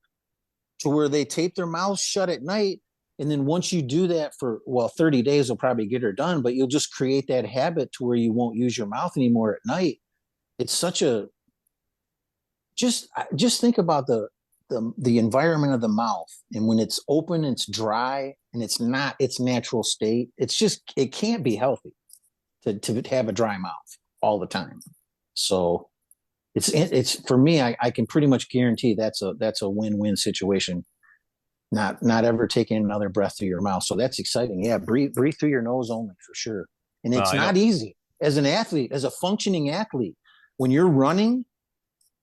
to where they tape their mouth shut at night. And then once you do that for, 30 days will probably get her done, but you'll just create that habit to where you won't use your mouth anymore at night. It's such a, just think about the environment of the mouth. And when it's open, it's dry and it's not its natural state. It can't be healthy to have a dry mouth all the time. So it's for me, I can pretty much guarantee that's a win-win situation. Not ever taking another breath through your mouth. So that's exciting. Yeah, breathe through your nose only for sure. And it's I not know. easy as an athlete, as a functioning athlete. When you're running,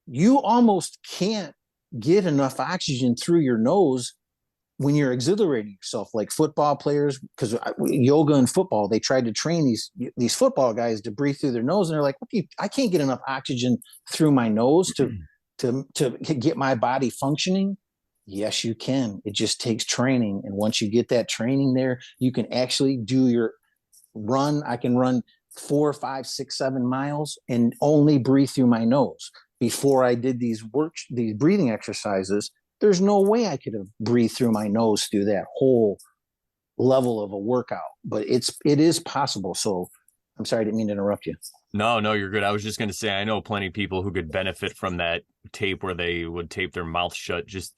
you almost can't get enough oxygen through your nose when you're exhilarating yourself, like football players, because yoga and football, they tried to train these football guys to breathe through their nose, and they're like, I can't get enough oxygen through my nose to get my body functioning. Yes, you can. It just takes training, and once you get that training there, you can actually do your run. I can run 4, 5, 6, 7 miles and only breathe through my nose. Before I did these breathing exercises, there's no way I could have breathed through my nose through that whole level of a workout, but it is possible. So I'm sorry, I didn't mean to interrupt you. No, you're good. I was just going to say, I know plenty of people who could benefit from that tape where they would tape their mouth shut just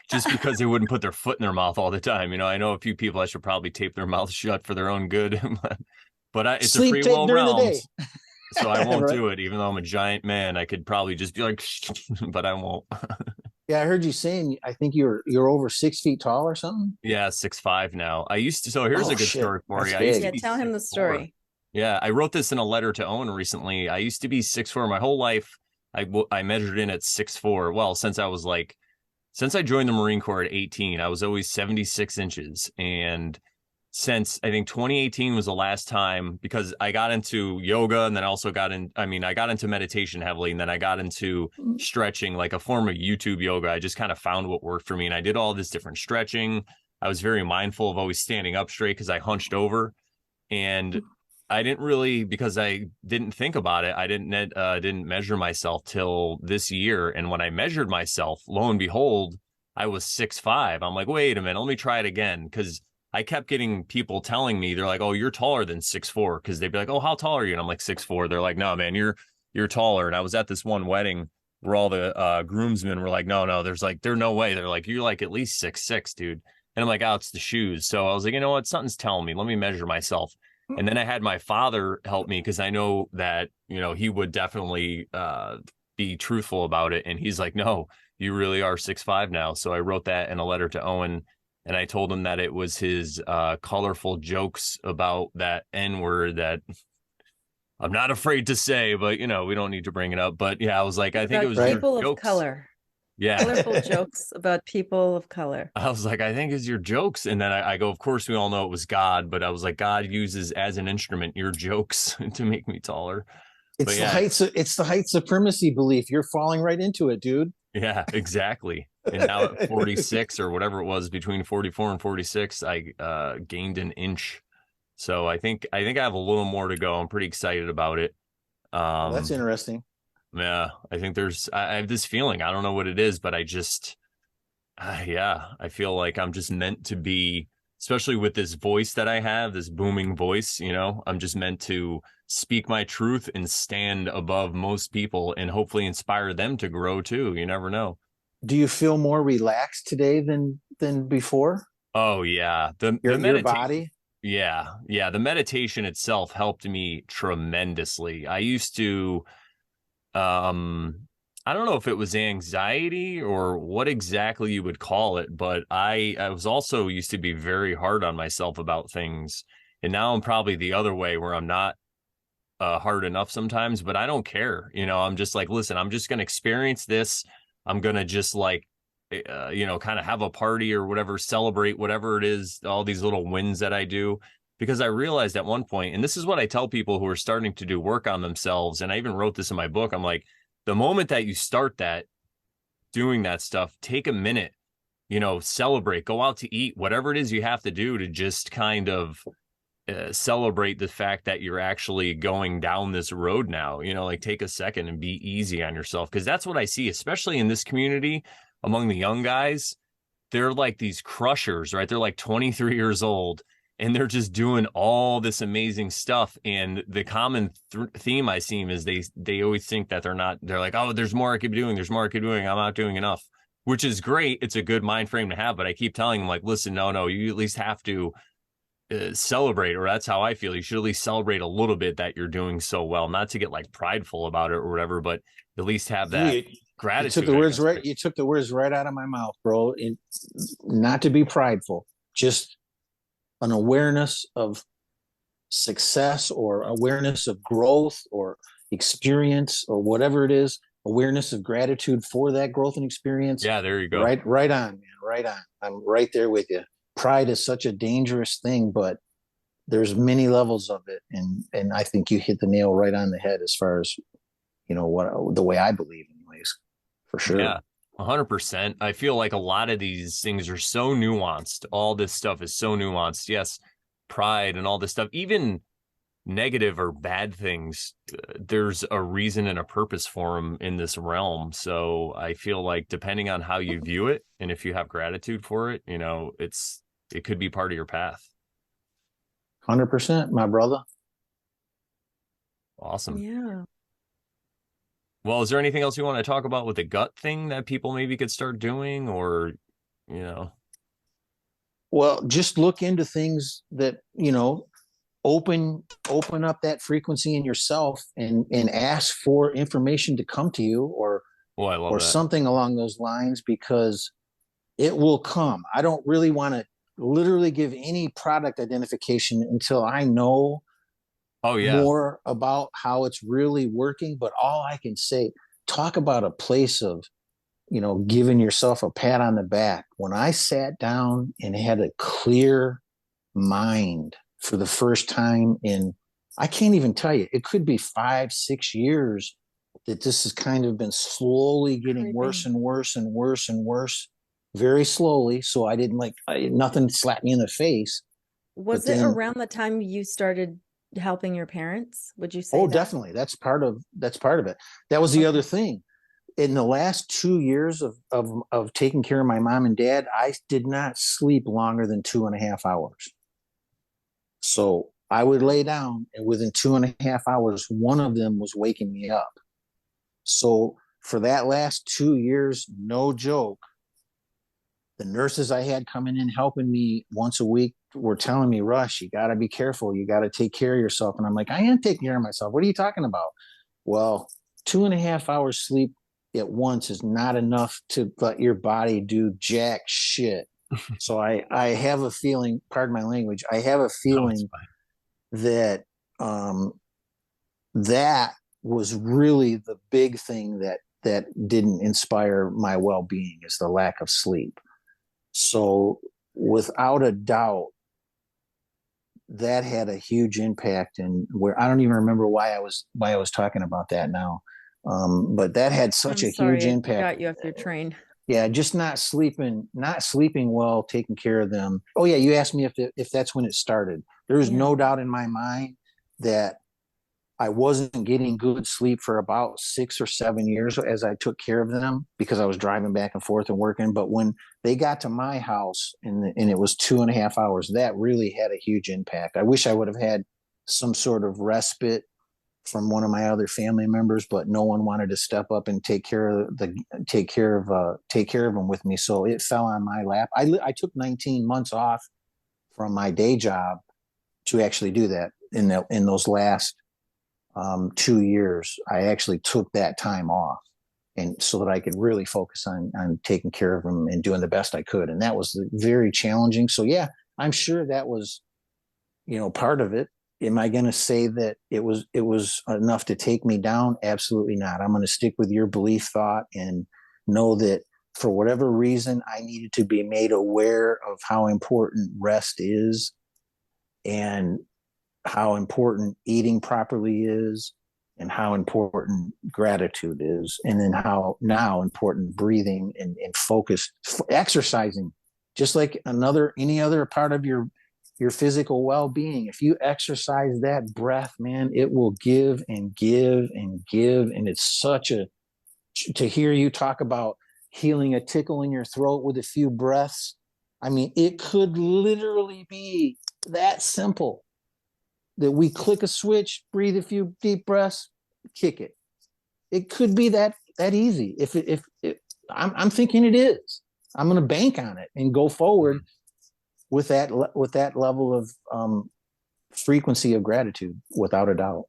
because they wouldn't put their foot in their mouth all the time. I know a few people I should probably tape their mouth shut for their own good, but it's a Sleep free tape will during the realm, day. so I won't Right? do it. Even though I'm a giant man, I could probably just be like, but I won't. Yeah, I heard you saying, I think you're over 6 feet tall or something. Yeah, 6'5" now. I used to. So here's Oh a good shit, story for that's you. I used big. to Yeah, be tell him the 6'4". story. Yeah, I wrote this in a letter to Owen recently. I used to be 6'4" my whole life. I measured in at 6'4". Well, since I joined the Marine Corps at 18, I was always 76 inches. And since I think 2018 was the last time, because I got into yoga and then also I got into meditation heavily, and then I got into stretching, like a form of YouTube yoga. I just kind of found what worked for me, and I did all this different stretching. I was very mindful of always standing up straight because I hunched over, and I didn't really, because I didn't think about it. I didn't measure myself till this year, and when I measured myself, lo and behold, I was 6'5". I'm like, wait a minute, let me try it again, because I kept getting people telling me, they're like, oh, you're taller than 6'4", because they'd be like, oh, how tall are you? And I'm like, 6'4". They're like, no, man, you're taller. And I was at this one wedding where all the groomsmen were like, no, there's no way. They're like, you're like at least 6'6", dude. And I'm like, oh, it's the shoes. So I was like, you know what? Something's telling me. Let me measure myself. And then I had my father help me, because I know that, he would definitely be truthful about it. And he's like, no, you really are 6'5" now. So I wrote that in a letter to Owen, and I told him that it was his colorful jokes about that N-word that I'm not afraid to say, but, we don't need to bring it up. But yeah, I was like, I think it About was Right. your people of jokes. color. Yeah. Colorful jokes about people of color. I was like, I think it's your jokes. And then I go, of course, we all know it was God, but I was like, God uses as an instrument your jokes to make me taller. But yeah, It's the height supremacy belief. You're falling right into it, dude. yeah, exactly. And now at 46 or whatever it was, between 44 and 46, I gained an inch. So I think I have a little more to go. I'm pretty excited about it. Well, that's Um, interesting. yeah, I think I have this feeling. I don't know what it is, but yeah, I feel like I'm just meant to be, especially with this voice that I have, this booming voice, I'm just meant to speak my truth and stand above most people and hopefully inspire them to grow too. You never know. Do you feel more relaxed today than before? Oh yeah. The Your meditation. body? Yeah. Yeah. The meditation itself helped me tremendously. I used to, um, I don't know if it was anxiety or what exactly you would call it, but I was also used to be very hard on myself about things. And now I'm probably the other way where I'm not hard enough sometimes, but I don't care. I'm just like, listen, I'm just going to experience this. I'm going to just like, kind of have a party or whatever, celebrate whatever it is, all these little wins that I do. Because I realized at one point, and this is what I tell people who are starting to do work on themselves, and I even wrote this in my book. I'm like, the moment that you start doing that stuff, take a minute, celebrate, go out to eat, whatever it is you have to do to just kind of celebrate the fact that you're actually going down this road now. Like take a second and be easy on yourself, because that's what I see, especially in this community among the young guys. They're like these crushers, right? They're like 23 years old and they're just doing all this amazing stuff. And the common theme I see is they always think that they're like, oh, there's more I could be doing, there's more I could be doing, I'm not doing enough, which is great. It's a good mind frame to have, but I keep telling them like, listen, no, you at least have to celebrate, or that's how I feel. You should at least celebrate a little bit that you're doing so well, not to get like prideful about it or whatever, but at least have that You took the gratitude, I words guess. right. You took the words right out of my mouth, bro. Not to be prideful, just an awareness of success or awareness of growth or experience or whatever it is. Awareness of gratitude for that growth and experience. Yeah, there you go. Right on, man. Right on. I'm right there with you. Pride is such a dangerous thing, but there's many levels of it, and I think you hit the nail right on the head as far as what the way I believe, anyways, for sure. Yeah, 100%. I feel like a lot of these things are so nuanced. All this stuff is so nuanced. Yes, pride and all this stuff, even negative or bad things, there's a reason and a purpose for them in this realm. So I feel like depending on how you view it and if you have gratitude for it, it could be part of your path. 100%, my brother. Awesome. Yeah. Well, is there anything else you want to talk about with the gut thing that people maybe could start doing, or, you know? Well, just look into things that, open up that frequency in yourself and ask for information to come to you, Oh, I love or that. something along those lines, because it will come. I don't really want to literally give any product identification until I know Oh, yeah. more about how it's really working. But all I can say, talk about a place of, giving yourself a pat on the back. When I sat down and had a clear mind for the first time in, I can't even tell you, it could be 5, 6 years that this has kind of been slowly getting worse and worse and worse and worse, very slowly. So I didn't nothing slapped me in the face. Was it around the time you started helping your parents? Would you say Oh, that? definitely. That's part of it. That was the other thing. In the last 2 years of taking care of my mom and dad, I did not sleep longer than 2.5 hours. So I would lay down, and within 2.5 hours, one of them was waking me up. So for that last 2 years, no joke, the nurses I had coming in helping me once a week were telling me, Russ, you got to be careful. You got to take care of yourself. And I'm like, I am taking care of myself. What are you talking about? Well, 2.5 hours sleep at once is not enough to let your body do jack shit. So I have a feeling, pardon my language, I have a feeling that that was really the big thing that didn't inspire my well-being, is the lack of sleep. So without a doubt, that had a huge impact. And where I don't even remember why I was talking about that now. But that had such a huge impact. Got you off your train. Yeah, just not sleeping well, taking care of them. Oh yeah, you asked me if that's when it started. There is no doubt in my mind that I wasn't getting good sleep for about 6 or 7 years as I took care of them, because I was driving back and forth and working. But when they got to my house and it was 2.5 hours, that really had a huge impact. I wish I would have had some sort of respite from one of my other family members, but no one wanted to step up and take care of them with me. So it fell on my lap. I took 19 months off from my day job to actually do that. In those last 2 years, I actually took that time off, and so that I could really focus on taking care of them and doing the best I could. And that was very challenging. So yeah, I'm sure that was, part of it. Am I going to say that it was enough to take me down? Absolutely not. I'm going to stick with your belief thought and know that for whatever reason, I needed to be made aware of how important rest is, and how important eating properly is, and how important gratitude is, and then how now important breathing and focus, exercising, just like any other part of your physical well-being. If you exercise that breath, man, it will give and give and give. And it's to hear you talk about healing a tickle in your throat with a few breaths. I mean, it could literally be that simple, that we click a switch, breathe a few deep breaths, kick it. It could be that easy. If I'm thinking it is, I'm going to bank on it and go forward with that level of frequency of gratitude, without a doubt.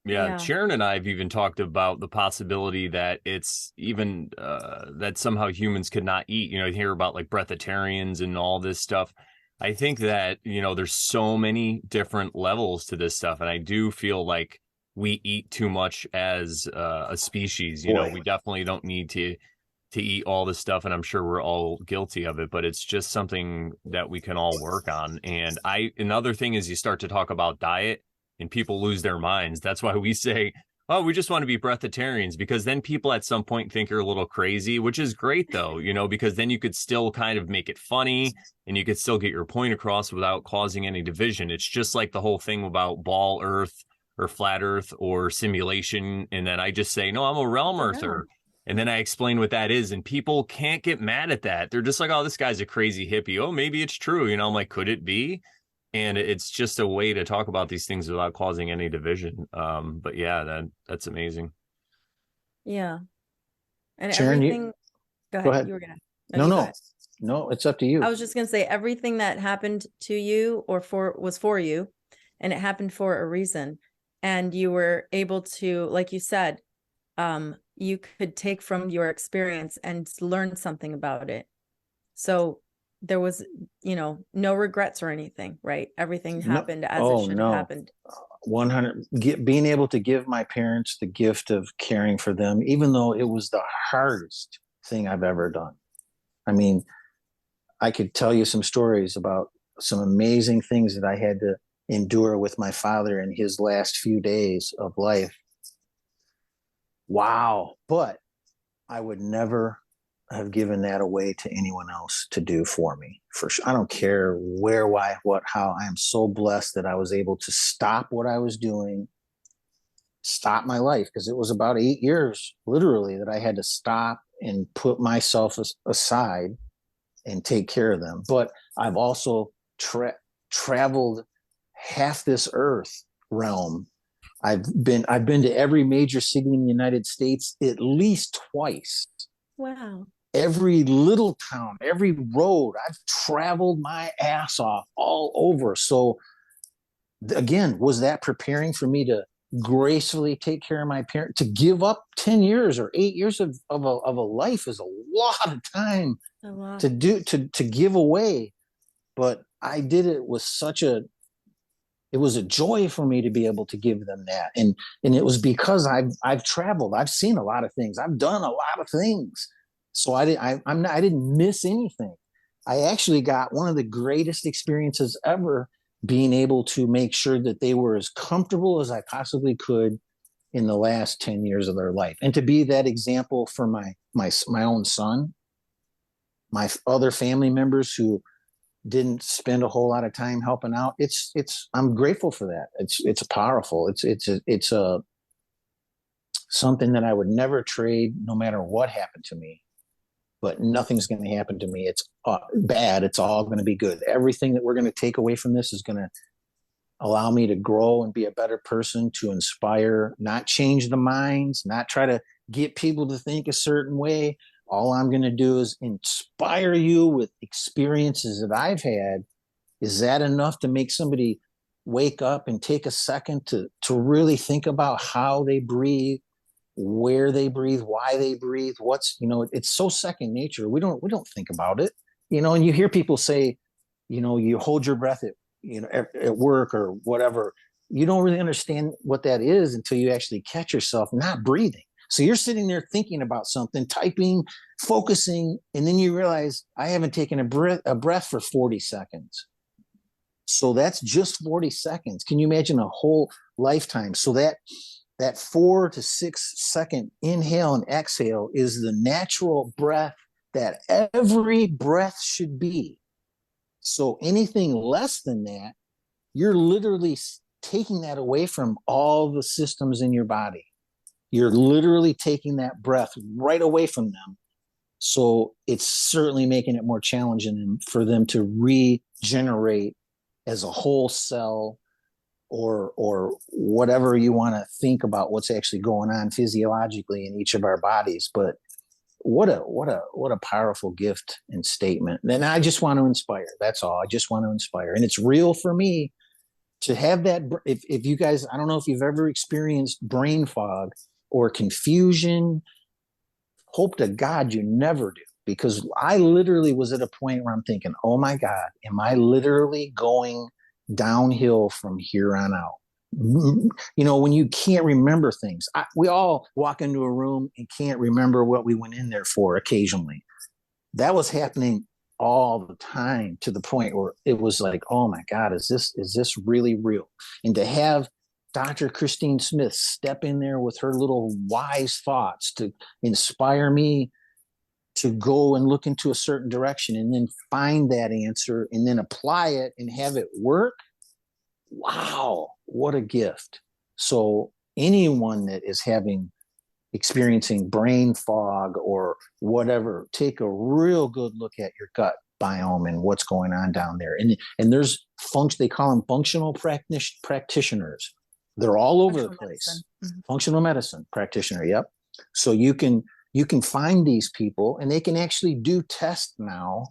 Yeah, Sharon and I have even talked about the possibility that it's even that somehow humans could not eat. You hear about like breatharians and all this stuff. I think that, there's so many different levels to this stuff. And I do feel like we eat too much as a species. We definitely don't need to eat all this stuff. And I'm sure we're all guilty of it, but it's just something that we can all work on. And another thing is, you start to talk about diet and people lose their minds. That's why we say, oh, we just want to be breatharians, because then people at some point think you're a little crazy, which is great though, because then you could still kind of make it funny and you could still get your point across without causing any division. It's just like the whole thing about ball earth or flat earth or simulation. And then I just say, no, I'm a realm earther. And then I explain what that is, and people can't get mad at that. They're just like, oh, this guy's a crazy hippie. Oh, maybe it's true. I'm like, could it be? And it's just a way to talk about these things without causing any division. But yeah, that's amazing. Yeah. And Sharon, everything. Go ahead. You were gonna. No, it's up to you. I was just gonna say, everything that happened to you was for you, and it happened for a reason. And you were able to, like you said, you could take from your experience and learn something about it. So there was, no regrets or anything, right? Everything happened as it should have happened. 100. Being able to give my parents the gift of caring for them, even though it was the hardest thing I've ever done. I mean, I could tell you some stories about some amazing things that I had to endure with my father in his last few days of life. Wow. But I would never have given that away to anyone else to do for me. For sure. I don't care where, why, what, how. I am so blessed that I was able to stop what I was doing, stop my life, because it was about 8 years, literally, that I had to stop and put myself aside and take care of them. But I've also traveled half this earth realm. I've been to every major city in the United States at least twice. Wow. Every little town, every road, I've traveled my ass off all over. So again, was that preparing for me to gracefully take care of my parents? To give up 10 years or 8 years of a life is a lot of time to give away. But I did it with it was a joy for me to be able to give them that. And it was because I've traveled, I've seen a lot of things, I've done a lot of things. So I didn't miss anything. I actually got one of the greatest experiences ever, being able to make sure that they were as comfortable as I possibly could in the last 10 years of their life. And to be that example for my own son, my other family members who didn't spend a whole lot of time helping out. I'm grateful for that. It's powerful. It's something that I would never trade, no matter what happened to me. But nothing's going to happen to me. It's bad. It's all going to be good. Everything that we're going to take away from this is going to allow me to grow and be a better person, to inspire, not change the minds, not try to get people to think a certain way. All I'm going to do is inspire you with experiences that I've had. Is that enough to make somebody wake up and take a second to really think about how they breathe, where they breathe, why they breathe? What's, it's so second nature. We don't think about it, and you hear people say, you hold your breath at work or whatever. You don't really understand what that is until you actually catch yourself not breathing. So you're sitting there thinking about something, typing, focusing, and then you realize I haven't taken a breath for 40 seconds. So that's just 40 seconds. Can you imagine a whole lifetime? So that 4 to 6 second inhale and exhale is the natural breath that every breath should be. So anything less than that, you're literally taking that away from all the systems in your body. You're literally taking that breath right away from them. So it's certainly making it more challenging for them to regenerate as a whole cell, or whatever you want to think about what's actually going on physiologically in each of our bodies. But what a powerful gift and statement. And I just want to inspire. That's all. I just want to inspire. And it's real for me to have that. If you guys, I don't know if you've ever experienced brain fog or confusion, hope to God you never do. Because I literally was at a point where I'm thinking, oh my God, am I literally going downhill from here on out? When you can't remember things. We all walk into a room and can't remember what we went in there for occasionally. That was happening all the time, to the point where it was like, oh my God, is this really real? And to have Dr. Christine Smith step in there with her little wise thoughts to inspire me to go and look into a certain direction and then find that answer and then apply it and have it work. Wow, what a gift. So anyone that is experiencing brain fog or whatever, take a real good look at your gut biome and what's going on down there. And there's they call them functional practitioners. They're all over the place. Mm-hmm. Functional medicine practitioner. Yep. So you can find these people, and they can actually do tests now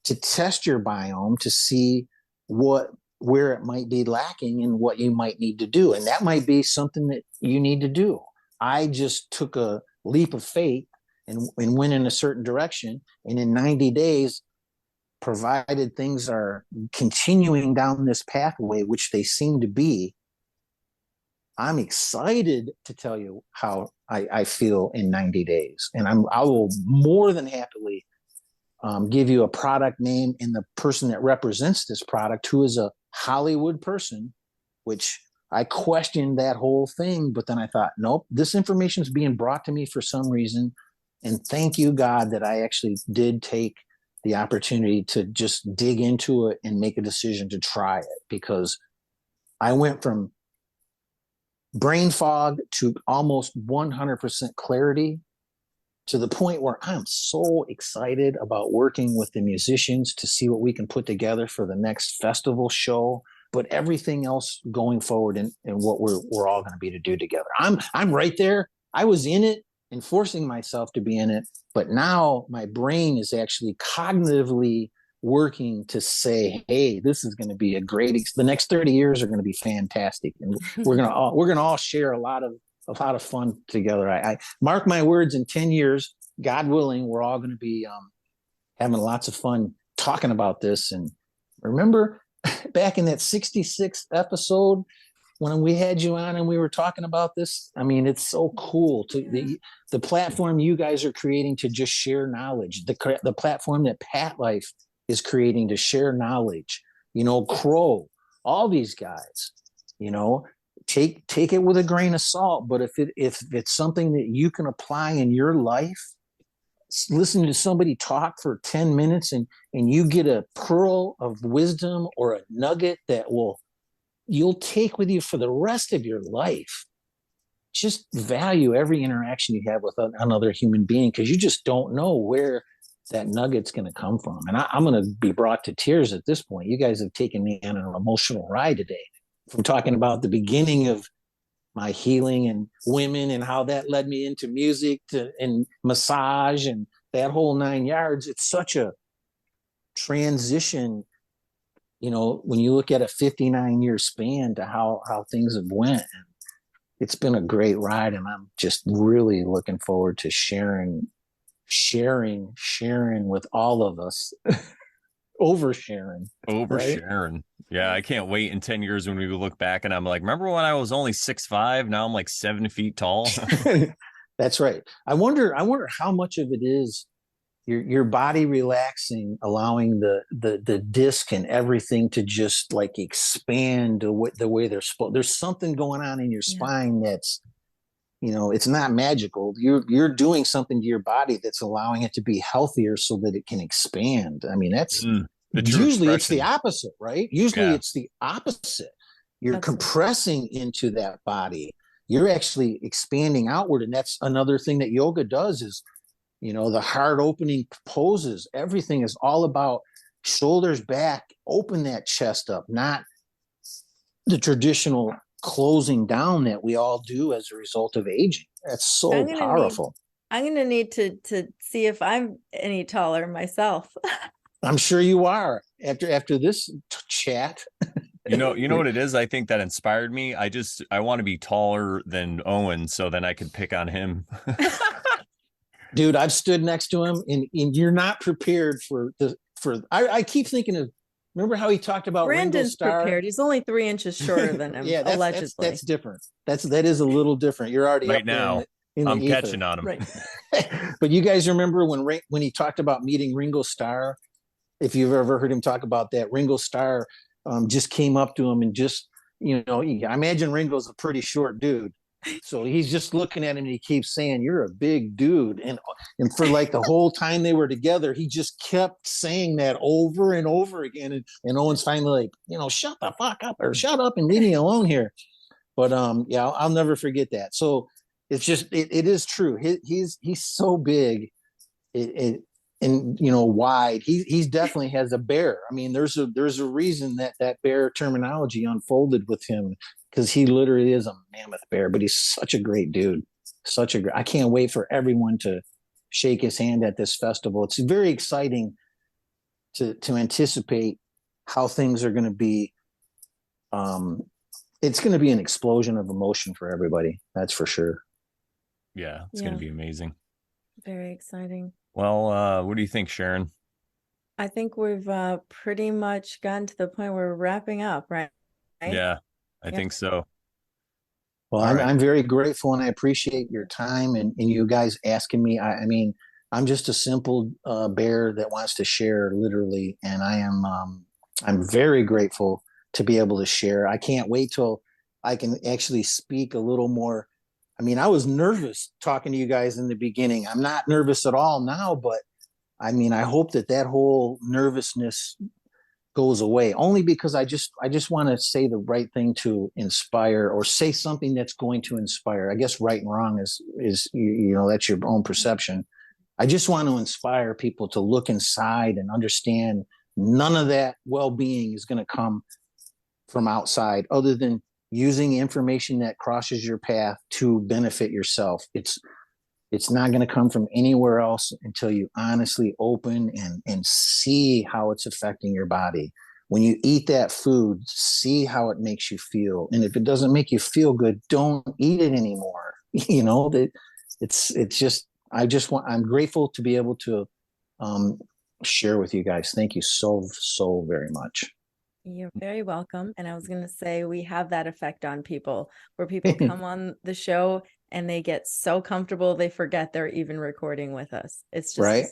to test your biome to see where it might be lacking and what you might need to do. And that might be something that you need to do. I just took a leap of faith and went in a certain direction. And in 90 days, provided things are continuing down this pathway, which they seem to be, I'm excited to tell you how I feel in 90 days. And I will more than happily give you a product name and the person that represents this product, who is a Hollywood person, which I questioned that whole thing. But then I thought, nope, this information is being brought to me for some reason. And thank you, God, that I actually did take the opportunity to just dig into it and make a decision to try it, because I went from brain fog to almost 100% clarity, to the point where I'm so excited about working with the musicians to see what we can put together for the next festival show, but everything else going forward and what we're all going to be to do together. I'm right there. I was in it and forcing myself to be in it, but now my brain is actually cognitively working to say, hey, this is going to be the next 30 years are going to be fantastic. And we're going to all share a lot of fun together. I mark my words, in 10 years, God willing, we're all going to be having lots of fun talking about this. And remember back in that 66th episode when we had you on and we were talking about this? I mean, it's so cool the platform you guys are creating to just share knowledge, the platform that Pat Life is creating to share knowledge, Crow, all these guys, take it with a grain of salt. But if it's something that you can apply in your life, listen to somebody talk for 10 minutes and you get a pearl of wisdom or a nugget that you'll take with you for the rest of your life. Just value every interaction you have with another human being, because you just don't know where that nugget's going to come from. And I'm going to be brought to tears at this point. You guys have taken me on an emotional ride today. from talking about the beginning of my healing and women and how that led me into music and massage and that whole 9 yards. It's such a transition, when you look at a 59-year span to how things have went. It's been a great ride, and I'm just really looking forward to sharing with all of us. Over Sharon. Over Right? Sharon. Yeah, I can't wait in 10 years when we look back and I'm like, remember when I was only 6'5"? Now I'm like 7 feet tall. That's right. I wonder how much of it is your body relaxing, allowing the disc and everything to just like expand the way they're supposed. There's something going on in your Yeah. spine that's, it's not magical. You're doing something to your body that's allowing it to be healthier so that it can expand. I mean, that's The true usually it's the expression. opposite, right? Usually Yeah. it's the opposite. You're That's compressing into that body. You're actually expanding outward. And that's another thing that yoga does is, the heart opening poses. Everything is all about shoulders back, open that chest up, not the traditional closing down that we all do as a result of aging. That's so powerful. I'm gonna need to see if I'm any taller myself. I'm sure you are after this chat. You know what it is? I think that inspired me. I want to be taller than Owen so then I could pick on him. Dude, I've stood next to him and you're not prepared I keep thinking of, remember how he talked about Ringo Brandon's Starr? Prepared. He's only 3 inches shorter than him, Yeah, allegedly. that's different. That is a little different. You're already Right up there now. in the I'm ether. catching on him. Right. But you guys remember when he talked about meeting Ringo Starr? If you've ever heard him talk about that, Ringo Starr just came up to him and just, I imagine Ringo's a pretty short dude. So he's just looking at him and he keeps saying, "You're a big dude." And for like the whole time they were together, he just kept saying that over and over again. And Owen's finally like, shut the fuck up or shut up and leave me alone here. But yeah, I'll never forget that. So it's just it is true. He's so big. It and wide. He's definitely has a bear. I mean, there's a reason that bear terminology unfolded with him, because he literally is a mammoth bear. But he's such a great dude. I can't wait for everyone to shake his hand at this festival. It's very exciting to anticipate how things are going to be. It's going to be an explosion of emotion for everybody. That's for sure. Yeah, it's going to be amazing. Very exciting. Well, what do you think, Sharon? I think we've pretty much gotten to the point where we're wrapping up, right? Yeah, I think so. Well, I'm very grateful and I appreciate your time and you guys asking me. I mean, I'm just a simple bear that wants to share, literally, and I'm very grateful to be able to share. I can't wait till I can actually speak a little more. I mean, I was nervous talking to you guys in the beginning. I'm not nervous at all now, but I mean, I hope that whole nervousness goes away, only because I just want to say the right thing to inspire, or say something that's going to inspire. I guess right and wrong is that's your own perception. I just want to inspire people to look inside and understand none of that well-being is going to come from outside, other than using information that crosses your path to benefit yourself. It's not going to come from anywhere else until you honestly open and see how it's affecting your body. When you eat that food, see how it makes you feel. And if it doesn't make you feel good, don't eat it anymore. I'm grateful to be able to share with you guys. Thank you so, so very much. You're very welcome. And I was going to say, we have that effect on people where people come on the show and they get so comfortable they forget they're even recording with us. It's just, right?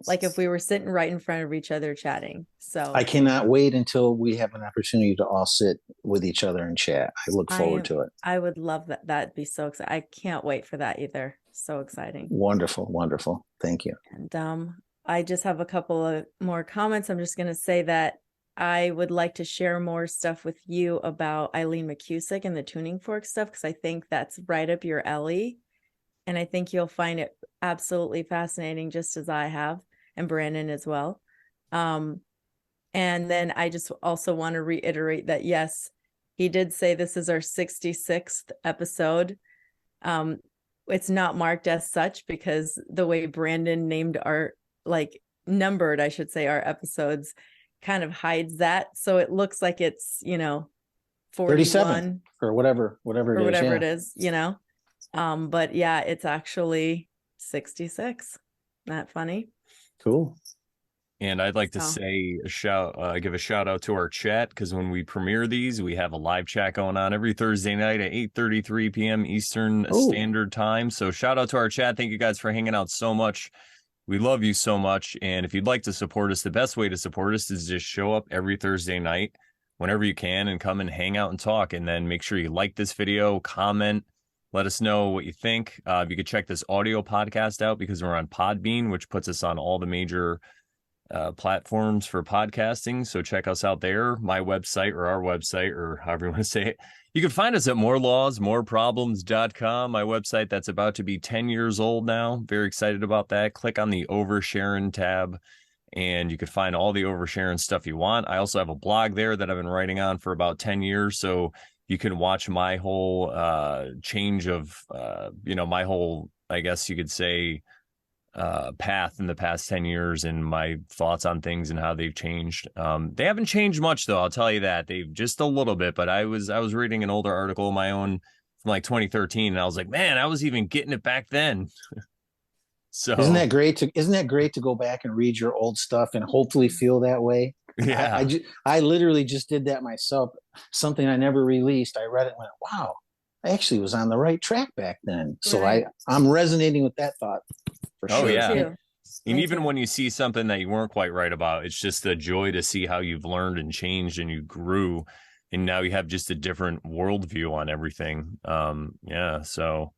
like if we were sitting right in front of each other chatting. So I cannot wait until we have an opportunity to all sit with each other and chat. I look forward to it. I would love that. That'd be so exciting. I can't wait for that either. So exciting. Wonderful, wonderful. Thank you. And I just have a couple of more comments. I'm just going to say that I would like to share more stuff with you about Eileen McCusick and the tuning fork stuff, because I think that's right up your alley. And I think you'll find it absolutely fascinating, just as I have, and Brandon as well. And then I just also want to reiterate that, yes, he did say this is our 66th episode. It's not marked as such because the way Brandon named our, like, numbered, I should say, our episodes kind of hides that. So it looks like it's, 37 41 or whatever or whatever it is. is. But yeah, it's actually 66. Not funny. Cool. And I'd like to So. say give a shout out to our chat, because when we premiere these, we have a live chat going on every Thursday night at 8:33 p.m. Eastern Standard Time. So shout out to our chat. Thank you guys for hanging out so much. We love you so much. And if you'd like to support us, the best way to support us is just show up every Thursday night whenever you can and come and hang out and talk. And then make sure you like this video, comment, let us know what you think. You could check this audio podcast out because we're on Podbean, which puts us on all the major platforms for podcasting. So check us out there, my website or our website, or however you want to say it. You can find us at morelawsmoreproblems.com, my website that's about to be 10 years old now. Very excited about that. Click on the Over Sharon tab and you can find all the Over Sharon stuff you want. I also have a blog there that I've been writing on for about 10 years. So you can watch my whole change of, my whole, I guess you could say, path in the past 10 years and my thoughts on things and how they've changed. They haven't changed much though, I'll tell you that. They've just a little bit, but I was reading an older article of my own from like 2013 and I was like, man, I was even getting it back then. So isn't that great to go back and read your old stuff and hopefully feel that way? yeah. I literally just did that myself. Something I never released. I read it and went, wow, I actually was on the right track back then. So Right. I'm resonating with that thought for Oh sure. yeah. Too. And Me even too. when you see something that you weren't quite right about, it's just a joy to see how you've learned and changed and you grew. And now you have just a different worldview on everything. Yeah. So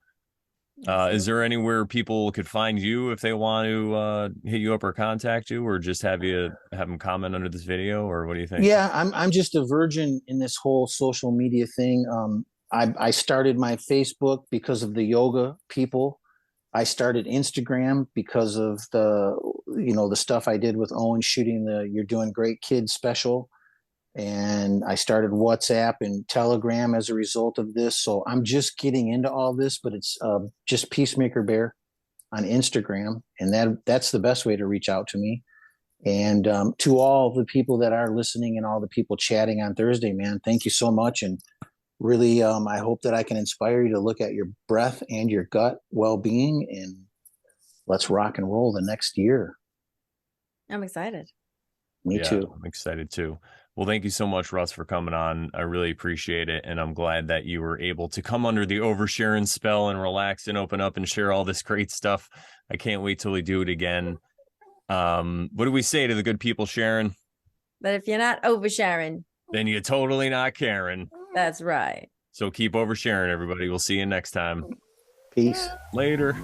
is there anywhere people could find you if they want to hit you up or contact you, or just have them comment under this video, or what do you think? Yeah, I'm just a virgin in this whole social media thing. I started my Facebook because of the yoga people. I started Instagram because of the stuff I did with Owen shooting the You're Doing Great Kids special. And I started WhatsApp and Telegram as a result of this. So I'm just getting into all this, but it's just Peacemaker Bear on Instagram. And that's the best way to reach out to me. And to all the people that are listening and all the people chatting on Thursday, man, thank you so much. And really, I hope that I can inspire you to look at your breath and your gut well-being, and let's rock and roll the next year. I'm excited. Me too. I'm excited too. Well, thank you so much, Russ, for coming on. I really appreciate it. And I'm glad that you were able to come under the Over Sharon spell and relax and open up and share all this great stuff. I can't wait till we do it again. What do we say to the good people, Sharon? But if you're not oversharing, then you're totally not Karen. That's right. So keep oversharing, everybody. We'll see you next time. Peace. Later.